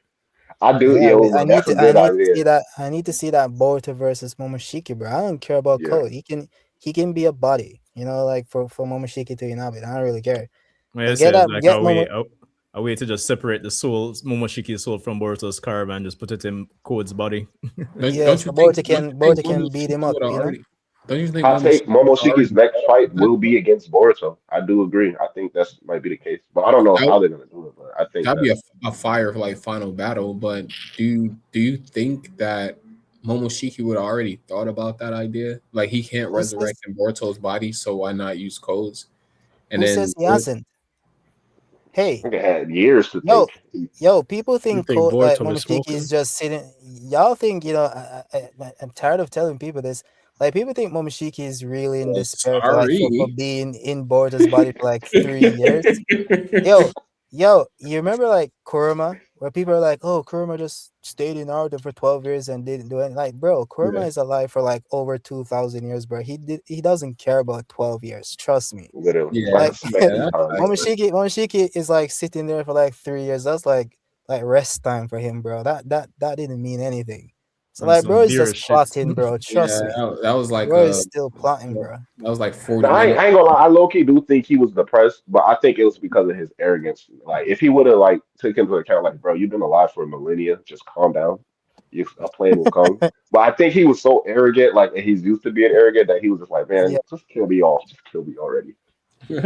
I do, Yeah, yo, that's a I good need to idea. see that. I need to see that Boruto versus Momoshiki, bro. I don't care about Yeah. Code. He can be a body, like for Momoshiki to Inhabit. I don't really care. Well, But it says like get Momo. a way to just separate the soul, Momoshiki's soul from Boruto's carb and just put it in Code's body. Yeah, so Boruto can beat him Momoshiki up. would have already? Don't you think I take Momoshiki would have already Momoshiki's next thought fight about will be against Boruto. I do agree. I think that's might be the case, but I don't know that? how they're gonna do it. But I think That'd be that's a fire like final battle. But do you think that Momoshiki would have already thought about that idea? Like he can't Who says resurrect in Boruto's body, so why not use codes? And who says then he hasn't? I Hey, think it had years to yo, think. people You think think Like Boruto is Momoshiki is smoking? just sitting. Y'all think I'm tired of telling people this. Like people think Momoshiki is really in despair for sorry. being in Boruto's body for like 3 years. Yo, you remember like Kurama, where people are like, "Oh, Kurama just stayed in Naruto for 12 years and didn't do it." Like, bro, Kurama Yeah. is alive for like over 2,000 years, bro. He doesn't care about 12 years. Trust me. Literally, it's like Yeah, a Like span yeah, in that's time, facts. bro. Momoshiki is like sitting there for like 3 years. That's like rest time for him, bro. That didn't mean anything. So And like, bro some is beer just shit. plotting, bro. Yeah, Trust me, that was like bro is still plotting, that bro. was like No, 40 minutes. I ain't gonna lie. I low key do think he was depressed, but I think it was because of his arrogance. Like, if he would have like took into account, like, bro, you've been alive for millennia, just calm down. A plan will come. But I think he was so arrogant, like, and he's used to being arrogant, that he was just like, man, Yeah, just kill me off, just kill me already. Yeah,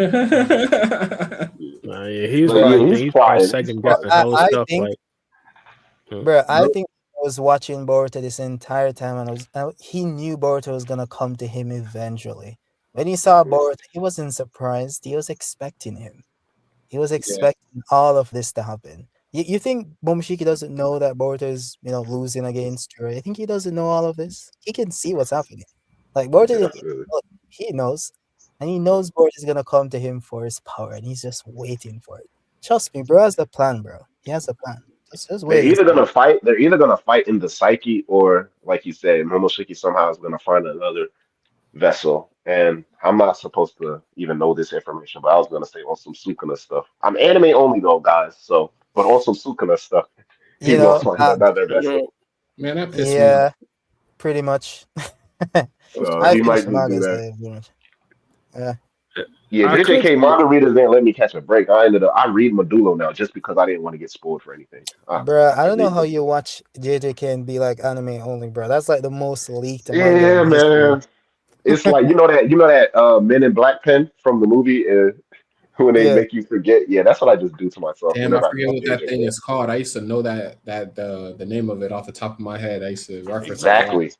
he's But yeah, probably he's he's probably plotting. He's second bro. guessing plotting. hella I stuff. think, Like, bro. I Nope. think I was watching Boruto this entire time, and he knew Boruto was gonna come to him eventually. When he saw Mhm. Boruto, he wasn't surprised. He was expecting him. He was Yeah, expecting all of this to happen. You think Momoshiki doesn't know that Boruto is, losing against Jiraiya? I think he doesn't know all of this. He can see what's happening. Like Boruto didn't need to Definitely. look. He knows. And he knows Boruto is gonna come to him for his power, and he's just waiting for it. Trust me, bro has the plan, bro. He has a plan. Just They're wait and either see. gonna fight. They're either gonna fight in the psyche, or like you said, Momoshiki somehow is gonna find another vessel. And I'm not supposed to even know this information, but I was gonna say on some Sukuna stuff. I'm anime only though, guys. So, but on some Sukuna stuff, You he's gonna know, find another vessel. man, that pissed me off. yeah, pretty much. So I he finished might the just do manga, so that. yeah, pretty much. Yeah, Yeah, I could JJK see. manga readers didn't let me catch a break. I read Medulo now just because I didn't want to get spoiled for anything. bro. I I can don't know read how you Medulo. watch JJK and be like anime only, bro. That's like the most leaked manga Yeah, in history. man. It's like you know that Men in Black pen from the movie when they Yeah, make you forget. Yeah, that's what I just do to myself Damn, I whenever I forget read what that thing JJK. is called. I used to know that the name of it off the top of my head. I used to reference it a lot. Exactly.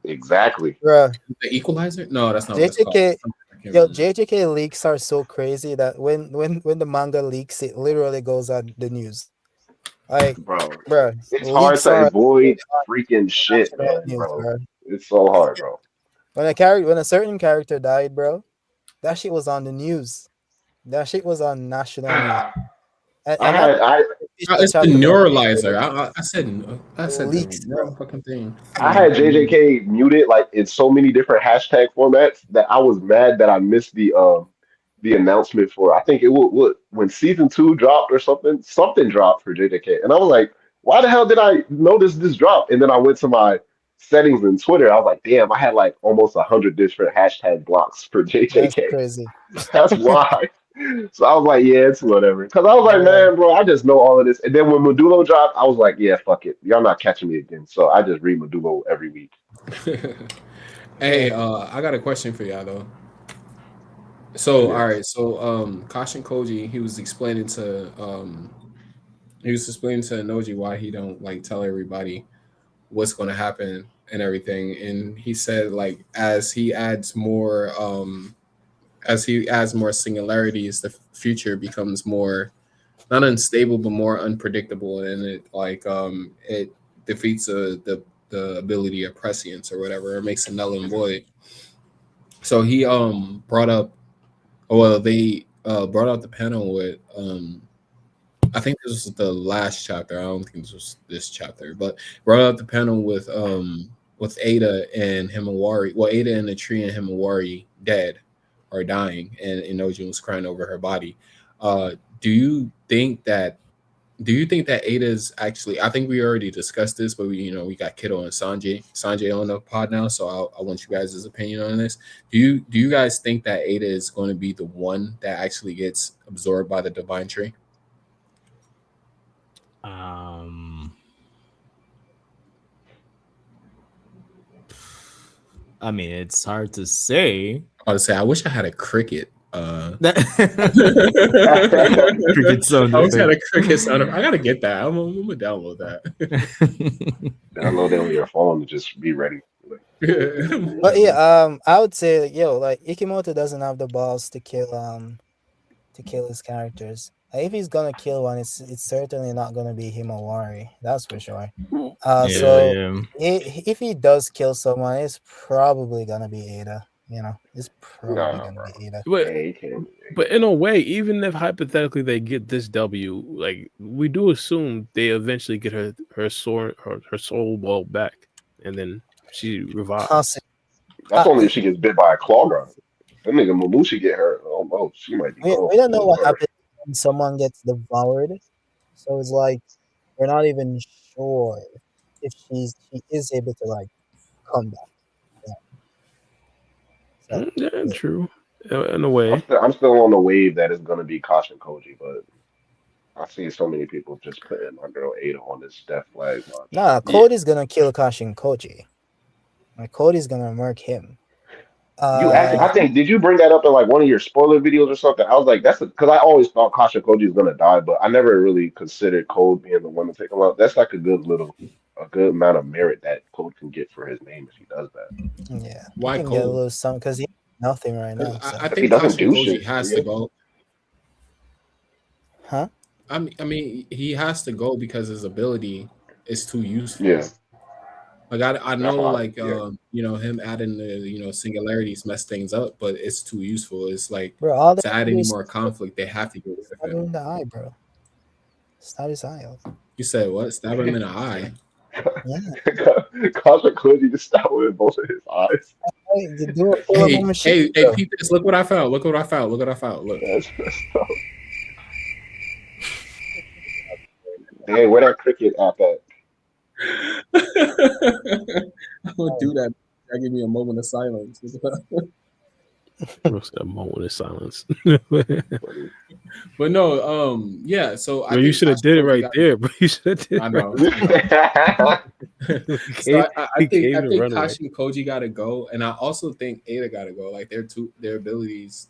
Exactly. bro. The Equalizer? No, that's not what it's called. JJK, I can't remember. JJK leaks are so crazy that when the manga leaks, it literally goes on the news. Like, Bro. bro, It's hard leaks to are avoid freaking shit, national man, news, bro. bro. It's so hard, bro. When a certain character died, bro, that shit was on the news. That shit was on national news, I and that's had I the official It's the chapter for neuralizer. I said the leaks, bro. motherfucking thing. I had JJK muted like in so many different hashtag formats that I was mad that I missed the announcement for. I think it would when season two dropped or something dropped for JJK, and I was like, why the hell did I notice this drop? And then I went to my settings in Twitter. I was like, damn, I had like almost 100 different hashtag blocks for That's JJK. crazy. That's why. So I was like, yeah, it's whatever. Because I was like, Bro, man, bro, I just know all of this. And then when Medulo dropped, I was like, yeah, fuck it. Y'all not catching me again. So I just read Medulo every week. Hey, yeah, I got a question for y'all though. So, Yeah. all right, so Kashin Koji, he was explaining to Noji why he don't like tell everybody what's going to happen and everything, and he said like as he adds more singularities, the future becomes more not unstable but more unpredictable, and it defeats the ability of prescience or whatever, or makes it null and void. So he brought up, well, they brought out the panel with I think this was the last chapter. I don't think this was this chapter, but brought out the panel with with Ada and Himawari. Well, Ada and the tree and Himawari dead or dying, and Inojin was crying over her body. Do you think that? Do you think that Ada's actually? I think we already discussed this, but we got Kiddo and Sanjay on the pod now, so I want you guys' opinion on this. Do you guys think that Ada is going to be the one that actually gets absorbed by the divine tree? I mean, it's hard to say. I would say I wish I had a cricket. Cricket sound I always had a effect. cricket sound. I gotta get that. I'm gonna download that. Download it on your phone and just be ready. But yeah, I would say, like Ikimoto doesn't have the balls to kill his characters. If he's gonna kill one, it's certainly not gonna be Himawari. That's for sure. If he does kill someone, it's probably gonna be Ada. It's probably gonna be Ada. But in a way, even if hypothetically they get this W, like we do assume they eventually get her soul ball back, and then she revives. That's only if she gets bit by a claw guard. That nigga Momoshiki get her. Oh, she might be. We don't know what happens when someone gets devoured, so it's like we're not even sure if she is able to like come back. Yeah, true. In a way, I'm still on the wave that is going to be Kashin Koji, but I see so many people just putting my girl Ada on this death flag watch. Nah, Cody's gonna kill Kashin Koji. Like Cody's gonna murk him. I think, did you bring that up in like one of your spoiler videos or something? I was like, because I always thought Kashin Koji was gonna die, but I never really considered Code being the one to take him out. That's like a good amount of merit that Code can get for his name if he does that. Yeah, why he can Code? get a little something because he has nothing right now. So. I think Kashin Koji has to go. Huh? I mean, he has to go because his ability is too useful. Yeah. Like I know, like him adding the singularities mess things up, but it's too useful. It's like bro, to add any more conflict, they have to go with stab him in the eye, bro. Stab his eye out. You said what? Stab him in the eye. Yeah. Kashin Koji just stabbed him in both of his eyes. Hey, Pete, this. Look what I found. Look. That's Dang, where that cricket app at? I'm gonna do that. That give me a moment of silence. A moment of silence. But no, yeah. So you should have did it right there, bro. You should have did it. I know. So I think Kashin Koji got to go, and I also think Ada got to go. Like their abilities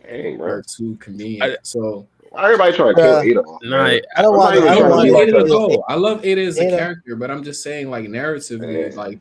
are too convenient. So why everybody trying to kill Ada? Nah, I don't want Ada to go. I love Ada as a character, but I'm just saying, like narratively, like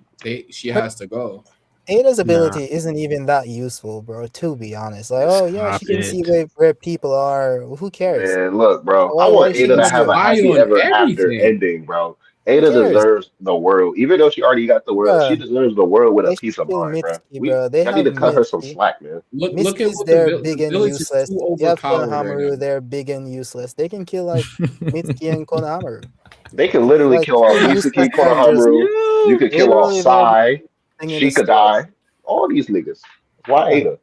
she has to go. Ada's ability isn't even that useful, bro. To be honest, like, she can see where people are. Who cares? Man, look, bro. I want Ada to have a happy ever after ending, bro. Ada deserves the world, even though she already got the world. She deserves the world with a peace of mind, bro. I need to cut her some slack, man. Look at what they're big and useless. You have Konohamaru, they're big and useless. They can kill like Mitsuki and Konohamaru. They can literally kill off Mitsuki, Konohamaru. You could kill off Sai. She could die. All these niggas. Why Ada?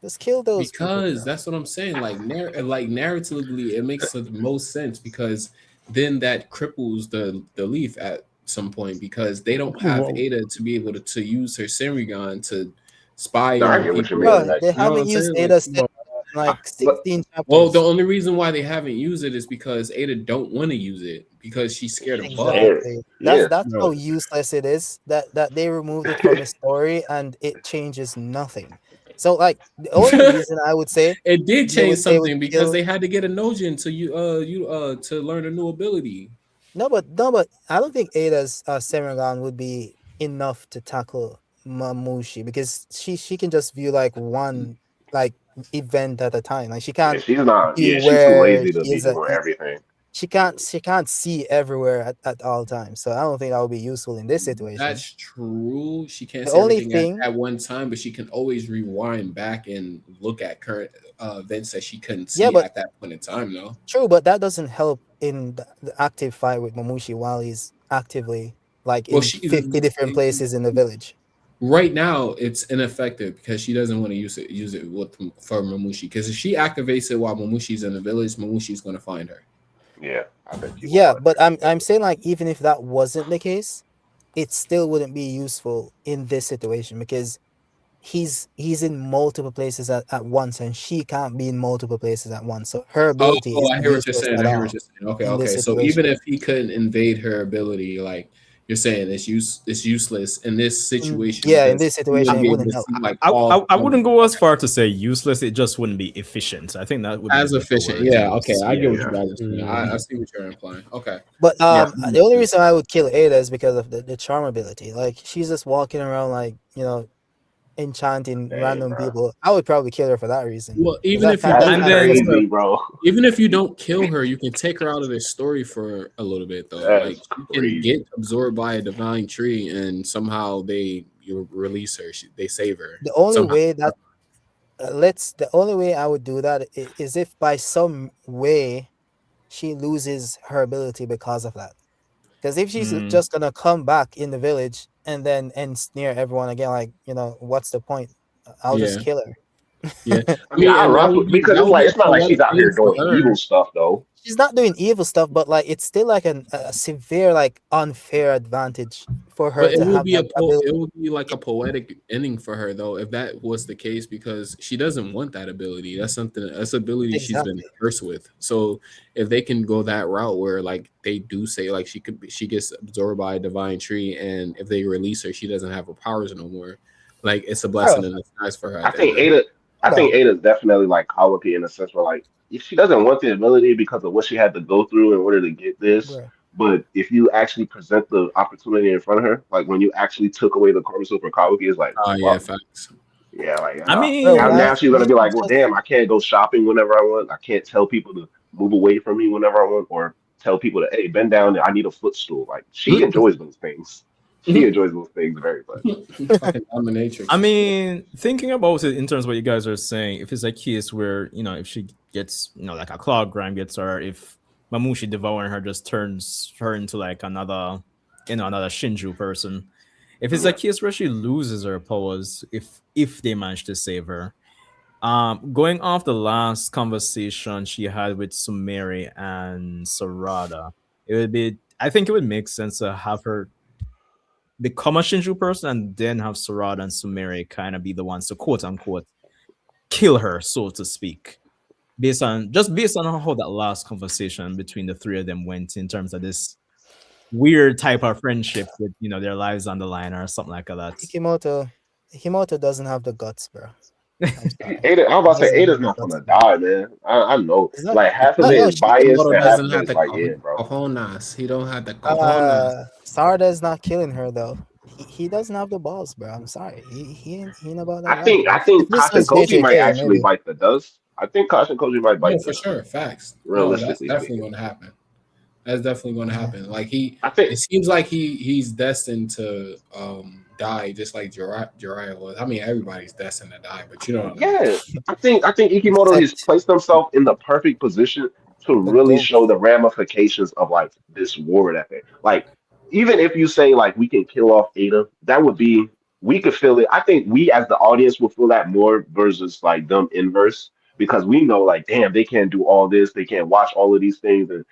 Just kill those. Because that's what I'm saying. Like narratively, it makes the most sense because then that cripples the leaf at some point because they don't have Ada to be able to use her Senrigan to spy on people. They haven't used Ada like 16 chapters. Well, the only reason why they haven't used it is because Ada don't want to use it because she's scared of bugs. That's how useless it is. That they removed it from the story and it changes nothing. So like the only reason I would say it did change something because they had to get a Nojin to learn a new ability. No, but I don't think Ada's Senrigan would be enough to tackle Mamushi because she can just view like one like event at a time. Like she can't. She's not. Yeah, she's too lazy to be doing everything. She can't see everywhere at all times. So I don't think that would be useful in this situation. That's true. She can't see everything at one time, but she can always rewind back and look at current events that she couldn't see at that point in time, though. True, but that doesn't help in the active fight with Mamushi while he's actively like Well, in 50 different places in the village. right now it's ineffective because she doesn't want to use it with for Mamushi. Because if she activates it while Mamushi's in the village, Mamushi's going to find her. Yeah, I bet you will Yeah, find but her. I'm saying like even if that wasn't the case, it still wouldn't be useful in this situation because he's in multiple places at once and she can't be in multiple places at once. So her Oh, ability oh, I isn't hear what you're useless saying. at I hear what all you're saying. Okay, in this okay. So even situation. if he couldn't invade her ability, like you're saying, it's useless in this situation Yeah, in because this he situation wouldn't it be able wouldn't to help. see like I, all I, I wouldn't go as far to say useless. It just wouldn't be efficient. I think that would be a as better efficient. word to Yeah, okay. use. I get Yeah. what you Yeah, guys are saying. I Mhm. see what you're implying. Okay. But Yeah. the only reason I would kill Ada is because of the charm ability. Like she's just walking around like, enchanting dang, random bro, people. I would probably kill her for that reason. Well, Because even that if you kind that that's don't And kind of then messes up. crazy, bro. even if you don't kill her, you can take her out of this story for a little bit though. Like That's she can get crazy. absorbed by a divine tree and somehow you release her. They save her. The only Somehow. way that the only way I would do that is if by some way she loses her ability because of that. Because if she's mm, just gonna come back in the village and then ensnare everyone again, like what's the point? I'll just Yeah. kill her. Yeah. I Yeah, mean, I and rock with because that it's would like be a it's not like she's poetic out here thing for doing evil her. stuff though. She's not doing evil stuff, but like it's still like a severe, like unfair advantage for her But it to would have be that ability. it would be like a poetic ending for her though, if that was the case, because she doesn't want that ability. That's ability she's been Exactly. cursed with. So if they can go that route where like they do say like she gets absorbed by a divine tree, and if they release her, she doesn't have her powers no more. Like it's a Bro, blessing in disguise for her I at the end think of the day. Ada, I hold think on. Ada's definitely like colicky in a sense where like if she doesn't want the ability because of what she had to go through in order to get this. Bro. But if you actually present the opportunity in front of her, like when you actually took away the cornerstone for colicky, it's like Oh yeah, fuck. facts. Yeah, like I Bro, now mean, why? now she's Why gonna be she like, well, just damn, I can't go shopping whenever I want. I can't tell people to move away from me whenever I want, or tell people to hey, bend down. I need a footstool. Like she enjoys those things. She enjoys those things very much. Fucking dominatrix I and shit. mean, thinking about it in terms of what you guys are saying, if it's a case where, if she gets, like a cloud grind gets her, if Mamushi devouring her just turns her into like another Shinju person. If it's a Yeah, case where she loses her powers, if they manage to save her, going off the last conversation she had with Sumeri and Sarada, I think it would make sense to have her become a Shinju person and then have Sarada and Sumeri kind of be the ones to quote unquote kill her, so to speak. Based on how that last conversation between the three of them went in terms of this weird type of friendship with their lives on the line or something like that. Himoto doesn't have the guts, bro. I'm sorry. Ada. I'm He about to say doesn't Ada's have the not guts gonna to do it. die, man. I know. It's not. Like half of No, it no. is biased Kimoto and half doesn't of it have is the like, yeah, bro. cojones. He don't have the cojones. Sarada is not killing her though. He doesn't have the balls, bro. I'm sorry. He ain't about I that life. think I If think this Kasha was Koji might JJK, actually maybe. bite the dust. I think Kasha Koji might No, bite for the dust, sure. Facts. No, that's realistically definitely speaking. going to happen. That's definitely going to Yeah. happen. Like it I think seems like he's destined to die, just like Jiraiya was. I mean, everybody's destined to die, but you know what I mean. yeah, I think Ikimoto has Except placed himself in the perfect position to the really goat. show the ramifications of like this war that they like. Even if you say like we can kill off Ada, that would be we could feel it. I think we as the audience will feel that more versus like them inverse because we know like damn they can't do all this, they can't watch all of these things, and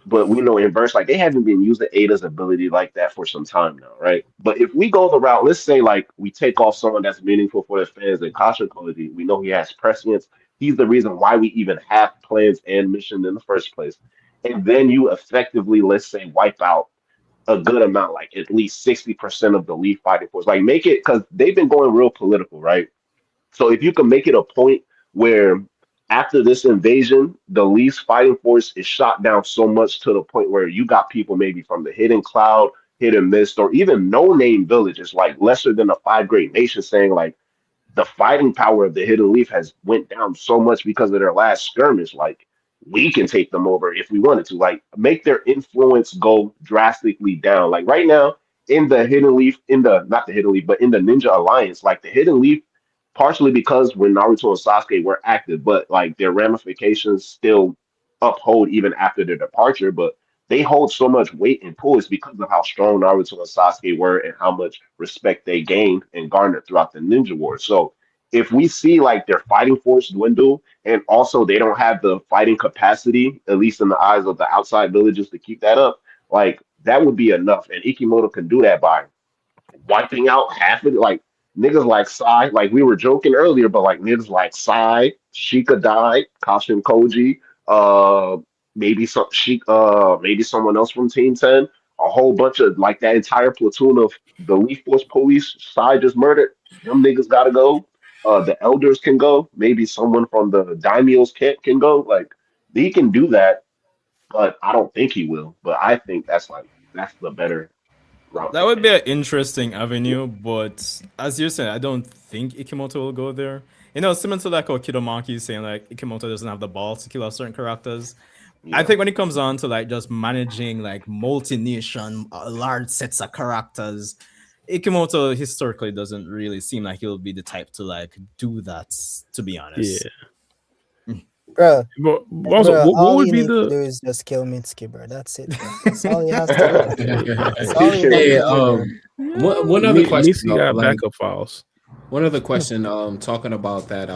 but we know inverse like they haven't been using Ada's ability like that for some time now, right? But if we go the route, let's say like we take off someone that's meaningful for the fans and Kasha Cody, we know he has prescience. He's the reason why we even have plans and mission in the first place. And then you effectively, let's say, wipe out a good amount, like at least 60% of the Leaf fighting force. Like make it because they've been going real political, right? So if you can make it a point where after this invasion, the Leafs fighting force is shot down so much to the point where you got people maybe from the Hidden Cloud, Hidden Mist, or even no name villages like lesser than the five great nations saying like the fighting power of the Hidden Leaf has went down so much because of their last skirmish. Like we can take them over if we wanted to. Like make their influence go drastically down. Like right now in the Hidden Leaf, in the not the Hidden Leaf, but in the Ninja Alliance, like the Hidden Leaf, partially because when Naruto and Sasuke were active, but like their ramifications still uphold even after their departure. But they hold so much weight and pull is because of how strong Naruto and Sasuke were and how much respect they gained and garnered throughout the Ninja Wars. So if we see like their fighting force dwindle and also they don't have the fighting capacity, at least in the eyes of the outside villages, to keep that up, like that would be enough. And Ikimoto can do that by wiping out half of it. Like niggas like Sai, like we were joking earlier, but like niggas like Sai, Shika died, Kashin Koji, uh maybe maybe someone else from Team 10, a whole bunch of like that entire platoon of the Leaf Force police Sai just murdered. Them niggas gotta go. The elders can go. Maybe someone from the daimyo's camp can go. Like he can do that, but I don't think he will. But I think that's the better route That to would be take. an interesting avenue, but as you said, I don't think Ikimoto will go there. You know, similar to like Kidomaki saying like Ikimoto doesn't have the balls to kill off certain characters. I Yeah. think when it comes on to like just managing like multi-nation, large sets of characters, Ikimoto historically doesn't really seem like he'll be the type to like do that. To be Yeah. honest, Bro. But also, Bro, what all would you be need to the do is just kill Mitsuki, bro. That's it, bro. That's all he has to do. That's all He he can has Hey, to do, bro. one other question Nisi though, got like backup files? one other question, talking about that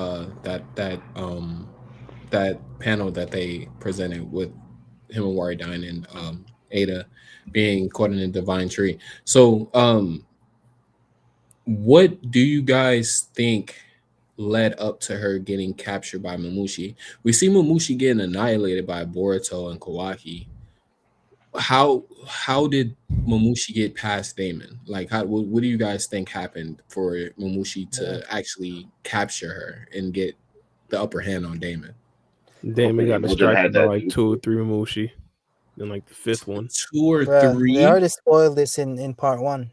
panel that they presented with Himawari dying and Ada being caught in the divine tree. So, what do you guys think led up to her getting captured by Mamushi? We see Mamushi getting annihilated by Boruto and Kawaki. How did Mamushi get past Damon? Like, what do you guys think happened for Mamushi to actually capture her and get the upper hand on Damon? Damn, he think got Inogen distracted had by that like two or jutsu. three Mushi. Then like the fifth one. 2 or Bro, they 3? already spoiled this in part 1.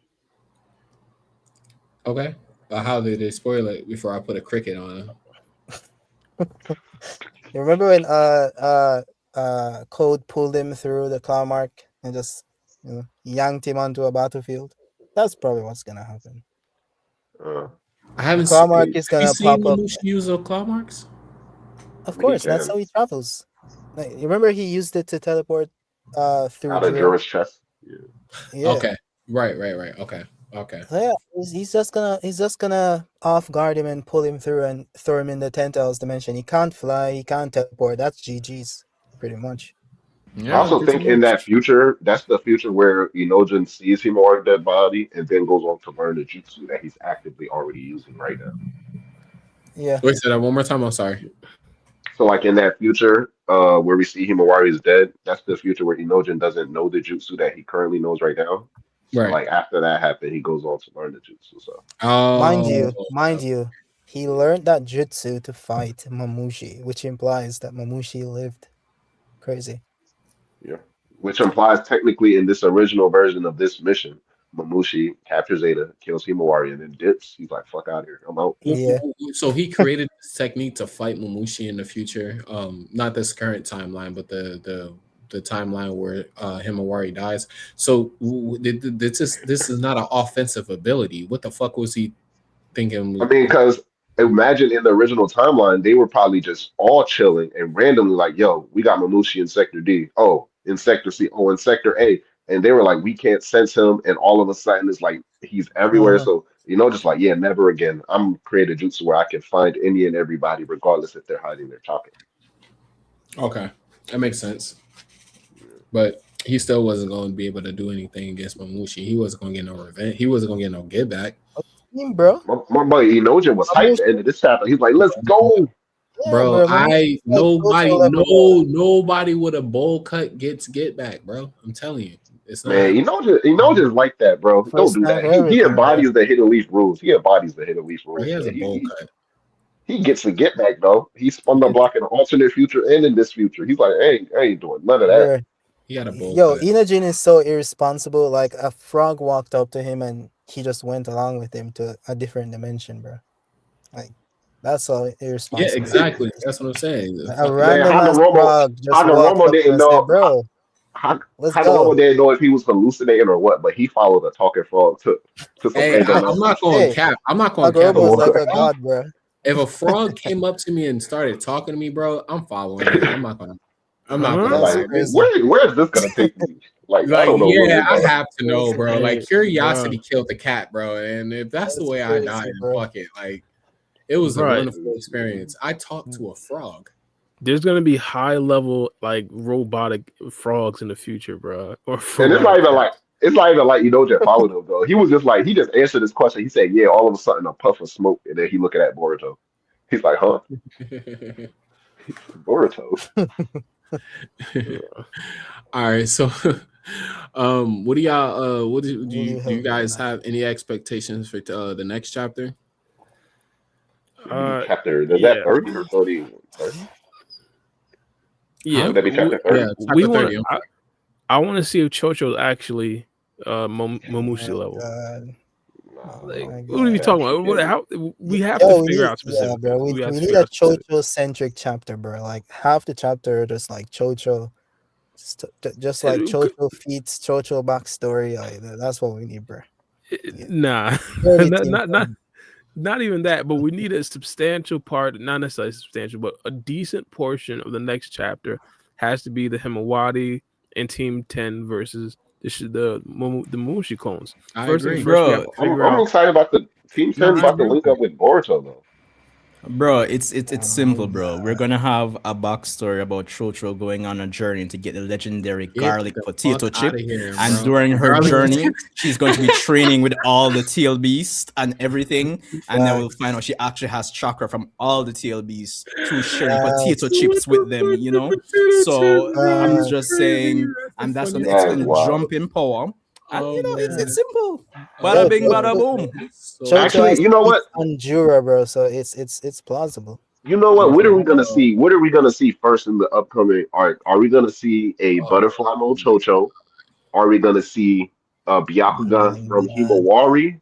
Okay. How did they spoil it before I put a cricket on him? You remember when Code pulled him through the claw mark and just yanked him onto a battlefield? That's probably what's gonna happen. Uh, I The haven't claw seen. mark he, is Have you gonna seen pop up. Mamushi use a claw marks? Of I mean, he course, that's can. how he travels. Like, you remember he used it to teleport through Out of drill? Jorah's chest. Yeah. Yeah. Okay. Right. Okay. So yeah, he's just gonna off guard him and pull him through and throw him in the 10,000 dimension. He can't fly, he can't teleport. That's GG's, pretty much. I yeah, also pretty think in much. that future, that's the future where Inogen sees Himawari's dead body and then goes on to learn the jutsu that he's actively already using right now. Yeah. Wait, say that one more time. I'm sorry. So, like in that future, where we see Himawari is dead, that's the future where Inogen doesn't know the jutsu that he currently knows right now. So, Right. like after that happened, he goes on to learn the jutsu. So, Oh. Mind you, he learned that jutsu to fight Mamushi, which implies that Mamushi lived. Crazy. yeah, which implies technically in this original version of this mission, Mamushi captures Ada, kills Himawari, and then dips. He's like, "Fuck out of here, I'm out." Yeah. So he created this technique to fight Mamushi in the future. Not this current timeline, but the timeline where Himawari dies. So this is not an offensive ability. What the fuck was he I thinking? mean, because imagine in the original timeline, they were probably just all chilling and randomly like, yo, we got Mamushi in Sector D. Oh, in Sector C. Oh, in Sector A. And they were like, we can't sense him. And all of a sudden, it's like he's everywhere. Uh-huh. So, just like, yeah, never again. I'm create a jutsu where I can find any and everybody, regardless if they're hiding their talking. Okay, that makes sense. But he still wasn't going to be able to do anything against Mamushi. He wasn't going to get no revenge. He wasn't going to get no get back. Bro. My boy Inogen was hyped at the end of this chapter. He's like, let's go. Yeah, Bro, Mamushi is total level, bro. nobody with a bowl cut gets get back, bro. I'm telling you, it's not Man, happening. Inogen's like that, bro. Don't First do time that. for He everything, bro. embodies the hidden leaf rules. He embodies the hidden leaf Bro, he rules, has man. a bowl cut. He gets the get back though. He spun the He, block in an alternate future and in this future. He's like, hey, I ain't doing none of that. Bro. he got a bowl Yo, cut. Inajin is so irresponsible. Like a frog walked up to him and he just went along with him to a different dimension, bro. Like that's so Yeah, irresponsible. exactly. That's what I'm saying. The A fucking Man, random ass frog just walked Hagoromo up didn't and said, know. "Bro, let's Hagoromo go." didn't know if he was hallucinating or what, but he followed a talking frog to some hey, random I'm not mouth. going Hey, cap. I'm not going cap. Agoromo is Come like on. a god, bro. If a frog came up to me and started talking to me, bro, I'm following it. I'm not gonna. I'm not Huh? gonna That's lie. crazy. Where is this gonna take me? Like, I Like, don't know where yeah, we're I going. have to know, bro. Like, Hey, curiosity bruh, killed the cat, bro. And if that's the That's way I crazy, died, then bro. fuck it. Like, it was a bruh, wonderful experience. I talked to a frog. there's gonna be high level like robotic frogs in the future, bruh, or And it's not robotic even like cats. it's not even like just followed him though. He was just like he just answered this question. He said, "Yeah." All of a sudden, a puff of smoke, and then he looking at Boruto. He's like, "Huh, Boruto?" All right, so what do y'all what do Really you hope guys not. have any expectations for the next chapter? Chapter is that Yeah, 30 or 30? 30? yeah. Would that be chapter 30? Yeah, We chapter want. 30. I want to see if Chocho's actually Momoshi Oh level. God. Nah, Oh Like, my what are we God. talking she about? can't be. How we have to Yo, we figure need, out yeah, specifics. bro. We, We have we to need figure a out specifics. Chocho centric chapter, bro. Like half the chapter, just like Chocho, just like It could- Chocho feats, Chocho backstory. Like that's what we need, bro. Yeah. Nah, Really not, think not not not even that. But we need a substantial part, not necessarily substantial, but a decent portion of the next chapter has to be the Himawari and Team 10 versus the Mushi clones. I First things agree. first, we have Bro, to I'm figure I'm out. excited about the Team No, 10 I about to agree link with up with Boruto though. Bro, it's simple, Oh bro. We're God. gonna have a backstory about Chocho going on a journey to get the legendary you. Get garlic the potato fuck out chip, of here, and bro. during her Garlic journey, potato. she's going to be training with all the tail beasts and everything, and then we'll Facts. find out she actually has chakra from all the tail beasts through sharing potato Facts. What chips with the them. fuck You the know, potato chip so I'm mean? Facts. just Crazy. saying, That's the and that's gonna funniest That's explain thing. wild. jump in power, and Oh it's man. simple. Oh Bada Yo, bing, man. bada Chocho, boom. So Chocho Actually, has you know feats what? on Jura, bro. So it's plausible. You know what? What are yeah. we gonna see? What are we gonna see first in the upcoming arc? Are we gonna see a Oh, butterfly mode Chocho? Are we going to see Oh Byakugan my from God. Himawari,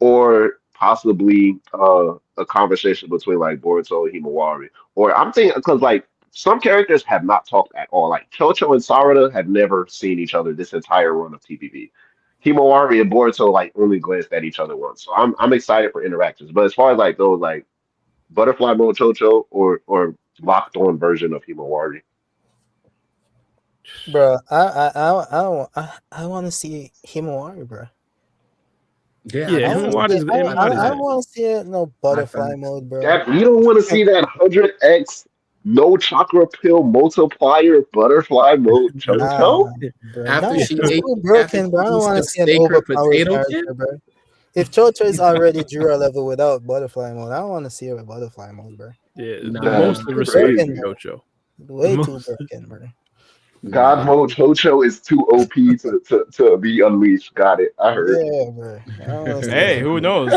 or possibly a conversation between like Boruto and Himawari? Or I'm thinking because like some characters have not talked at all. Like Chocho and Sarada have never seen each other this entire run of TPP. Himawari and Boruto like only glanced at each other once. So I'm excited for interactions. But as far as like those like butterfly mode Chocho or locked on version of Himawari. Bro, I want to see Himawari, bro. yeah, I Yeah, I do want to too. Himawari's see. Himawari's High I that. facts. want to see it. No High butterfly facts. mode, bro. That you don't want to see that 100x no chakra pill multiplier butterfly mode Nah, Chocho? bro. After No, she he's ate too after broken, she bro. I don't eats want to the see an steak or overpowered potato chip. character, bro. If Chocho is already Jura level without butterfly mode, I don't want to see her with butterfly mode, bro. Yeah, the That's most Nah. Too respect broken, for crazy. bro. Chocho. The Way too most. broken, bro. God Nah. mode Chocho is too OP to be unleashed. Got it. I heard. Yeah, bro. I don't want to see Hey, that. who knows?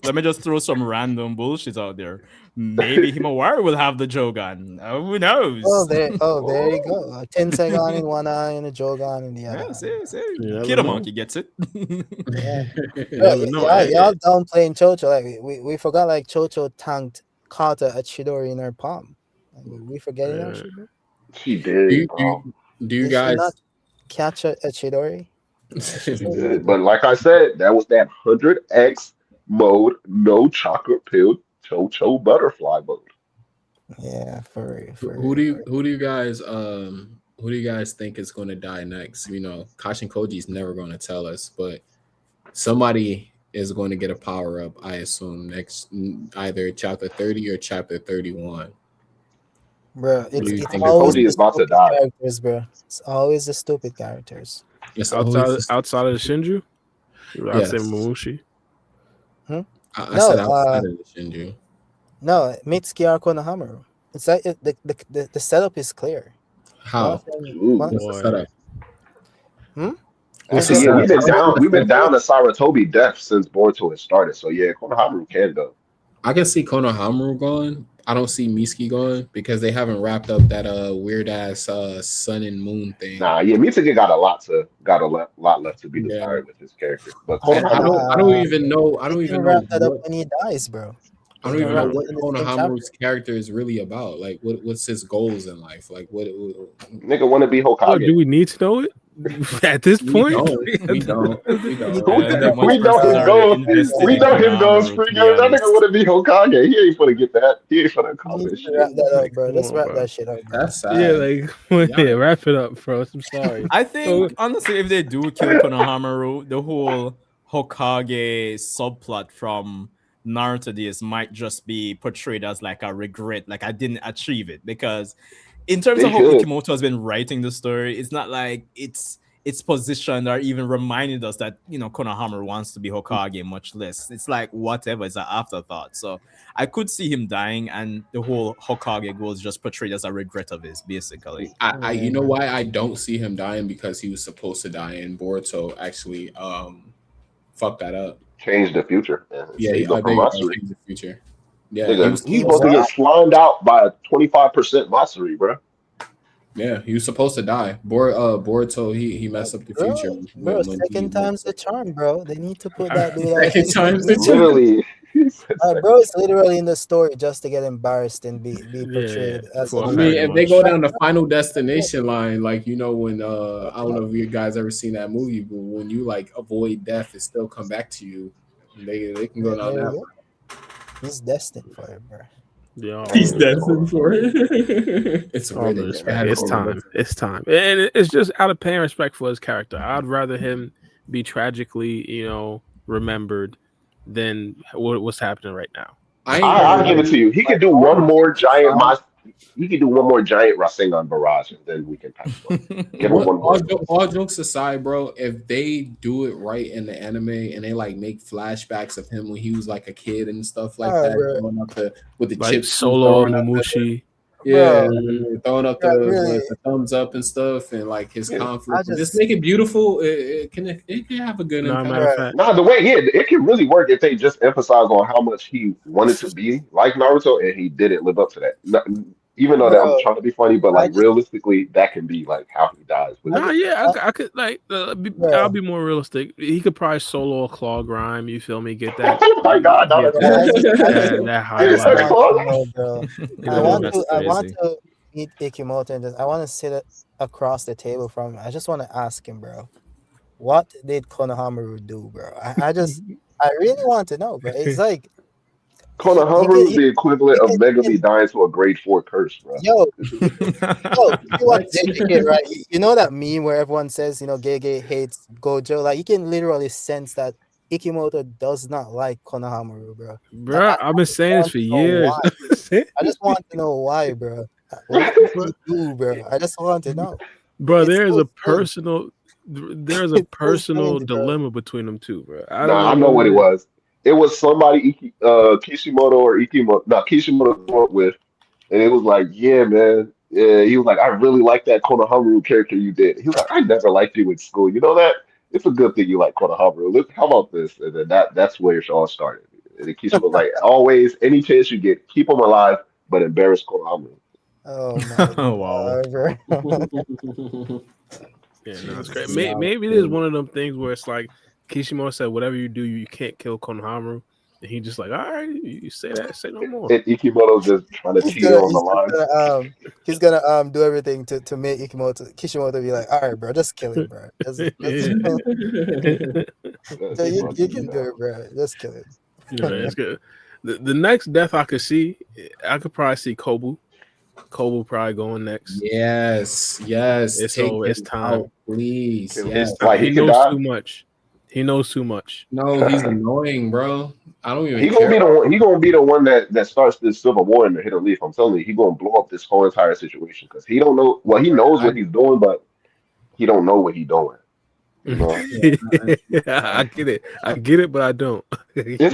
Let me just throw some random bullshit out there. Maybe Himawari will have the Jogan. Who knows? There you Oh, go. A Tensegon in one eye and a Jogan in the other Yeah, eye. see, You never Kid know. Monkey gets it. Yeah. You Bro, never know. y'all downplaying Chocho. Like we forgot like Chocho tanked Carter a Chidori in her palm. Like, we forgetting that Yeah. shit, bro? she do, did, you, do, bro. you, do you Did she not guys catch a Chidori? Yeah, she She did. did. But like I said, that was that 100x mode, no chocolate pill Chocho butterfly mode. Yeah, for real, who for who real. do you who do you guys who do you guys think is going to die next? You know, Kashin Koji's never going to tell us, but somebody is going to get a power up, I assume, next either chapter 30 or chapter 31. Bro, What do you it's think is always going Koji the is to about to stupid die. characters, bro. It's always the stupid characters. It's Outside always outside of the Shinju, I'd say yes. Momoshi. I No, said outside of the Shinju. no, Mitsuki or Konohamaru. It's like the setup is clear. How? Ooh. What's the Boy. setup? Hmm? What's Is the Actually, it yeah, setup? we've been down to Saratobi death since Boruto has started. So yeah, Konohamaru can go. I can see Konohamaru going. I don't see Miski going because they haven't wrapped up that weird ass sun and moon thing. Nah, yeah, Mitsuki lot left to be Yeah. desired with his character. But And I Konohamaru, don't even know They can know wrap that up what when he dies, bro. I They don't can even know wrap Yeah. it what in the same chapter. Konohamaru's character is really about. Like what's his goals in life? Like what nigga want to be What Hokage. do we need to know it? At this We point, don't. We don't. We don't. That much We know his necessarily goals. invested We in know his goals. Konohamaru, to Free be goals. That honest. nigga want to be Hokage. He ain't gonna get that. He ain't gonna We need accomplish to wrap shit. that up, like, bro. come Let's on, wrap bro. that shit up, bro. That's sad. Yeah, like Yeah. yeah, wrap it up, bro. I'm sorry. I So, think honestly, if they do kill Konohamaru, the whole Hokage subplot from Naruto days might just be portrayed as like a regret, like I didn't achieve it. Because in terms They of how should. Ikimoto has been writing the story, it's not like it's positioned or even reminded us that Konohamaru wants to be Hokage, much less. It's like whatever, it's an afterthought. So I could see him dying, and the whole Hokage goal is just portrayed as a regret of his, basically. You know why I don't see him dying? Because he was supposed to die, and Boruto actually fucked that up. Change the future. And Yeah, save up for there you go. Matsuri. Change the future. Yeah, Nigga, he's He was supposed to get slimed out by 25% Matsuri, bro. he was supposed to die. Boruto, he messed up the future. Bro, second time's the charm, bro. They need to put that dude Second time's the charm. Literally. Bro, it's literally in the story just to get embarrassed and be portrayed as for I a mean, fact. if they go down the Final Destination line, like when I don't know if you guys ever seen that movie, but when you like avoid death, it still come back to you. They can go down that. He's destined for it, bro. Yeah, He's destined for it. It's all really due good. respect. It's time. It's time, and it's just out of paying respect for his character. I'd rather him be tragically, remembered than what's happening right now. I'll give it to you. He could do one more giant He could do one more giant Rasengan barrage, and then we can pass him. Give him one more. All jokes aside, bro, if they do it right in the anime and they like make flashbacks of him when he was like a kid and stuff like that, going up with the Like chips, Solo and Momoshiki. Yeah, Bro, throwing up the thumbs up and stuff, and like his conflict. Just make it beautiful. It can have a good impact. Matter of fact, No, the way it can really work if they just emphasize on how much he wanted to be like Naruto and he didn't live up to that. Even though that I'm trying to be funny, but like realistically, that can be like how he dies. I could like I'll be more realistic. He could probably solo a claw grime. You feel me? Get that? Oh my god! That highlight. I want to meet Ikimoto and I want to sit across the table from him. I just want to ask him, bro, what did Konohamaru do, bro? I really want to know, bro. It's like Konohamaru is the equivalent of Megami dying to a grade 4 curse, bro. Yo, right? You know that meme where everyone says, Gege hates Gojo? Like, you can literally sense that Ikimoto does not like Konohamaru, bro. Bro, I've been saying this for years. I just want to know why, bro. What did he do, bro? I just want to know. Bro, there's a personal dilemma between them two, bro. I know what it was. It was somebody Kishimoto or Ikimoto. No, Kishimoto grew up with, and it was like, yeah, man. Yeah, he was like, I really like that Konohamaru character you did. He was like, I never liked you in school. You know that? It's a good thing you like Konohamaru. Look, how about this? And then that's where it all started. And Kishimoto was like, always, any chance you get, keep him alive, but embarrass Konohamaru. Oh my wow. God, Yeah, no, it's great. Maybe it is one of them things where it's like Kishimoto said, whatever you do, you can't kill Konohamaru. And he just like, all right, you say that, say no more. And Ikimoto's just trying to cheat on the line. He's gonna do everything to make Kishimoto be like, all right, bro, just kill him, bro. So you can do it, bro. Just kill him. Yeah, it's good. The next death I could see, I could probably see Kobu. Kobu probably going next. Yes. It's time, out, please. Yes. Like, he knows too much. He knows too much. No, he's annoying, bro. I don't even. He gonna be the one that starts this civil war in the Hidden Leaf. I'm telling you, he gonna blow up this whole entire situation because he don't know. Well, he knows what he's doing, but he don't know what he's doing. You know? I get it, but I don't. It's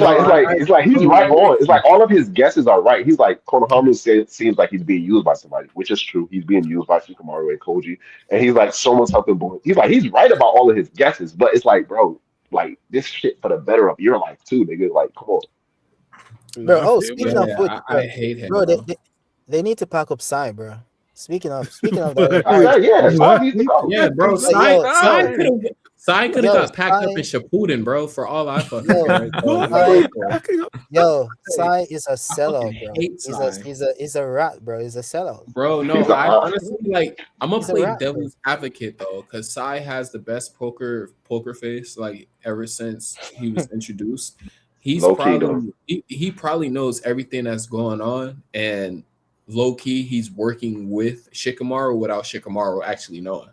like he's right on. It's like all of his guesses are right. He's like Konohamaru seems like he's being used by somebody, which is true. He's being used by Shikamaru and Koji, and he's like someone's helping boy. He's right about all of his guesses, but it's like, bro, like this shit for the better of your life too, nigga. Like, come on. Bro, speaking of which, I hate him. Bro, they need to pack up Sai, bro. Speaking of that, But- I said, yeah, Sai What? needs to go. Yeah, bro. Like, yo, Sai could yo, have got packed up Sai- in Shippuden, bro. For all I fucking Yo, care. What? Sai- Backing up. Yo, Sai is a sellout, fucking bro. hate Sai. He's a rat, bro. He's a sellout. Bro, no, He's a- I honestly like. I'm gonna He's a play rat, bro. devil's advocate though, because Sai has the best poker face like ever since he was introduced. He's Low key, probably he probably knows everything that's going on, and low key he's working with Shikamaru without Shikamaru actually knowing.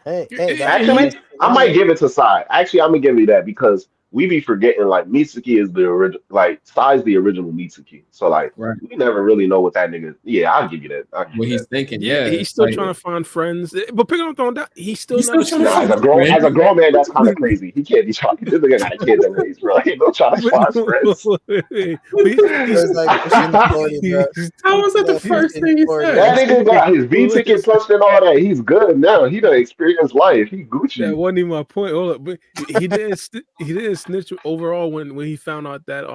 Hey, Actually, I might give it to Sai. Actually, I'm gonna give you that because we be forgetting like Mitsuki is the original, like Sai's the original Mitsuki. So like Right. we never really know what that nigga. Yeah, I'll give you that. I'll give What you he's that. thinking, Yeah, yeah, he's still like, trying to find friends. But picking up on that, he's still He's not. still trying to Nah, find as a grown man, that's kind of crazy. He can't be trying. This nigga got a kid to raise, bro. He don't try to find friends. It's like pushing 40, bro. How was that the first thing he said? That nigga got his V ticket punched and all that. He's good now. He done experienced life. He Gucci. That wasn't even my point. Hold up, but he didn't snitch overall when he found out that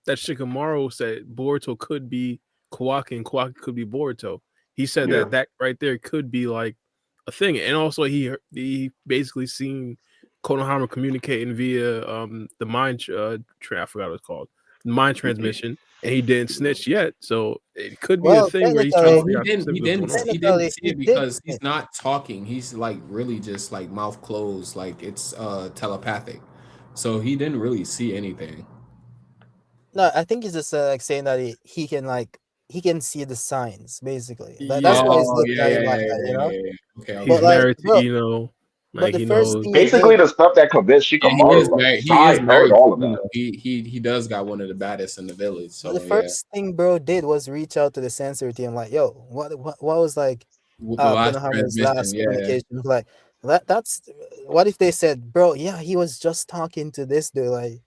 that Shikamaru said Boruto could be Kawaki and Kawaki could be Boruto. He said Yeah. that right there could be like a thing, and also he basically seen Konohama communicating via the mind I forgot what it's called, mind transmission, and he didn't snitch yet, so it could be Well, a thing where he's trying to technically, figure out specifically what's going on. He didn't see He it did because snitch. he's not talking. He's like really just like mouth closed, like it's telepathic. So he didn't really see anything. No, I think he's just like saying that he can see the signs, basically. That's Yeah. why he's Oh, looking yeah, at yeah, it like yeah, that, you yeah, know? yeah, yeah. Okay, He's okay. But, like, married to bro, Ino. but Like the he first knows. thing Basically, the stuff that convinced Yeah, he Shikamaru, is like, married. He Sai is heard married. all of You that. know, he does got one of the baddest in the village. So the first thing bro did was reach out to the sensory team, like, yo, what was like with the last Konohama's transmission, last yeah. communication? Like that's what if they said, bro, yeah, he was just talking to this dude, like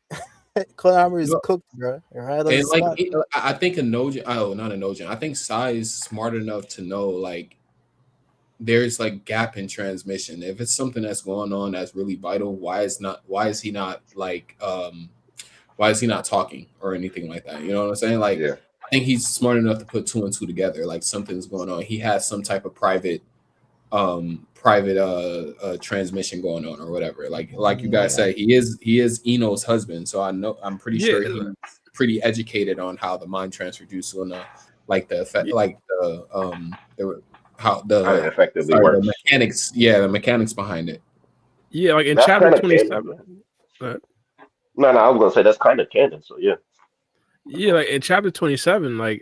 Konohama is No. cooked, bro. Right on the And like spot. I think Enojin, not Enojin. I think Sai is smart enough to know like there's like gap in transmission. If it's something that's going on that's really vital, why is he not talking or anything like that? You know what I'm saying? Like Yeah. I think he's smart enough to put two and two together. Like something's going on. He has some type of private transmission going on or whatever. Like you guys say, he is Ino's husband. So I'm pretty sure he's pretty educated on how the mind transfer Jutsu like the effect, like How it effectively the works. mechanics. Yeah, the mechanics behind it. Yeah, like in That's chapter kinda 27. No, I was gonna say that's kind of canon. So yeah. Yeah, like in chapter 27, like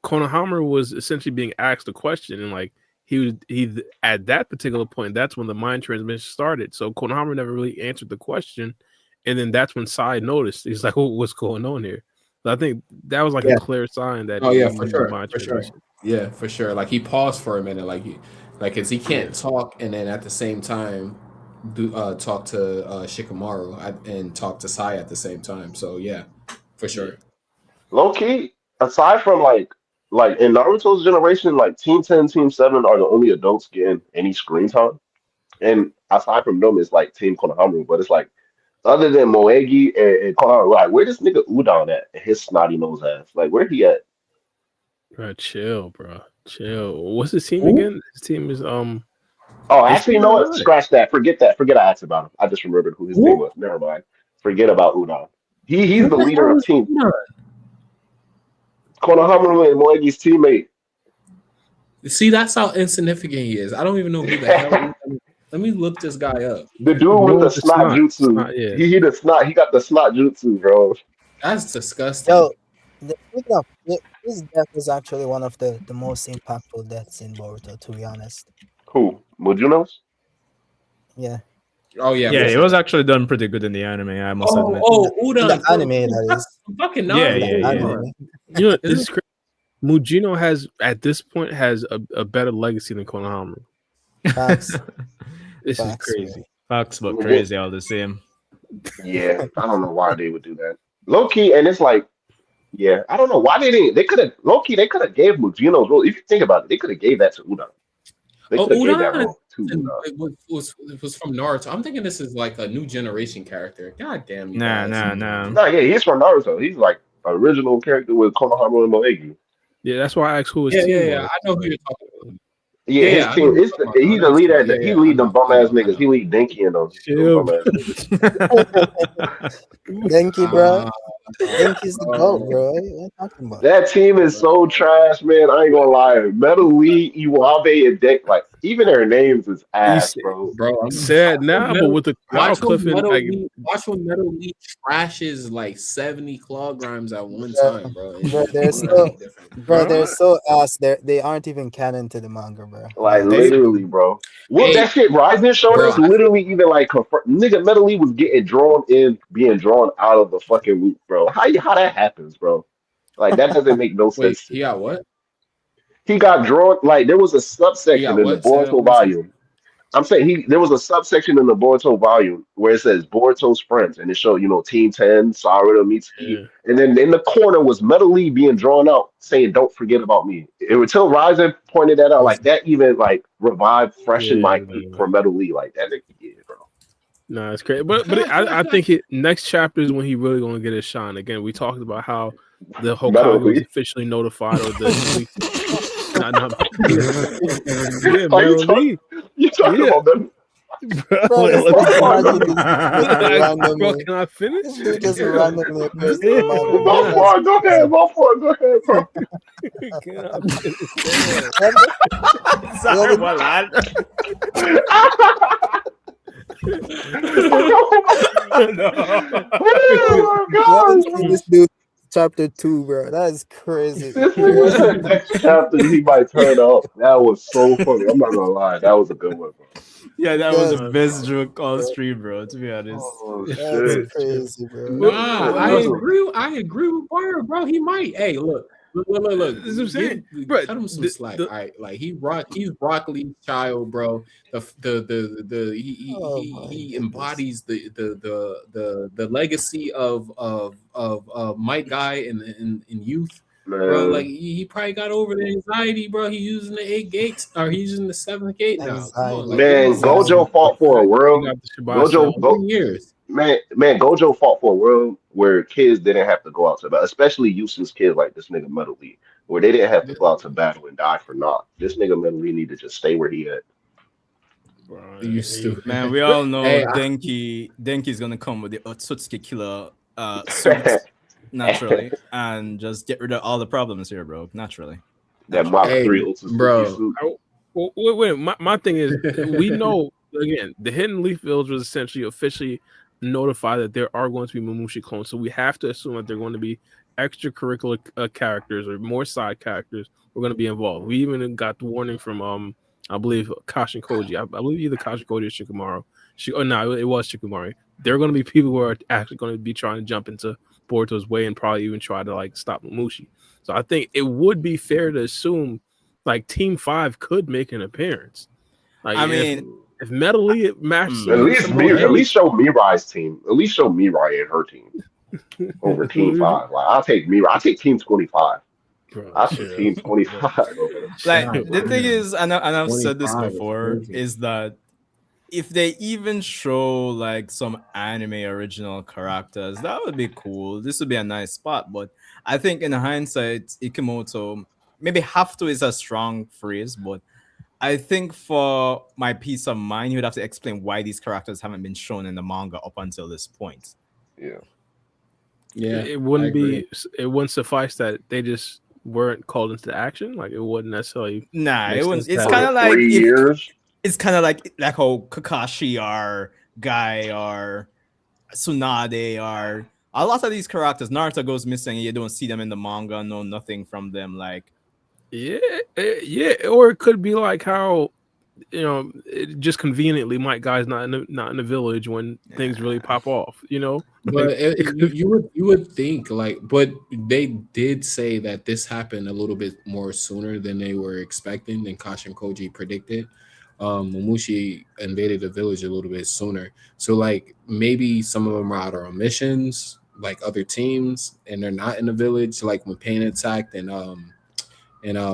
Konohama was essentially being asked a question, and like he at that particular point, that's when the mind transmission started. So Konohama never really answered the question, and then that's when Sai noticed. He's like, "What's going on here?" So I think that was like a clear sign that Oh he yeah, knew for the sure, mind for sure. transmission. Yeah, for sure. Like he paused for a minute, cause he can't talk, and then at the same time, talk to Shikamaru and talk to Sai at the same time. So yeah, for sure. Low key, aside from like in Naruto's generation, like Team 10, Team 7 are the only adults getting any screen time. And aside from them, it's like Team Konohamaru. But it's like other than Moegi and Konohamaru, like where this nigga Udon at? His snotty nose ass. Like where he at? Bro, chill, bro. Chill. What's his team again? His team is Oh, actually, you know what? Scratch that. Forget that. Forget I asked about him. I just remembered who his name was. Never mind. Forget about Udon. He's the leader of Team Konohamaru and Moegi's teammate. See, that's how insignificant he is. I don't even know who the hell. Let me look this guy up. The dude with the snot jutsu. Snot, yeah. He the snot. He got the snot jutsu, bro. That's disgusting. Yo, his death was actually one of the most impactful deaths in Boruto, to be honest. Who? Mujunos? Yeah. Oh yeah, Yeah, it was actually done pretty good in the anime, I must admit. Udon. The anime, that is. Fucking Yeah, Naruto. yeah. Anime. You know, this is crazy. Mujino has at this point has a better legacy than Konohamaru. Facts. This is Facts, crazy. Facts, but crazy all the same. Yeah, I don't know why they would do that. Low key, and it's like, yeah, I don't know why they didn't. They could have low key. They could have gave Mujino's role. If you think about it, they could have gave that to Udon. They could have gave that role to Udon. It was from Naruto. I'm thinking this is like a new generation character. God damn you. Nah. No, yeah, he's from Naruto. He's like original character with Konohamaru and Moegi. Yeah, that's why I asked who his Yeah, team yeah, yeah. was. I know who you're talking about. Yeah, his Yeah, I know team. who you're It's talking about. he's I the know his leader. team. He Yeah, I lead them know, bum I ass know, I niggas. know. He lead Dinky and them Chill, bum bro. ass niggas. Denki, bro. Uh, Denki's the goat, bro. What are you talking about? That team is so trash, man. I ain't gonna lie. Metal Lee, Iwabe, and Dick, like even their names is You ass, s- bro. bro, sad now, but with the power cliff and like, Watch when Metal League trashes like 70 claw grimes at one Bro, time, bro. bro, And they're it's gonna so, be different. bro, they're bro, so ass. They aren't even canon to the manga, bro. Like Like, They, literally, bro. What hey, that shit Rising showed bro, us literally even like nigga Metal Lee was getting drawn in, being drawn out of the fucking loop, bro. How that happens, bro? Like that doesn't make no wait, sense to he me. got what? He got drawn like there was a He subsection got in the what? Say that Boruto one more time. volume. I'm saying there was a subsection in the Boruto volume where it says Boruto's friends, and it showed Team 10, Sarada, Mitsuki, yeah, and then in the corner was Metal Lee being drawn out saying, "Don't forget about me." Until Ryzen pointed that out, like that even like revived, freshened yeah, my hate for Metal Lee, like that nigga did, bro. nah, it's crazy. I think next chapter is when he really gonna get his shine. Again, we talked about how the Metal Hokage was Lee, officially notified, or the elite. Not yeah, are you Meryl talking? Lee. You talking Yeah, about Metal? bro. bro, Like, just let me imagine this just bro, randomly, can I finish? he just randomly appears in the Damn, manga, bro. Go nah. That's for it, go crazy. ahead, go for it, go ahead, bro. Can I finish? Damn. Sorry, what lad? No. Oh my You haven't god! seen this dude chapter 2, bro. That is crazy. This nigga said next chapter he might turn up. That was so funny. I'm not gonna lie, that was a good one, bro. Yeah, that was the That's, best joke on stream, bro. To be honest. Oh that's shit! crazy, bro. Nah, Well, I no, agree. I agree with Byron, bro. He might. Hey, look. this is what I'm Give, saying, bro. cut him some slack. The All right, like he's Broccoli's child, bro. Oh my He goodness. embodies the legacy of my guy in youth, bro. Like Man, he probably got over the anxiety, bro. He using the 8 gates, or he's using the 7th gate now. Come on, Anxiety. like give him man, some Anxiety. Gojo fought for a he world. got the Shabbat Gojo, sound. go, 3 years. man, Gojo fought for a world where kids didn't have to go out to battle, especially useless kids like this nigga Metal Lee, where they didn't have to go out to battle and die for naught. This nigga Metal Lee need to just stay where he at. Bro, You he, Man, stupid. we all know Hey, Denki's gonna come with the Otsutsuki killer suit naturally and just get rid of all the problems here, bro. Naturally. That Mach hey, 3 Otsutsuki bro. suit. wait. My thing is, we know again the Hidden Leaf Village was essentially officially notified that there are going to be Momoshiki clones, so we have to assume that they're going to be extracurricular characters or more side characters who are going to be involved. We even got the warning from I believe Kashin Koji. I believe either Kashin Koji or Shikamaru. No, it was Shikamaru. There are going to be people who are actually going to be trying to jump into Boruto's way and probably even try to like stop Momoshiki. So I think it would be fair to assume like Team 5 could make an appearance. Like I mean, if Metal Lee matches At some least of those at elite, least show Mirai's team. At least show Mirai and her team over Team 5. Like I'll take Mirai. I'll take Team 25. bro, I'll take chill. Team 25 over them. like God the thing damn. is, and I've said this 25 is before, crazy. is that if they even show like some anime original characters, that would be cool. This would be a nice spot. But I think in hindsight, Ikimoto maybe have to is a strong phrase, but I think for my peace of mind, you would have to explain why these characters haven't been shown in the manga up until this point. Yeah. Yeah, It I wouldn't agree. it wouldn't suffice that they just weren't called into action. Like it wouldn't necessarily Nah, make it sense wouldn't. to It's have kind it. of like 3 if years. it's kind of like how Kakashi or Guy or Tsunade or a lot of these characters. Naruto goes missing, and you don't see them in the manga, know nothing from them. Like, Yeah, yeah, or it could be like how it just conveniently Mike Guy's not in the village when things really pop off. But Like it could, you would think like, but they did say that this happened a little bit more sooner than they were expecting than Kashin Koji predicted. Momoshi invaded the village a little bit sooner, so like maybe some of them are out on missions, like other teams, and they're not in the village. Like when Pain attacked and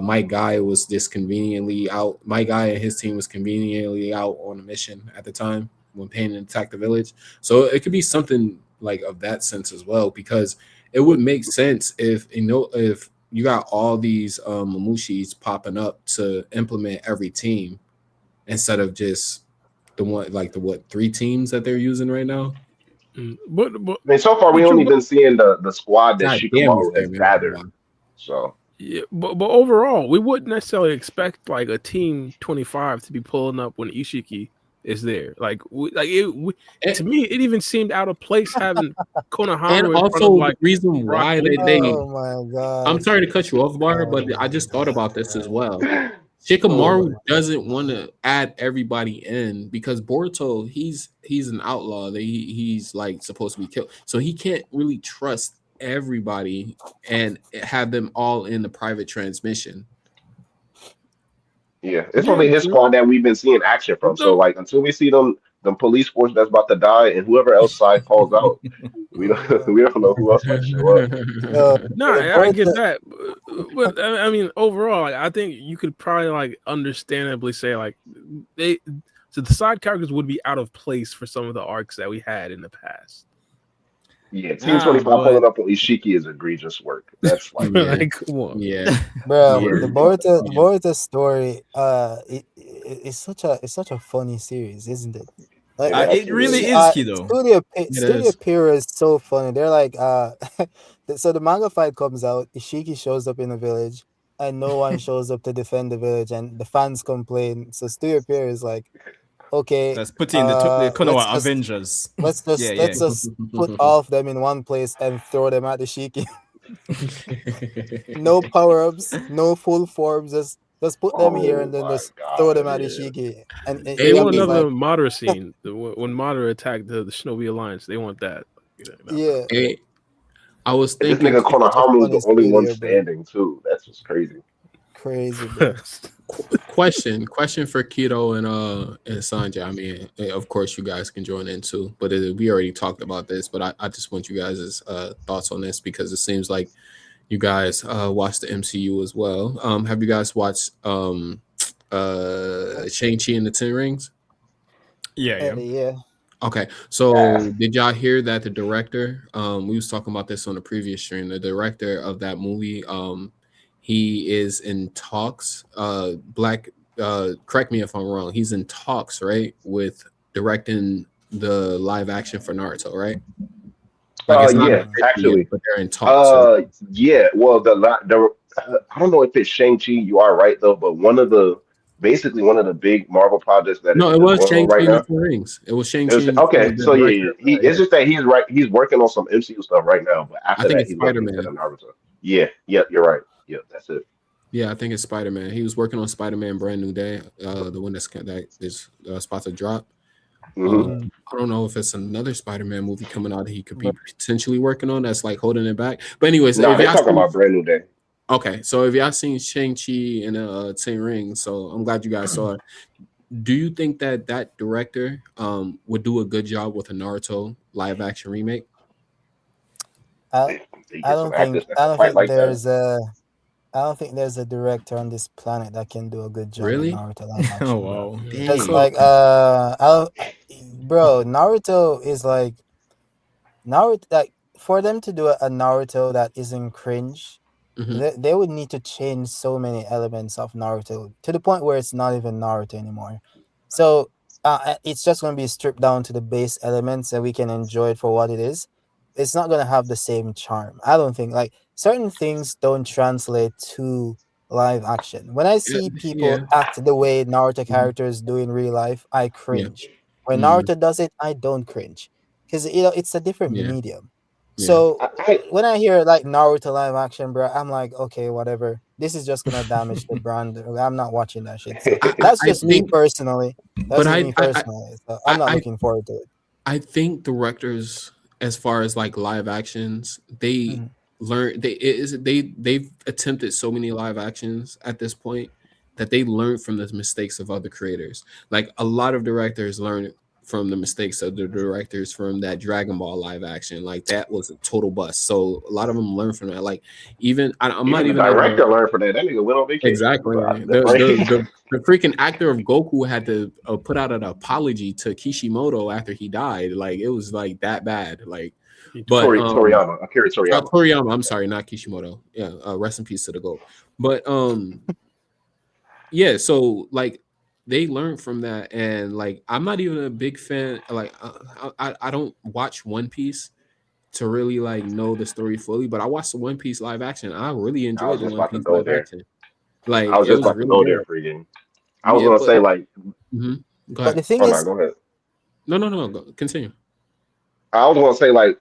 my guy was just conveniently out. My guy and his team was conveniently out on a mission at the time when Pain attacked the village. So it could be something like of that sense as well, because it would make sense if you got all these Momoshis popping up to implement every team instead of just the one like the what 3 teams that they're using right now. But I mean, so far we but only you been seeing the squad that God damn, you Shikamaru has scared me. I ain't gonna gathered. lie. So yeah, but overall, we wouldn't necessarily expect like a team 25 to be pulling up when Ishiki is there. To And, me, it even seemed out of place having and Konohamaru in front of also the like reason Rock why Lee. they Oh my god. I'm sorry to cut you off, Bar, but Oh I my just thought about this as well. Oh Shikamaru my doesn't want to add everybody in because Boruto, he's an outlaw. He's like supposed to be killed, so he can't really trust everybody and have them all in the private transmission. yeah, it's Yeah, only his true. squad that we've been seeing action from. So No, like until we see them police force that's about to die and whoever else side calls out, we don't god. we don't know who else might show up. Yo, no, I get Boruto, that, but I mean, overall, like, I think you could probably like understandably say like they, so the side characters would be out of place for some of the arcs that we had in the past. Yeah, Team Ah, 25 pulling but up on Ishiki is egregious work. That's like Yeah, Like, come on. yeah, bro, yeah, the yeah. Boruto story, it's such a funny series, isn't it? Like, it it actually really is. is, Kido. It Studio is. Pierrot is so funny. They're like, so the manga fight comes out. Ishiki shows up in the village, and no one shows up to defend the village, and the fans complain. So Studio Pierrot is like, okay, Let's put in the let's Konoha just Avengers. Yeah, let's yeah. just put all of them in one place and throw them at the Shiki. No power ups, no full forms. Just put them here Oh and then my just throw them God, at the yeah. Shiki. And They Hey, want Ishiki is another like, Madara scene when Madara attacked the Shinobi Alliance. They want that. yeah, hey, I was And this thinking, nigga such a Konohama's funny the only one studio, bro. standing too. That's just crazy. Crazy, bro. question for Keto and Sanjay. I mean, of course you guys can join in too, but we already talked about this. But I just want you guys' thoughts on this because it seems like you guys watch the MCU as well. Have you guys watched Shang-Chi and the Ten Rings? Yeah, yeah. Yeah. Okay, so Yeah. did y'all hear that the director? We was talking about this on the previous stream. The director of that movie, he is in talks. Black, correct me if I'm wrong. He's in talks, right, with directing the live action for Naruto, right? Like it's not Yeah, official yet, actually. but they're in talks. Right? Yeah. Well, I don't know if it's Shang-Chi. You are right though, but basically one of the big Marvel projects No, it that's was going on Shang-Chi right and the now. Ten Rings. It was It Shang-Chi was and okay. the So yeah, director. he Yeah, it's just that he's right. He's working on some MCU stuff right now, but I after think that, it's he's looking into Spider-Man. the Naruto. Yeah. Yep. You're right. Yep. That's it. Yeah, I think it's Spider-Man. He was working on Spider-Man Brand New Day, the one that is about to drop. Hmm. I don't know if it's another Spider-Man movie coming out that he could be But potentially working on that's like holding it back. But anyways, Nah, if they y'all talking seen, about Brand New Day. okay, so if y'all seen Shang-Chi and Ten Rings, so I'm glad you guys saw it. Do you think that that director would do a good job with a Naruto live action remake? I They get some actors that I can don't fight think like that. there's a I don't think there's a director on this planet that can do a good job with Really? Naruto live Oh action, bro. wow. It's Dang. So like bro, Naruto is like Naruto, like for them to do a Naruto that isn't cringe, Hmm. they would need to change so many elements of Naruto to the point where it's not even Naruto anymore. So it's just going to be stripped down to the base elements and we can enjoy it for what it is. It's not going to have the same charm. I don't think like certain things don't translate to live action. When I see people Yeah. act the way Naruto Mhm. characters do in real life, I Yeah. cringe. When Mm. Naruto does it, I don't cringe because it's a different Yeah. medium. Yeah. So I when I hear like Naruto live action, bro, I'm like, okay, whatever. This is just gonna damage the brand. I'm not watching that shit. So that's I just me think, personally. That's but just me personally. So I'm not I looking forward to it. I think directors, as far as like live actions, they Mhm. learn they've attempted so many live actions at this point that they learn from the mistakes of other creators. Like a lot of directors learn from the mistakes of the directors from that Dragon Ball live action. Like that was a total bust. So a lot of them learn from that. Like I'm not Even the even a director learned from that. That nigga went on vacation. exactly The brain. the freaking actor of Goku had to put out an apology to Kishimoto after he died. Like it was like that bad. Like, but Toriyama, Akira Toriyama. Toriyama, I'm sorry, not Kishimoto. Yeah, rest in peace to the goat. But yeah, so like they learned from that, and like I'm not even a big fan. Like I don't watch One Piece to really like know the story fully, but I watched the One Piece live action. I really I enjoyed was the just One about to Piece go live there. action. Like I was it just was about to really go there good. for you. I was Yeah, gonna but say like, go But ahead. the thing oh no, is, go ahead. No. Continue. I was gonna say like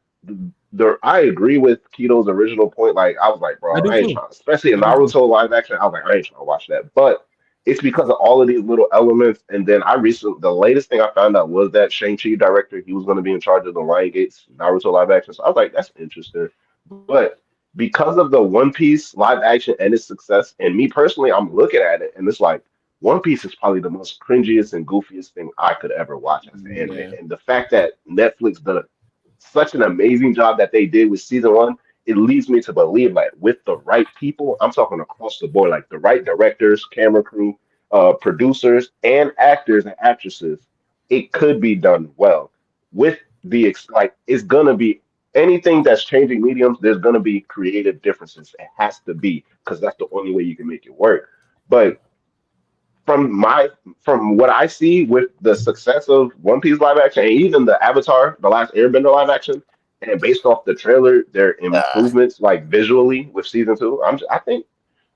I agree with Keto's original point. Like I was like, I bro, do I ain't too. trying, especially in I do too. Naruto live action. I was like, I ain't trying to watch that. But it's because of all of these little elements. And then the latest thing I found out was that Shang-Chi director, he was going to be in charge of the Lion Gates Naruto live action. So I was like, that's interesting. But because of the One Piece live action and its success, and me personally, I'm looking at it and it's like One Piece is probably the most cringiest and goofiest thing I could ever watch as an anime. Yeah. And the fact that Netflix done such an amazing job that they did with season one, it leads me to believe like with the right people, I'm talking across the board, like the right directors, camera crew, producers, and actors and actresses, it could be done well. With like it's gonna be anything that's changing mediums, there's gonna be creative differences. It has to be because that's the only way you can make it work. But from from what I see with the success of One Piece live action and even the Avatar, the last Airbender live action, and based off the trailer, their uh, improvements like visually with season two, I think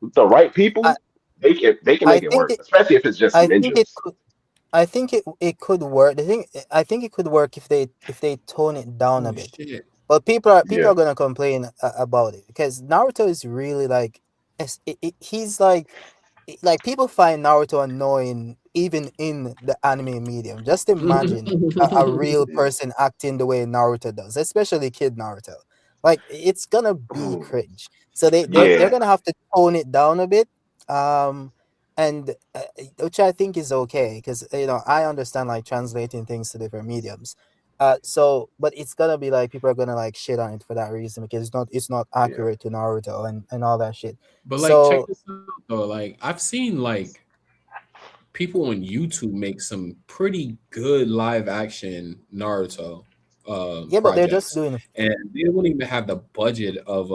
with the right I people, they can I make it think work, it especially if it's just I think it ninjas. could I think it could work. I think it could work if they tone it down a Oh bit. shit. But people Yeah, are gonna complain about it because Naruto is really like he's like people find Naruto annoying even in the anime medium. Just imagine a real person acting the way Naruto does, especially kid Naruto. Like it's gonna be Ooh, cringe. So they're yeah, gonna have to tone it down a bit. And which I think is okay because I understand like translating things to different mediums. So but it's gonna be like people are gonna like shit on it for that reason because it's not yeah, accurate to Naruto and all that shit. But like check So this out though. Like I've seen like people on YouTube make some pretty good live action Naruto yeah, but they're just projects, doing and they don't even have the budget of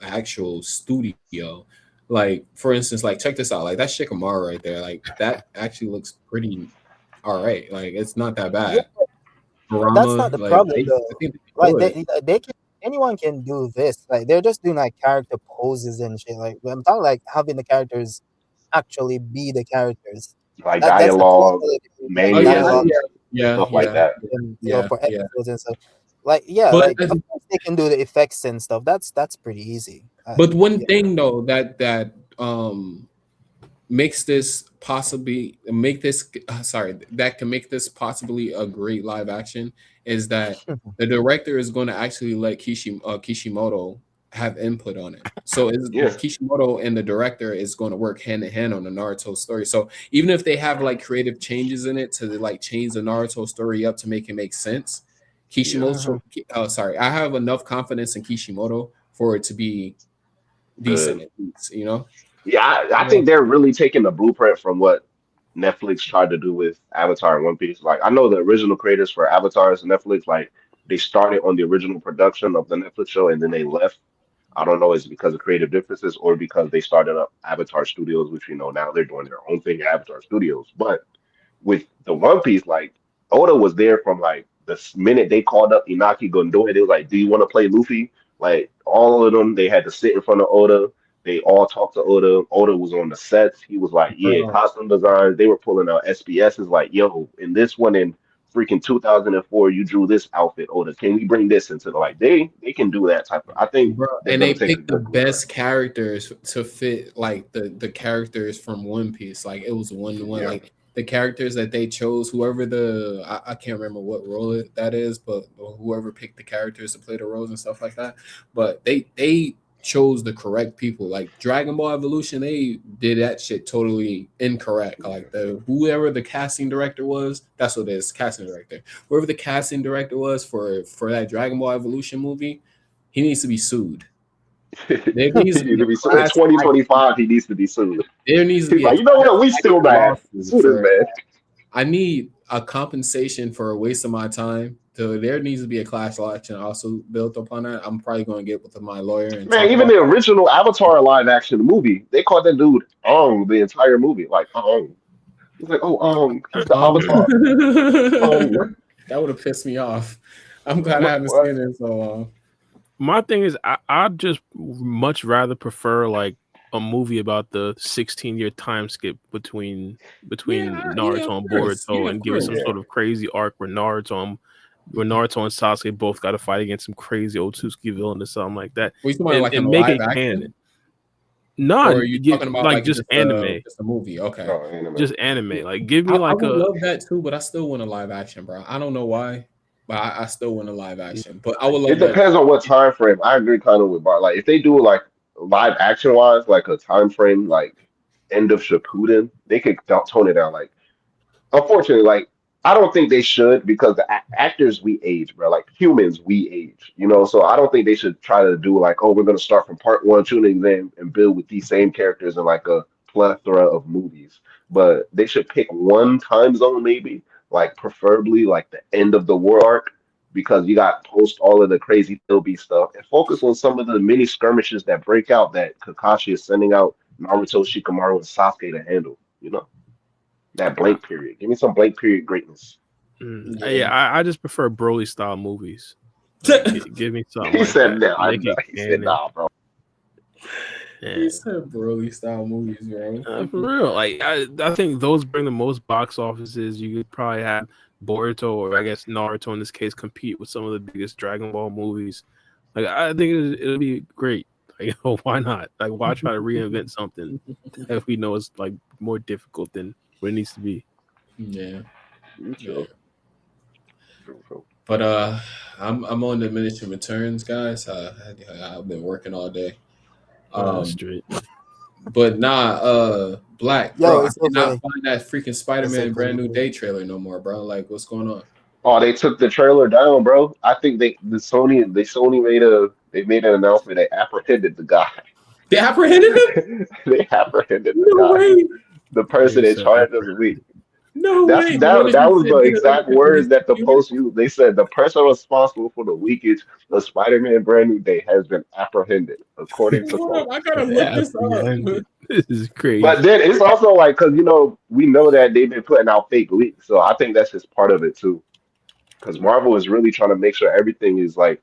actual studio. Like for instance, like check this out, like that Shikamaru right there, like that actually looks pretty all right. Like it's not that yeah, bad. but that's Rama, not the like problem I though. think they can Like do it. they can anyone can do this. Like they're just doing like character poses and shit. Like I'm talking like having the characters actually be the characters. like That's a dialogue, totally different Oh like yeah, dialogue, mannerisms, yeah, stuff like yeah, that. yeah, for yeah. episodes and stuff. Like yeah, But like of course they can do the effects and stuff. That's pretty easy. one Yeah. thing though that makes this possibly make this sorry that can make this possibly a great live action is that the director is going to actually let Kishimoto have input on it. So is Yeah, Kishimoto and the director is going to work hand in hand on the Naruto story. So even if they have like creative changes in it to like change the Naruto story up to make it make sense, yeah, Mhm. Kishimoto. Oh, sorry, I have enough confidence in Kishimoto for it to be good. decent at least. You know. Yeah, I Yeah. think they're really taking the blueprint from what Netflix tried to do with Avatar and One Piece. Like, I know the original creators for Avatar's Netflix, like, they started on the original production of the Netflix show and then they left. I don't know, is it because of creative differences or because they started up Avatar Studios, which we know now they're doing their own thing at Avatar Studios. But with the One Piece, like Oda was there from like the minute they called up Inaki Gondoya, they was like, "Do you want to play Luffy?" Like all of them, they had to sit in front of Oda. They all talked to Oda. Oda was on the sets. He was like, "Yeah, Bro, costume designs." They were pulling out SBSs. Like, "Yo, in this one in freaking 2004, you drew this outfit, Oda. Can we bring this into the like?" They can do that type of. I think bro, they're and they gonna take a picked the good blueprint. best characters to fit like the characters from One Piece. Like it was one to one. Yeah, Like the characters that they chose, whoever I can't remember what role that is, but whoever picked the characters to play the roles and stuff like that. But they chose the correct people. Like Dragon Ball Evolution, they did that shit totally incorrect. Like whoever the casting director was, that's what it is, casting director. Whoever the casting director was for that Dragon Ball Evolution movie, he needs to be sued. There needs to be in 2025. He needs to be sued. There needs to He's be like, you know what? We still mad. Sue this man. I need a compensation for a waste of my time. So there needs to be a class action also built upon that. I'm probably going to get with my lawyer. And man, even the original Avatar live action movie, they called that dude Ong the entire movie. Like Ong. He's like, oh Ong, he's the Avatar. That would have pissed me off. I'm glad I haven't seen it so long. My thing is, I'd just much rather prefer like a movie about the 16-year time skip between Naruto and Boruto, and give us some sort of crazy arc where Naruto and Sasuke both got to fight against some crazy Otsutsuki villain or something like that. And make it canon. No, or are you talking about like just anime? Just a movie, okay. Just anime. Like, give me I would love that too, but I still want a live action, bro. I don't know why, but I still want a live action. But I would love. It depends on what time frame. I agree kind of with Bart. Like if they do like live action wise, like a time frame, like end of Shippuden, they could tone it down. Like, unfortunately, like I don't think they should because the actors we age, bro. Like humans, we age, you know. So I don't think they should try to do like, oh, we're gonna start from part one, tuning them and build with these same characters in like a plethora of movies. But they should pick one time zone, maybe, like preferably like the end of the war arc, because you got post all of the crazy Philby stuff and focus on some of the mini skirmishes that break out that Kakashi is sending out Naruto, Shikamaru, and Sasuke to handle, you know. That blank period. Give me some blank period greatness. I just prefer Broly style movies. Like, give me something. He like said that. He said nah, bro. He said Broly style movies, bro. For real. Like I think those bring the most box offices. You could probably have Boruto or I guess Naruto in this case compete with some of the biggest Dragon Ball movies. Like I think it'll be great. Like, why not? Like, why try to reinvent something that we know is like more difficult than what it needs to be? Yeah. But I'm on diminishing returns, guys. I've been working all day. Straight. But Black, Yo, bro, I it's cannot okay. find that freaking Spider-Man brand new day trailer no more, bro. Like, what's going on? Oh, they took the trailer down, bro. I think Sony made an announcement. They apprehended the guy. They apprehended him? They apprehended the guy. Way. The person in charge of the leak. Way. That was the exact words that the post used. They said the person responsible for the leakage of Spider-Man Brand New Day has been apprehended, according to Sony. I gotta look this up. This is crazy. But then it's also like, because we know that they've been putting out fake leaks, so I think that's just part of it too. Because Marvel is really trying to make sure everything is like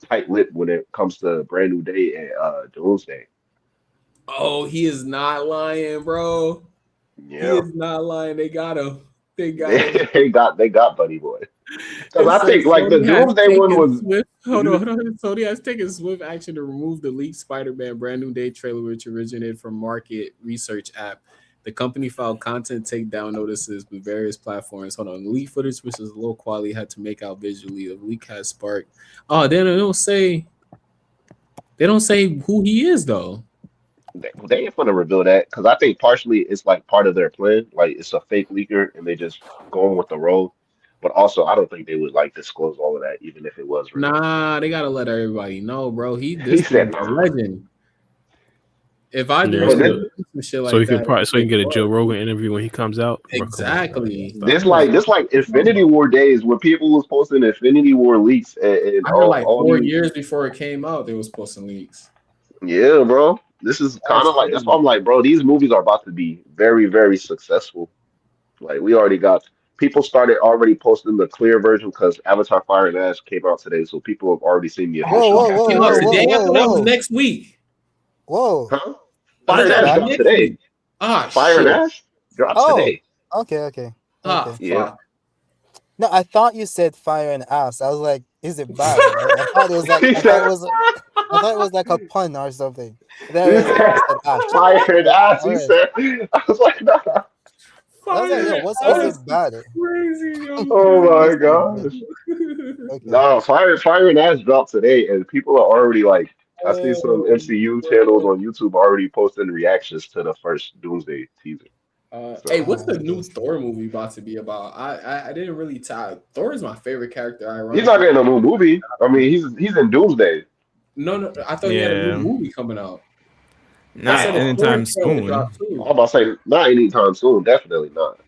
tight-lipped when it comes to Brand New Day and Doomsday. Oh, he is not lying, bro. Yeah, he is not lying. They got him. They got Buddy Boy. Because I think like the Doomsday one was. Hold on. Sony has taken swift action to remove the leaked Spider-Man Brand New Day trailer, which originated from market research app. The company filed content takedown notices with various platforms. Hold on. The leak footage, which is low quality, had to make out visually. The leak has sparked. Oh, they don't say who he is though. They ain't gonna reveal that because I think partially it's like part of their plan. Like it's a fake leaker and they just going with the role. But also, I don't think they would like disclose all of that, even if it was real. Nah, they gotta let everybody know, bro. This said a legend. If I do some shit like that, so you can get a Joe Rogan interview when he comes out. Exactly. This like Infinity War days when people was posting Infinity War leaks and I heard like 4 years before it came out, they was posting leaks. Yeah, bro. This is kind of like that's why I'm like, bro, these movies are about to be very, very successful. Like we already got people started already posting the clear version because Avatar Fire and Ash came out today, so people have already seen the official. That was next week. Whoa. Huh? Fire and Ash dropped today. Fire and Ash drops today. Okay. Yeah. No, I thought you said fire and ass. I was like, is it bad? I thought it was like I thought it was like a pun or something. There Fire and ass, he said. I was like, nah. I was like, yo, what's it bad? Crazy, yo. Oh my gosh. Okay. No, Fire and Ash dropped today, and people are already like I see some MCU channels on YouTube already posting reactions to the first Doomsday teaser. Hey, So what's the new Thor movie about to be about? I didn't really tie. Thor is my favorite character. he's not Ironically, getting a new movie. I mean, he's in Doomsday. no, I thought he had a new Yeah, movie coming out. They not said a No, Thor anytime trailer soon. dropped I'm too. about to say not anytime soon. Definitely not.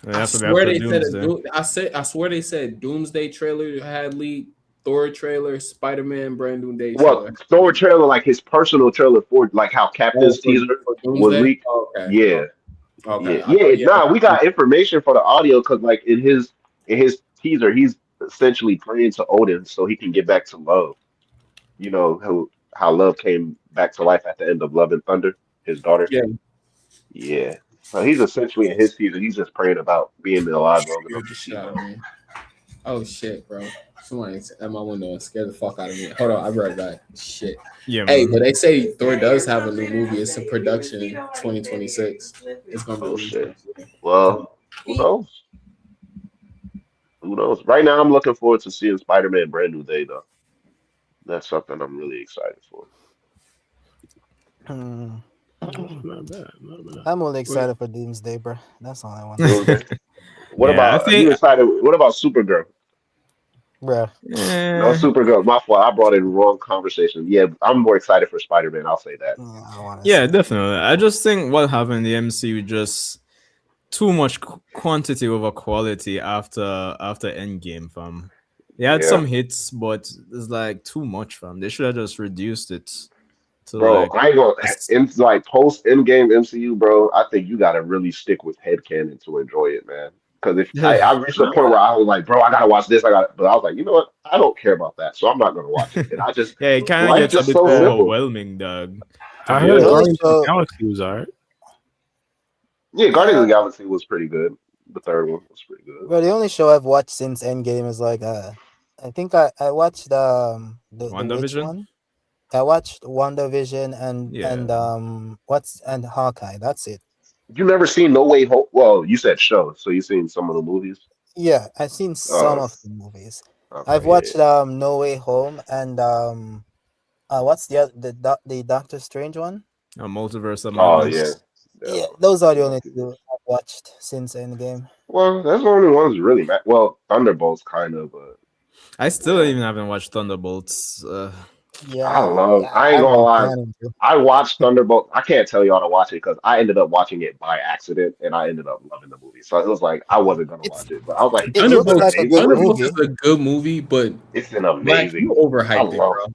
It I have to be swear after they said Doomsday. I swear they said Doomsday trailer had leaked, Thor trailer, Spider Man Brand New Day Well, trailer had Thor leaked. trailer, like his personal trailer for like how Oh, Captain's for, teaser for was Doomsday. leaked. Oh, okay. Yeah, Okay. yeah, I thought yeah. he had Nah, we a got information for the audio because like in his teaser, he's essentially praying to Odin so he can get back to love. You know how love came back to life at the end of Love and Thunder, his daughter. yeah. Yeah. So he's essentially in his teaser, he's just praying about being alive long enough Scared to the see shit out love. of me. Oh shit, bro. Somebody's at my window and scared the fuck out of me. Hold on, I'll be right back. Shit. Yeah, Hey, man. but they say Thor does have a new movie. It's in production in 2026. It's gonna be Oh released shit. next year. Well, who knows? Who knows? Right now, I'm looking forward to seeing Spider-Man Brand New Day, though. That's something I'm really excited for. Hmm. Not bad. Not bad. I'm only Wait, excited for Doomsday, bro. That's all I want to say, Doomsday. What Yeah, I about, are you think. excited? What about Supergirl? bro. No, eh, Supergirl. My fault. I brought in the wrong conversation. Yeah, I'm more excited for Spider-Man. I'll say that. I want to yeah, see. definitely. I just think what happened in the MCU just too much quantity over quality after Endgame, fam. They had Yeah. some hits, but it's like too much, fam. They should have just reduced it to Bro, like I ain't gonna, a s- in like post Endgame MCU, bro, I think you gotta really stick with headcanon to enjoy it, man. Because if I reached a point where I was like, bro, I gotta watch this, but I was like, you know what? I don't care about that, so I'm not gonna watch it. And I just, yeah, it kind of life's gets a just bit so Uh, simple. overwhelming, dog. To I be heard the Yeah. only honest. Guardians of the show, Galaxy was alright. Yeah, Guardians of yeah, the Galaxy was pretty good. The third one was pretty good. bro. The only show I've watched since Endgame is like I think I watched the witch WandaVision? one. I watched WandaVision Yeah. and what's and Hawkeye. That's it. You never seen No Way Home? Well, you said show, so you seen some of the movies? Yeah, I've seen some Uh, of the movies. I've okay, yeah. watched No Way Home and what's the Doctor Strange one? A multiverse of Oh yeah, madness. yeah. Yeah, those are the The only two multiverse. I've watched since Endgame. Well, that's the only ones really. Well, Thunderbolts kind of, but I still yeah. even haven't watched Thunderbolts. Yeah, yeah, I ain't I've gonna been lie. planning to. I watched Thunderbolt. I can't tell y'all to watch it because I ended up watching it by accident and I ended up loving the movie. So it was like I wasn't gonna It's watch it, but I was like, it this is looks an like a amazing good movie. Thunderbolts is movie. a good movie, but It's an Black, you amazing. I overhyped it, love. bro.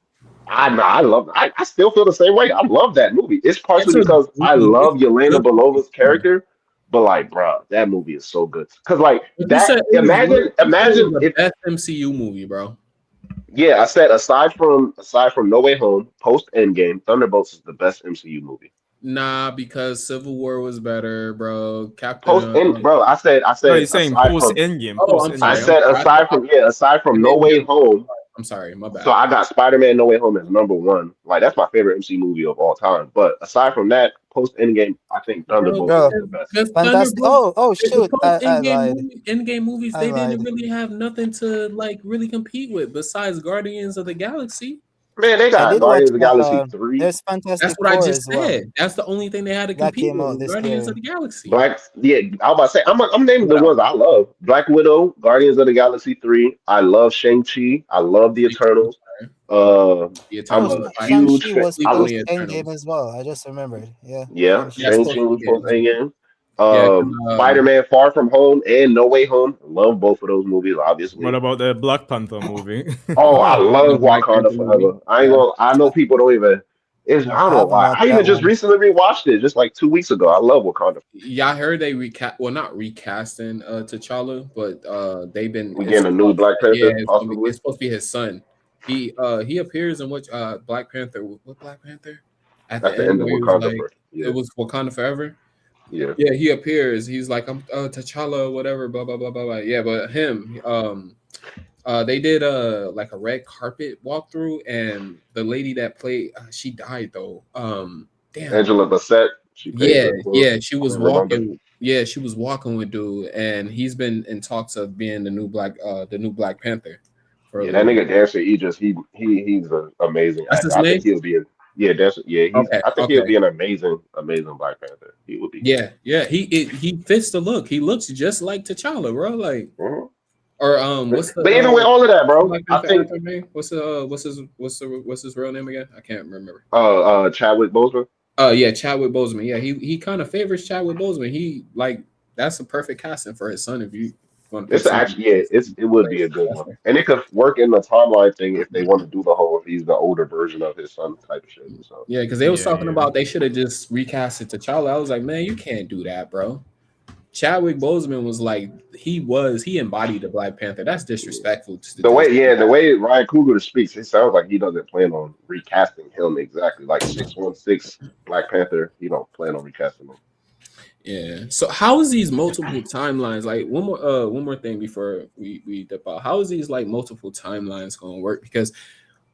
I know. I love. I still feel the same way. I love that movie. It's partially It's a because I it's love a Yelena good Belova's movie. character, but like, bro, that movie is so good. Cause like But you that. said it was Imagine, you said it was imagine the if best MCU movie, bro. yeah. I said aside from No Way Home, post Endgame, Thunderbolts is the best MCU movie. Nah, because Civil War was better, bro. Captain. Post End, bro. I No, said you're saying aside post from Endgame. Oh, Post I'm I sorry. Endgame. I'm said sorry. aside I from No didn't hear. Way Home. I'm sorry. My So bad. I got Spider-Man No Way Home as number one. Like that's my favorite MCU movie of all time. But aside from that, post Endgame, I think Bro, Thunderbolts is Bro, the best. because fantastic. Thunderbolts, Oh the shoot, post I lied. Endgame movies, I they didn't lied. really have nothing to like really compete with besides Guardians of the Galaxy. Man, they I got did watch Guardians of the Galaxy 3. there's That's Fantastic what I Four just as well. said. That's the only thing they had to That compete came with out was this Guardians of year. the Galaxy. Black, yeah, I was about to say, I'm naming the What else? ones I love. Black Widow, Guardians of the Galaxy 3. I love Shang-Chi. I love the Eternals. Uh, The I'm Eternals a is fire. huge Shang-Chi fan. was Sleep on post the Endgame Eternals. as well. I just remembered. Yeah, Yeah, Yeah, it's supposed Shang-Chi to was be supposed good. to again. Yeah, Spider-Man Far From Home and No Way Home. Love both of those movies, What obviously. about the Black Panther movie? Oh, I oh, the love Black Wakanda Panther movie. Forever. I ain't Yeah. gonna. I know people don't even. I don't I know haven't why. watched I even that just one. recently rewatched it, just like 2 weeks ago. I love Wakanda. Yeah, I heard they recast. Well, not recasting T'Challa, but they've been. We It's getting a new Black yeah, Panther, possibly it's supposed to be his son. He appears in which Black Panther. What Black Panther? At the at the end end of where he was Wakanda like, first. it Yeah, was Wakanda forever. yeah. Yeah, he appears. He's like, I'm T'Challa, whatever, blah blah blah blah blah. Yeah, but him, they did like a red carpet walkthrough, and the lady that played, she died though. Damn. Angela Bassett, she played Yeah, the queen, yeah, she was Queen Ramonda. walking. Yeah, she was walking with dude, and he's been in talks of being the new Black Panther. Yeah, that nigga Dancer, he's an amazing That's actor. his I name. think he'll be a yeah, Dancer. Yeah, Okay, I think he'll okay. be an amazing Black Panther. He would be. Yeah, yeah. He fits the look. He looks just like T'Challa, bro. Like, Mhm. or But, but even with all of that, what's the bro, Black I Panther think actor name? What's his real name again? I can't remember. Chadwick Boseman. Yeah, Chadwick Boseman. Yeah, he kind of favors Chadwick Boseman. He like that's a perfect casting for his son if you want to pick It's somebody. actually yeah, it would be a good one, and it could work in the timeline thing if they want to do the whole he's the older version of his son type of shit. So Yeah, because they was talking about they should have just recasted T'Challa. I was like, man, you can't do that, bro. Chadwick Boseman was like he embodied the Black Panther. That's disrespectful to just the way Ryan Coogler speaks, it sounds like he doesn't plan on recasting him exactly like 616 Black Panther. He don't plan on recasting him. yeah. So how is these multiple timelines? Like one more thing before we dip out. How is these like multiple timelines gonna work? Because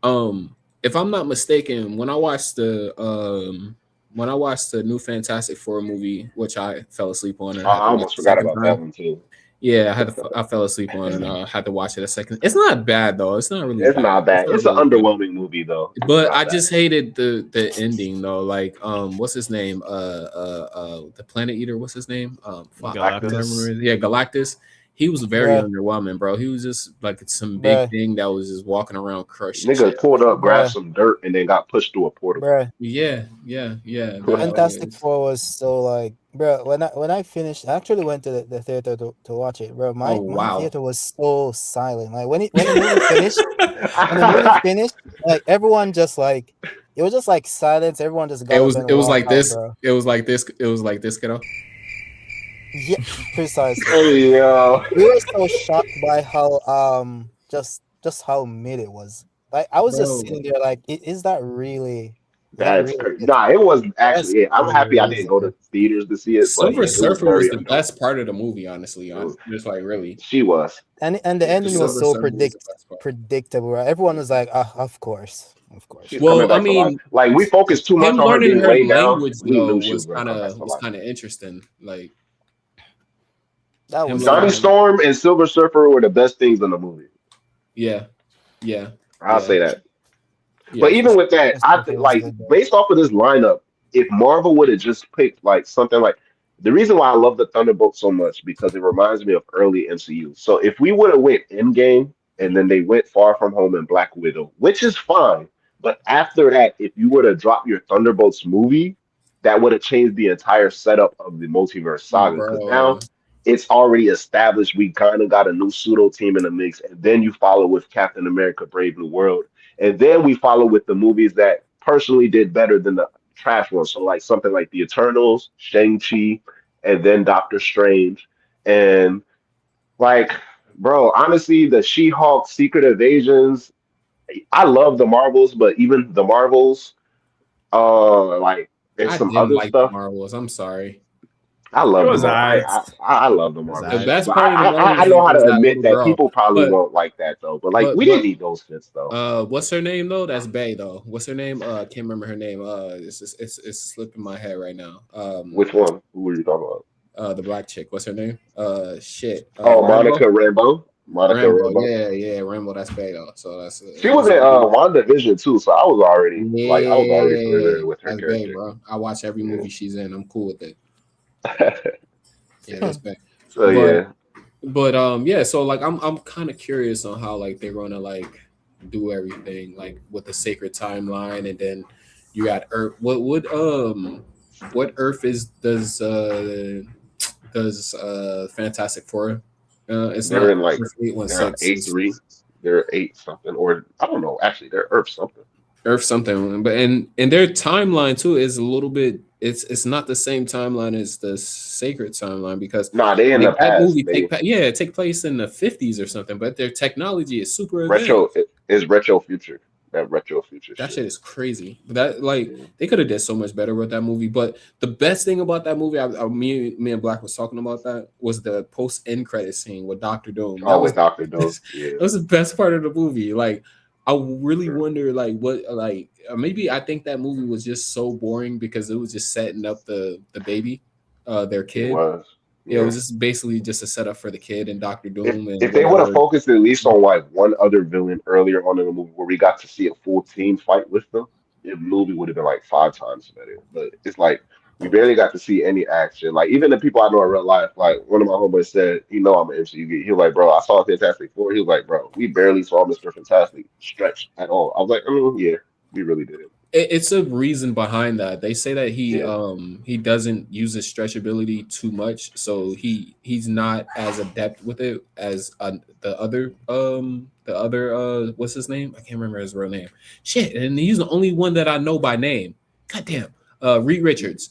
if I'm not mistaken, when I watched the new Fantastic Four movie, which I fell asleep on and I had to watch almost the forgot second about that time. one too. Yeah, I fell asleep on and had to watch it a second. It's not bad though. It's not really It's bad. not bad. It's an really bad. underwhelming movie though. It's But not I bad. just hated the ending though. Like what's his name? The Planet Eater. What's his name? Fuck, I can't remember. Yeah, Galactus. He was very Bruh. underwhelming, bro. He was just like some big Bruh, thing that was just walking around crushing Nigga shit. pulled up, grabbed bruh, some dirt, and then got pushed through a portal. bruh. Yeah. That Fantastic was, Four was so like, bro. When I finished, I actually went to the theater to watch it, bro. oh My wow. theater was so silent. Like when the movie finished, like everyone just like it was just like silence. Everyone just got up and It was walked like out, this. bro. It was like this. It was like this, kiddo. Yeah, precisely. Hey yo, We were so shocked by how just how mid it was. Like I was just Bro. sitting there like, is that really? Is that that's really crazy. it? Nah, it was That's actually it. I'm happy I didn't go crazy. to theaters to see it, but Silver yeah, it was Surfer was very the underwhelming. best part of the movie, honestly. It was- Just like really. She was. And the Yeah, ending she was was. so Surfer was the best part. predictable. Right? Everyone was like, of course, of course. She's coming Well, I back to life. mean, Like we focused too much him on her learning being her laid down. language We though knew she was was gonna come back to life. kind of interesting. Like That him was Johnny learning. fun. Storm and Silver Surfer were the best things in the movie. Yeah, yeah, I'll say that. yeah. But even with that, I It think was like good though. based off of this lineup, if Marvel would have just picked like something like the reason why I love the Thunderbolt so much because it reminds me of early MCU. So if we would have went Endgame and then they went Far From Home and Black Widow, which is fine, but after that, if you were to drop your Thunderbolts movie, that would have changed the entire setup of the multiverse saga. Because Bro, now it's already established. We kind of got a new pseudo team in the mix, and then you follow with Captain America: Brave New World. And then we follow with the movies that personally did better than the trash ones. So like something like The Eternals, Shang-Chi, and then Doctor Strange. And like, bro, honestly, the She-Hulk Secret Invasions, I love the Marvels, but even the Marvels, like there's I some didn't other like the stuff. Marvels. I'm sorry. I It love the was Mar. alright. I love the It was Marvels, The alright. best but part of the I Marvels know how was to that admit little that girl. people probably But won't like that though. But like, we didn't but need those fits though. what's her name though? That's Bay though. What's her name? Can't remember her name. It's slipping my head right now. Which one? Who were you talking about? The black chick. What's her name? Shit. Oh, Rambo. Monica Rambeau. Monica Rambo. Rambeau. Yeah. Rambo. That's Bay though. So that's She was in WandaVision too, so I was already yeah. familiar with her That's Bay, character. bro. I watch every Yeah. movie she's in. I'm cool with it. Yeah, that's Bay. So But yeah, yeah. So like I'm kind of curious on how like they're gonna like do everything like with the sacred timeline, and then you got Earth. What Earth is does Fantastic Four? It's they're not in like Earth they're on 816. A3. They're eight something, or I don't know. Actually, they're Earth something. Earth something, but and their timeline too is a little bit. It's not the same timeline as the sacred timeline because Nah, they in the like that past. movie They take place in the 50s or something, but their technology is super retro advanced. it is retro future. That retro future That shit. shit is crazy. That like Yeah. they could have did so much better with that movie. But the best thing about that movie, me and Black was talking about that, was the post end credit scene with Doctor Doom. Oh, with Doctor Doom. Yeah. That was the best part of the movie. Like I really wonder, like what, like maybe I think that movie was just so boring because it was just setting up the baby, their It kid. was. Yeah, it Yeah. was just basically just a setup for the kid and Doctor If Doom and if they would have whatever. focused at least on like one other villain earlier on in the movie where we got to see a full team fight with them, the movie would have been like 5 times better. But it's like we barely got to see any action. Like even the people I know in real life, like one of my homeboys said, you know I'm an MCU geek. He was like, bro, I saw Fantastic Four. He was like, bro, we barely saw Mr. Fantastic stretch at all. I was like, yeah, we really did. It's a reason behind that. They say that Yeah. he doesn't use his stretch ability too much, so he's not as adept with it as the other what's his name? I can't remember his real name. Shit, and he's the only one that I know by name. Goddamn. Reed Richards.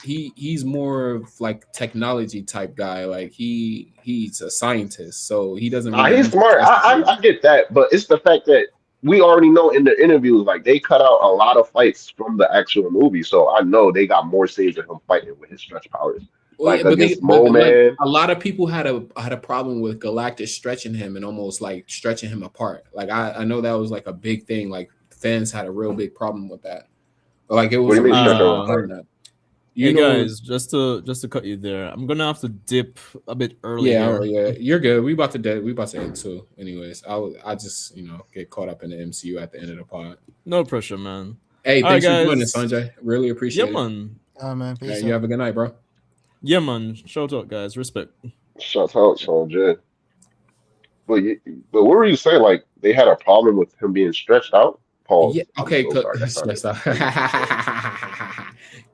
He's more of like technology type guy. Like he's a scientist, so he doesn't Nah, really he's use smart. stretch I ability. get that, but it's the fact that we already know in the interviews, like they cut out a lot of fights from the actual movie, so I know they got more scenes of him fighting with his stretch powers, Well, like yeah, but against but Mole like Man. a lot of people had a problem with Galactus stretching him and almost like stretching him apart. Like I know that was like a big thing. Like fans had a real big problem with that. But like it What was do a you mean stretch reason him Uh, behind apart? that. You hey know, guys, just to cut you there, I'm gonna have to dip a bit early yeah, here. yeah, you're good. We about to end too. Anyways, I just get caught up in the MCU at the end of the pod. No pressure, man. Hey, All right, thanks for joining, guys. Sanjay. Really Yeah, appreciate it. man. Man, Yeah, peace you out. have a good night, bro. Yeah, man. Shout out, guys. Respect. Shut out, Sean J. But but what were you saying? Like they had a problem with him being stretched out? Yeah. Pause. I'm Okay. so sorry. That sounded Stressed out. unnecessary.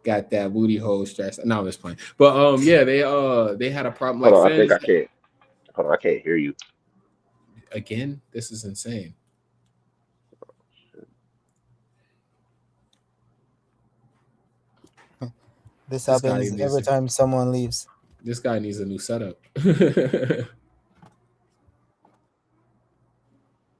Got that booty hole stressed. No, I'm just playing. But yeah, they had a problem. Hold Like on, I think fans I can't. Hold on, I can't hear you. again. This is insane. This This guy happens needs every to, time someone leaves. this guy needs a new setup.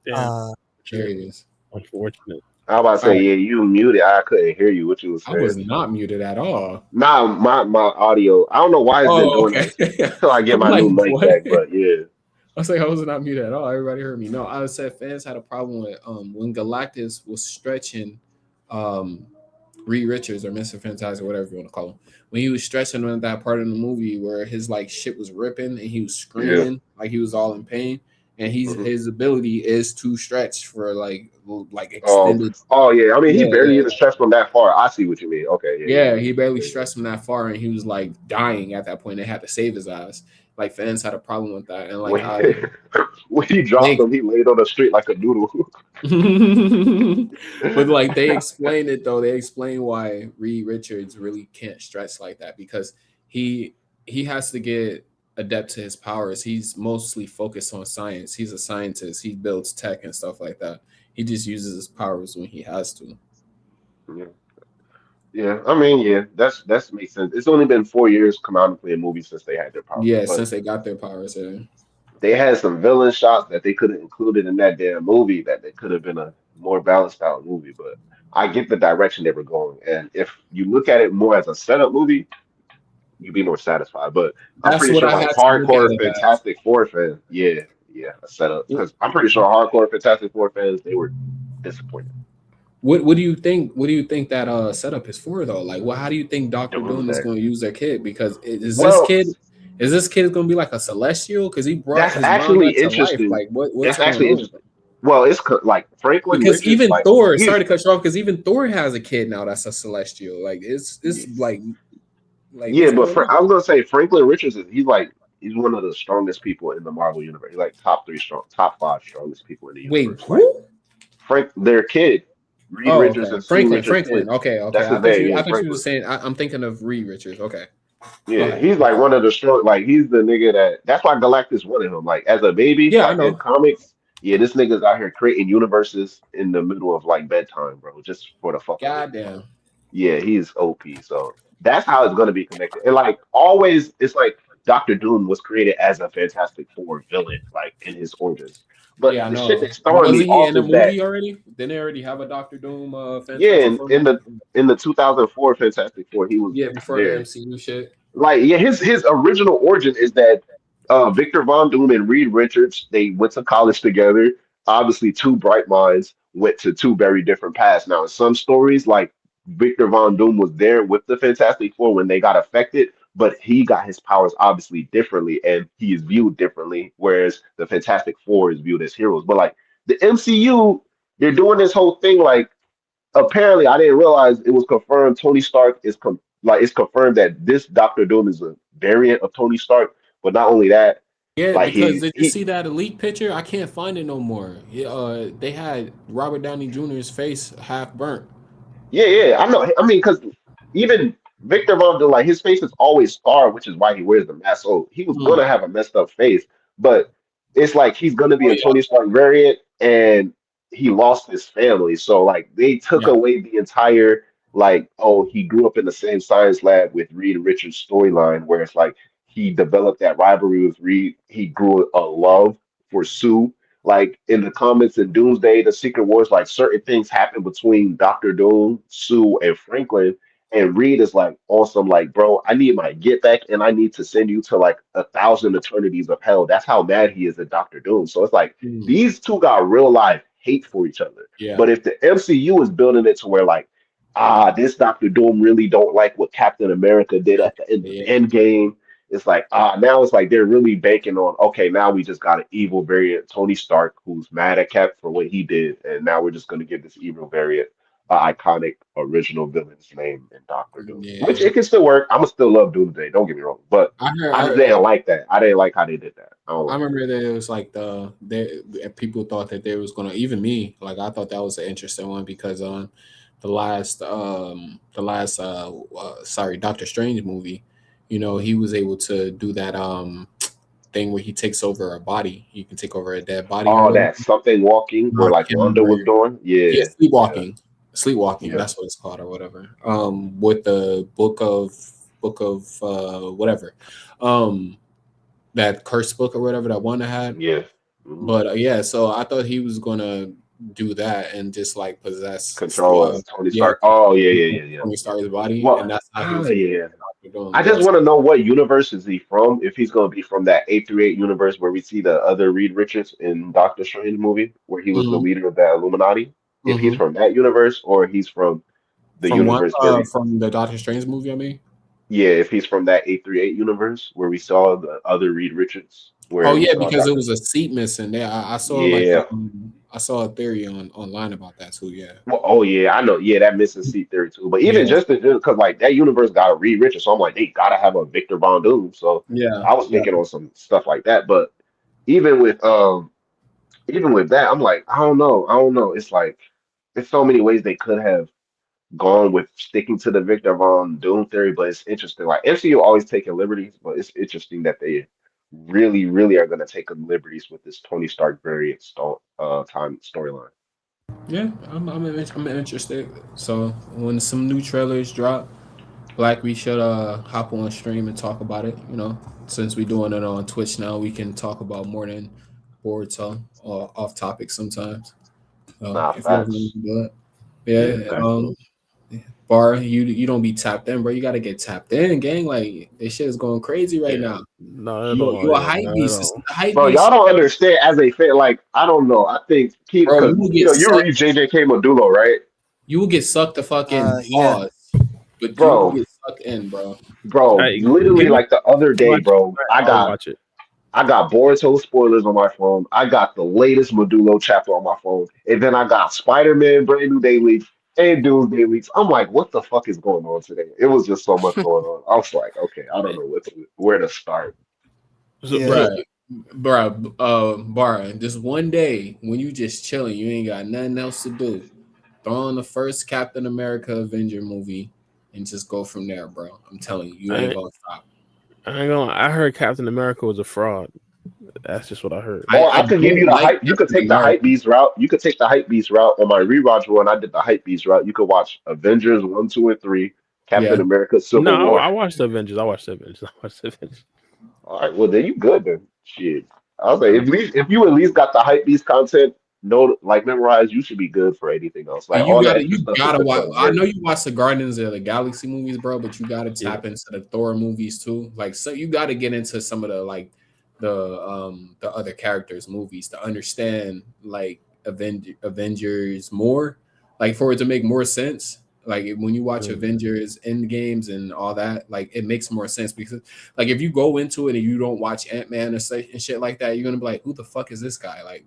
Yeah, Uh, There he is. unfortunate. I was about to All say, right. yeah, you muted. I couldn't hear you. What you was I was saying? not muted at all. Nah, my audio. I don't know why it's been Oh, doing okay. that until I get I'm my like, new mic what? back. But yeah, I was like, I was not muted at all. Everybody heard me. No, I said fans had a problem with when Galactus was stretching um Reed Richards or Mr. Fantastic, whatever you want to call him. When he was stretching on that part of the movie where his like shit was ripping and he was yeah. screaming like he was all in pain. And Mhm. his ability is to stretch for like Um. extended. Oh yeah. I mean, he Yeah, barely yeah. even stretched from that far. I see what you mean. Okay. Yeah. Yeah. Yeah, Yeah. he barely Yeah. Yeah. stressed him that far, and he was like dying at that point. They had to save his ass. Like fans had a problem with that, and like When, how when he dropped they, him, he laid on the street like a noodle. but like they explained it though. They explained why Reed Richards really can't stretch like that because he he has to get adept to his powers. He's mostly focused on science. He's a scientist. He builds tech and stuff like that. He just uses his powers when he has to. Yeah. Yeah. I mean, yeah. That's makes sense. It's only been 4 years canonically in movies since they had their powers, Yeah, but since they got their powers. Yeah. they had some villain shots that they could have included in that damn movie that they could have been a more balanced out movie. But I get the direction they were going, and if you look at it more as a setup movie, you'd be more satisfied. But I'm That's pretty what sure I like had to look at hardcore it as. Fantastic Four fans, yeah, yeah, a setup. Because I'm pretty sure hardcore Fantastic Four fans they were disappointed. What do you think? What do you think that setup is for though? Like, how do you think Doctor Doom is Doomsday. going to use their kid? Because Well, is this kid going to be like a celestial? Because he brought that's his mom actually back to life. interesting. Like, what's That's going actually on? interesting. Well, like Franklin Because Richards, even like Thor, he's sorry to cut you off, because even Thor has a kid now that's a celestial. Like, it's like yeah, what's but going on? I was gonna say Franklin Richards is he's one of the strongest people in the Marvel universe. He's like top five strongest people in the Wait, universe. Like who? Their kid, Reed Oh, Richards okay, and Sue Richards' Franklin. kid. Okay, okay. That's his name. I Yeah, thought you were Franklin. saying. I'm thinking of Reed Richards. Okay, go Yeah, ahead. he's like one of the strong. Like he's the nigga that's why Galactus wanted him. Like as a baby, Yeah, I like in know. comics, yeah, this nigga's out here creating universes in the middle of like bedtime, bro, just for the fuck of it. Goddamn. Yeah, he's OP. So that's how it's gonna be connected. And like always, it's like Doctor Doom was created as a Fantastic Four villain, like in his origins. But Yeah, I the shit know. that's throwing me Wasn't he off in the is that movie already? Didn't they already have a Doctor Doom yeah, Fantastic Four movie? in the 2004 Fantastic Four, he was Yeah, before the there. MCU shit. Like yeah, his original origin is that Victor Von Doom and Reed Richards they went to college together. Obviously, two bright minds went to two very different paths. Now, in some stories, like Victor Von Doom was there with the Fantastic Four when they got affected, but he got his powers obviously differently, and he is viewed differently. Whereas the Fantastic Four is viewed as heroes. But like the MCU, they're doing this whole thing like apparently I didn't realize it was confirmed. Tony Stark is like it's confirmed that this Doctor Doom is a variant of Tony Stark. But not only that, Yeah, like because he did you he see that elite picture? I can't find it no more. They had Robert Downey Jr.'s face half burnt. yeah, yeah, I know. I mean, because even Victor Von Doom, like his face is always scarred, which is why he wears the mask. So he was Hmm. gonna have a messed up face, but it's like he's gonna be Oh a yeah, Tony Stark variant, and he lost his family. So like they took yeah. away the entire like, oh, he grew up in the same science lab with Reed Richards storyline, where it's like he developed that rivalry with Reed. He grew a love for Sue. Like in the comics in Doomsday, the Secret Wars, like certain things happen between Doctor Doom, Sue, and Franklin. And Reed is like awesome, like, bro, I need my get back and I need to send you to like 1,000 eternities of hell. That's how mad he is at Doctor Doom. So it's like Hmm. these two got real life hate for each other. Yeah. But if the MCU is building it to where like, this Doctor Doom really don't like what Captain America did at the end of Yeah. Endgame, it's like now it's like they're really banking on okay, now we just got an evil variant Tony Stark who's mad at Cap for what he did, and now we're just gonna give this evil variant iconic original villain's name in Doctor Doom, which Yeah. it can still work. I'ma still love Doomsday, don't get me wrong, but I heard. I just didn't like that. I didn't like how they did that. I don't I like remember that it was like people thought that there was gonna, even me, like I thought that was an interesting one because on the last sorry, Doctor Strange movie, he was able to do that thing where he takes over a body. You can take over a dead body or all whatever. that something walking I where like can't Wanda was remember. doing. Yeah, Yeah, yeah, sleepwalking. Sleepwalking, yeah, that's what it's called or whatever. With the book of whatever. Um that cursed book or whatever that Wanda had. yeah. Mhm. But yeah, so I thought he was gonna do that and just like possess, Control Tony yeah, Stark. Oh yeah, yeah, yeah, yeah. Tony Stark's body, and Well, that's how he was able to yeah. get Dr. Doom. I just Yes, want to know what universe is he from? If he's going to be from that 838 universe where we see the other Reed Richards in Doctor Strange movie, where he was the hmm leader of that Illuminati. If he's hmm from that universe, or he's from the from one universe where we, from the Doctor Strange movie. I mean, yeah, if he's from that 838 universe where we saw the other Reed Richards, oh where we yeah, saw because it Doctor. was a seat missing there. I saw like Yeah. I saw a theory online about that too. Yeah, Well, oh yeah, I know. Yeah, that missing seat theory too. But even yeah, just because like that universe got a Reed Richards, so I'm like they gotta have a Victor Von Doom. So yeah, I was yeah. thinking on some stuff like that. But even with even with that, I'm like, I don't know. I don't know. It's like there's so many ways they could have gone with sticking to the Victor Von Doom theory, but it's interesting. Like MCU always taking liberties, but it's interesting that they really, really are gonna take liberties with this Tony Stark variant time storyline. Yeah, I'm interested. So when some new trailers drop, like we should hop on stream and talk about it. Since we're doing it on Twitch now, we can talk about more than Boruto or off topic sometimes. So Nah, if you ever want facts. to do it, Yeah, yeah. definitely. Bar, you don't be tapped in, bro. You gotta get tapped in, gang. Like this shit is going crazy right Yeah, now. not at You all. a Yeah, hype not at beast. This is all. the hype Bro, y'all beast, don't understand as a fan. Like, I don't know. I think keep bro. because you read JJK Modulo, right? You will get sucked the fuck in. Yeah. Pause. But you will Bro, get sucked in, bro. bro, Hey, literally give me like the other day, watch. bro. I'll watch it. I got Boruto spoilers on my phone. I got the latest Modulo chapter on my phone. And then I got Spider-Man brand new day leaks and Doomsday leaks. I'm like, what the fuck is going on today? It was just so much going on. I was like, okay, I don't know where to start. So, Yeah. so Bara, just one day when you just chilling, you ain't got nothing else to do. Throw on the first Captain America Avenger movie and just go from there, bro. I'm telling you, you ain't I, gonna stop. I ain't gonna. I heard Captain America was a fraud. That's just what I heard. Or I I could give you don't the like hype. You could Captain take the America. hype beast route. You could take the hype beast route on my rewatch one. I did the hype beast route. You could watch Avengers 1, 2, and 3, Yeah. Captain America No, Civil War. I watched the Avengers. I watched the Avengers. I watched the Avengers. All right, well then you good then. Shit. I was like, at least if you at least got the hype beast content, no like memorized, you should be good for anything else. Like And all the extra you stuff is gotta to watch. I know subvert. you watch the Guardians of the Galaxy movies, bro, but you gotta Yeah. tap into the Thor movies too. Like, so you gotta get into some of the like the other characters' movies to understand like Avengers more, like for it to make more sense. Like when you watch Avengers End Games and all that, like it makes more sense because like if you go into it and you don't watch Ant-Man and shit like that, you're gonna be like, who the fuck is this guy? Like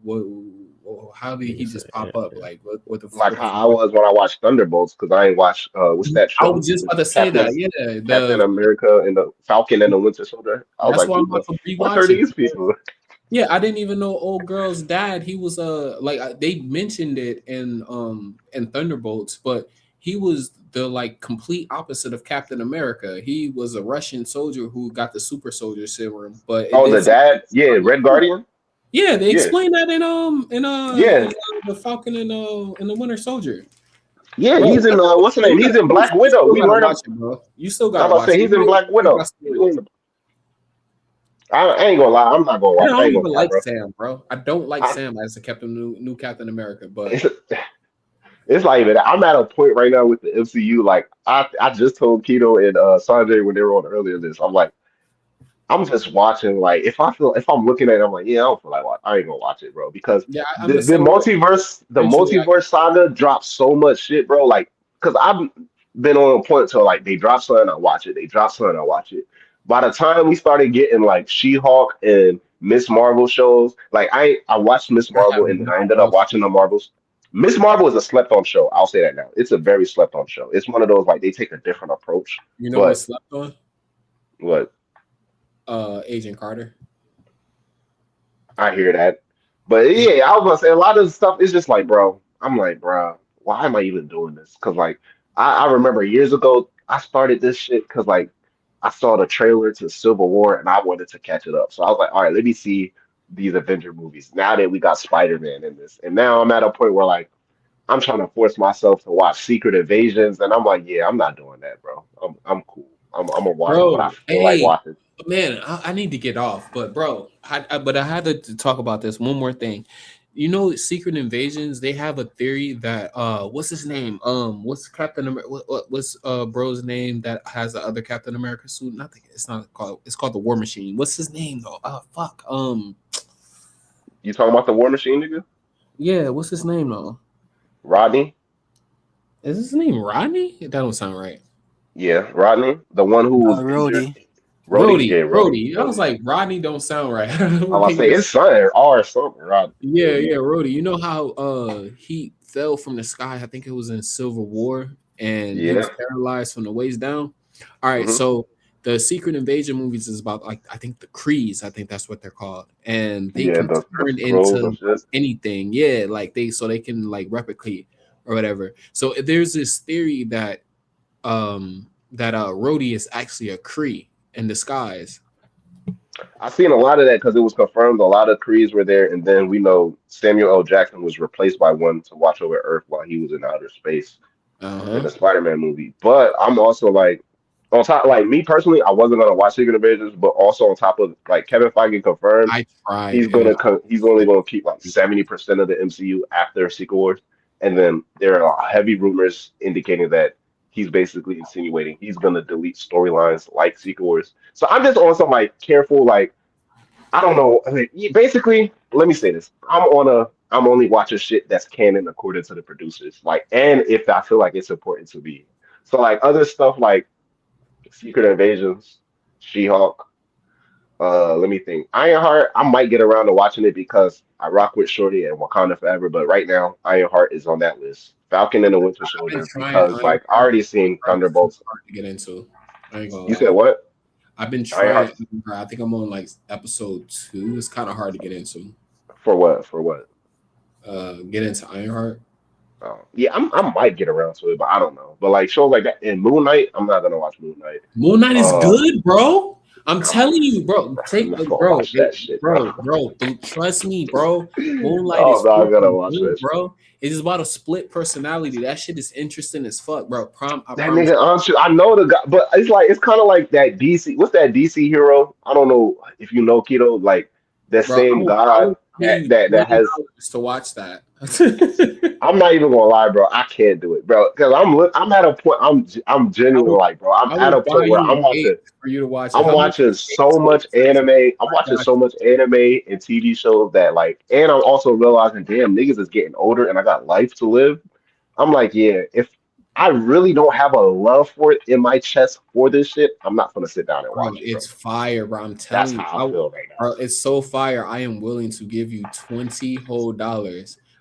how did he just pop up? Like what the Like what how the I was when I watched Thunderbolts because I ain't watched what's that I show? was just about to say Captain that, yeah. Captain America and the Falcon and the Winter Soldier. I was That's like, why I'm who the about to fuck are rewatch it. these people? Yeah, I didn't even know old girl's dad. He was they mentioned it in Thunderbolts, but he was the like complete opposite of Captain America. He was a Russian soldier who got the super soldier serum, but it Oh, did the dad? Yeah, Red Guardian? yeah, they Yeah. explained that Yeah. in the Falcon and the Winter Soldier. Yeah, Bro, he's in what's the name? He's in Black you Widow. still We gotta learned watch it, bro. You still I'm gotta about to watch say it. he's in Black Widow. I ain't gonna lie, I'm not gonna I watch. I don't ain't gonna even lie, like bro. Sam, bro. I don't like I, Sam as a new Captain America, but it's, it's like even I'm at a point right now with the MCU. Like I just told Keto and Sanjay when they were on earlier this. I'm like, I'm just watching. Like if I'm looking at it, I'm like, yeah, I don't feel like watch. I ain't gonna watch it, bro, because yeah, I'm the the same way. the Eventually, multiverse saga dropped so much shit, bro. Like, cause I've been on a point to like they drop something, I watch it. They drop something, I watch it. By the time we started getting like She-Hulk and Miss Marvel shows, like I watched Miss I Marvel have and then I not ended up watched watching the Marvels. Miss Marvel is a slept on show. I'll say that now. It's a very slept on show. It's one of those like they take a different approach. You know what But slept on? what Agent Carter. I hear that. But yeah, I was gonna say a lot of the stuff is just like, bro. I'm like, bro, why am I even doing this? Because like, I remember years ago, I started this shit because like I saw the trailer to Civil War and I wanted to catch it up. So I was like, all right, let me see these Avenger movies. Now that we got Spider-Man in this, and now I'm at a point where like I'm trying to force myself to watch Secret Invasions, and I'm like, yeah, I'm not doing that, bro. I'm cool. I'm gonna watch what I Bro, feel like hey, watching. man, I need to get off, but bro, but I had to talk about this one more thing. You know, Secret Invasions, they have a theory that what's his name? What's Captain America? What's bro's name that has the other Captain America suit? Nothing. It's not called. It's called the War Machine. What's his name though? Oh fuck. You talking about the War Machine, nigga? Yeah. What's his name though? Rodney? Is his name Rodney? That don't sound right. Yeah, Rodney, the one who was injured. Rhodey. Rhodey, yeah, Rhodey. I was Rhodey. like, Rodney don't sound right. I was say it's something or something, Rodney. Yeah, yeah, Rhodey. You know how he fell from the sky? I think it was in Civil War, and he was Yeah. paralyzed from the waist down. All right, Hmm. so the Secret Invasion movies is about like I think the Krees, I think that's what they're called, and they Yeah, can the turn scrolls into and shit. anything. Yeah, like they can like replicate or whatever. So there's this theory that Rhodey is actually a Kree in disguise. I seen a lot of that because it was confirmed. A lot of Krees were there, and then we know Samuel L. Jackson was replaced by one to watch over Earth while he was in outer space Uh in huh. the Spider-Man movie. But I'm also like, on top, like me personally, I wasn't gonna watch Secret Invasions, but also on top of like Kevin Feige confirmed I tried and he's only gonna keep like 70% of the MCU after Secret Wars, and then there are heavy rumors indicating that he's basically insinuating he's gonna delete storylines like Secret Wars. So I'm just on some like careful like I don't know. I mean, basically, let me say this: I'm only watching shit that's canon according to the producers, like, and if I feel like it's important to be. So like other stuff like Secret Invasions, She-Hulk. Let me think. Ironheart, I might get around to watching it because I rock with Shorty and Wakanda Forever, but right now Ironheart is on that list. Falcon and the Winter I've been Soldier trying because like I Ironheart. already seen It's Thunderbolts. hard to get into. I ain't gonna You said lie. what? I've been trying. Ironheart I think I'm on like episode 2. It's kind of hard to get into. for what? For what? Get into Ironheart. Yeah, I might get around to it, but I don't know. But like shows like that in Moon Knight, I'm not gonna watch Moon Knight. Moon Knight is Uh, good, bro. I'm I'm, telling you, bro. I'm not gonna watch that shit, bro. Don't trust me, bro. Moonlight Oh, is no, I'm gonna fucking watch good, that shit. bro. It is about a split personality. That shit is interesting as fuck, bro. I That promise. nigga, I know the guy, but it's like it's kind of like that DC. What's that DC hero? I don't know if you know Keto. Like that Bro, same I god will pay you that has. $20 to watch that. I'm not even gonna lie, bro. I can't do it, bro. Because I'm at a point. I'm I genuinely will like, bro. I'm I at will a buy point where you eight for you to watch it. I'm How much watching is eight so to much anime. I'm I watching got so much anime and TV shows that like, and I'm also realizing, damn, niggas is getting older, and I got life to live. I'm like, yeah, if I really don't have a love for it in my chest for this shit. I'm not gonna sit down and Bro, watch it, bro. it's fire, bro. I'm That's telling you, how I feel right now. bro, it's so fire. I am willing to give you $20 whole.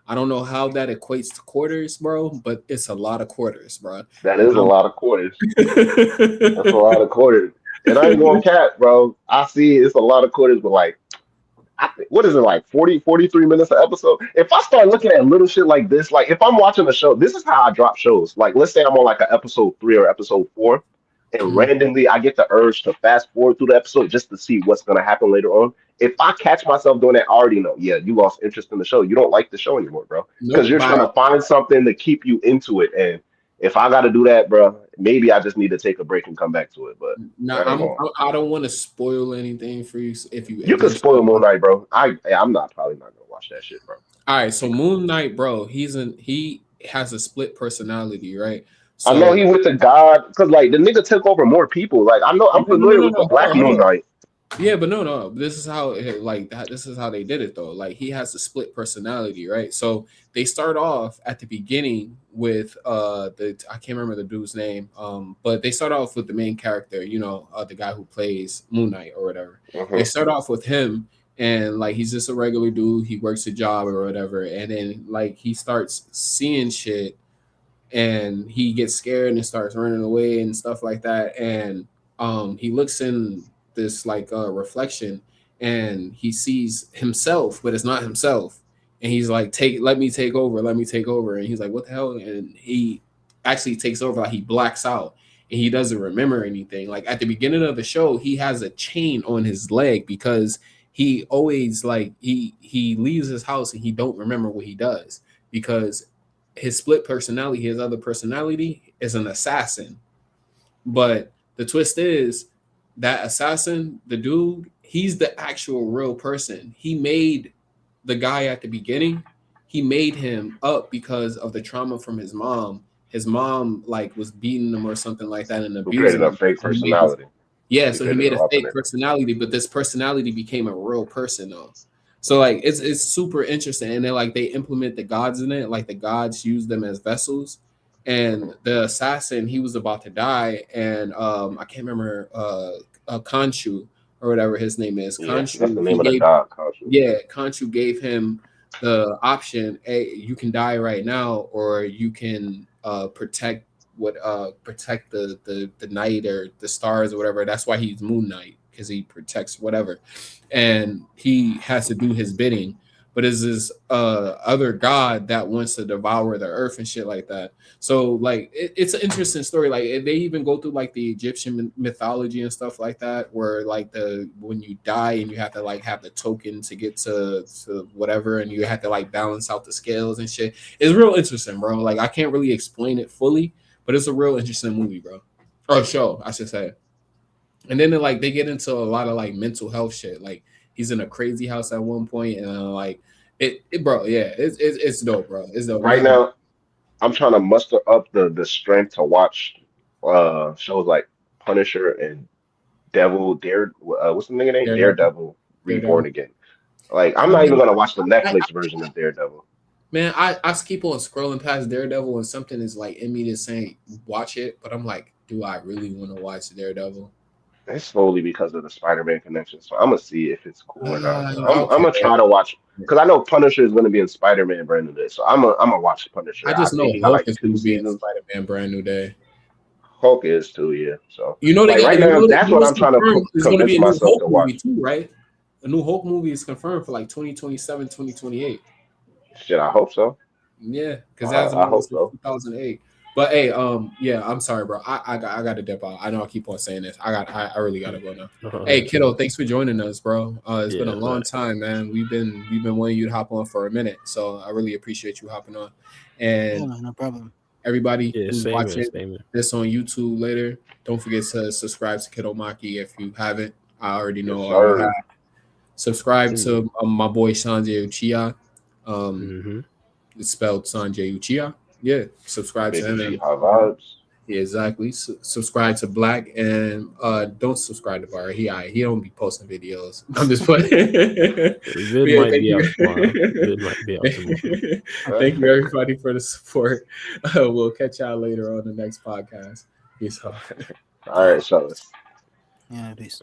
I don't know how that equates to quarters, bro, but it's a lot of quarters, bro. That And is a lot of quarters. That's a lot of quarters. And I ain't going cat, bro. I see it's a lot of quarters, but like, what is it like 40, 43 minutes an episode? If I start looking at little shit like this, like if I'm watching a show, this is how I drop shows. Like, let's say I'm on like an episode 3 or episode 4, and Mhm. randomly I get the urge to fast forward through the episode just to see what's gonna happen later on. If I catch myself doing that, I already know, yeah, you lost interest in the show. You don't like the show anymore, bro. Because Nope, you're trying bye. to find something to keep you into it. And if I gotta do that, bro, maybe I just need to take a break and come back to it. But No, I ain't going. I don't want to spoil anything for you if you You could eventually spoil Moon watch. Knight, bro. I'm not probably not gonna watch that shit, bro. All right, so Moon Knight, bro, he has a split personality, right? I know So he with the god because like the nigga took over more people. Like I know I'm familiar with the no, Black hold Moon on. Knight. Yeah, but no. This is how like that. This is how they did it though. Like he has a split personality, right? So they start off at the beginning with the I can't remember the dude's name, but they start off with the main character, the guy who plays Moon Knight or whatever. They start off with him, and like he's just a regular dude. He works a job or whatever, and then like he starts seeing shit, and he gets scared and starts running away and stuff like that, and he looks in this like reflection, and he sees himself, but it's not himself, and he's like, let me take over, and he's like, what the hell? And he actually takes over, like he blacks out, and he doesn't remember anything. Like at the beginning of the show, he has a chain on his leg because he always like he leaves his house and he don't remember what he does because his split personality, his other personality is an assassin. But the twist is that assassin, the dude, he's the actual real person. He made the guy at the beginning, he made him up because of the trauma from his mom. His mom like was beating him or something like that and Who created abusing a him. fake So he made this, personality? yeah, He so he created made an a fake alternate. personality, but this personality became a real person though. So like it's super interesting, and then like they implement the gods in it, like the gods use them as vessels. And the assassin, he was about to die, and I can't remember Khonshu or whatever his name is. Yeah, that's the Khonshu, he name of the gave god, Khonshu. Khonshu gave him the option: hey, you can die right now, or you can protect the night or the stars or whatever. That's why he's Moon Knight, because he protects whatever, and he has to do his bidding. But is this other god that wants to devour the earth and shit like that? So like it's an interesting story. Like they even go through like the Egyptian mythology and stuff like that, where like when you die and you have to like have the token to get to whatever, and you have to like balance out the scales and shit. It's real interesting, bro. Like I can't really explain it fully, but it's a real interesting movie, bro. Or show, I should say. And then they get into a lot of like mental health shit. Like he's in a crazy house at one point, and like bro, yeah, it's dope, bro. It's dope. Right now, I'm trying to muster up the strength to watch shows like Punisher and what's the nigga name? Daredevil. Daredevil Reborn Daredevil. again. Like I'm not even gonna watch the Netflix version of Daredevil. Man, I keep on scrolling past Daredevil and something is like in me to say watch it, but I'm like, do I really want to watch Daredevil? It's slowly because of the Spider-Man connection. So I'm gonna see if it's cool or not. But I'm Okay. gonna try to watch because I know Punisher is gonna be in Spider-Man Brand New Day. So I'm gonna watch Punisher. I just know think he got Hulk like is 2 going to be in seasons. Spider-Man Brand New Day. Hulk is too, yeah. So You know they like got right you now, know, that's you what know I'm trying to there's going to be convince a new myself Hulk to movie watch. too, right? A new Hulk movie is confirmed for like 2027, 2028. Shit, I hope so. Yeah, because that's the I movie hope since so. 2008. But hey, yeah, I'm sorry, bro. I got to dip out. I know I keep on saying this. I really gotta go now. Hey, kiddo, thanks for joining us, bro. It's been a long time, man. We've been wanting you to hop on for a minute, so I really appreciate you hopping on. And no problem. everybody Yeah, who's same watching here. this on YouTube later, don't forget to subscribe to Kiddo Maki if you haven't. I already know Yes, all you sir. have. Subscribe to my boy Sanjay Uchiha. It's spelled Sanjay Uchiha. Yeah, subscribe to Baby him. G And High Vibes. Yeah, exactly. Subscribe to Black and don't subscribe to Bar. He don't be posting videos. I'm just playing. Vid Yeah, might be out tomorrow. Vid might be out tomorrow. Thank you everybody for the support. We'll catch y'all later on the next podcast. Peace out. All right, fellas. Yeah, peace.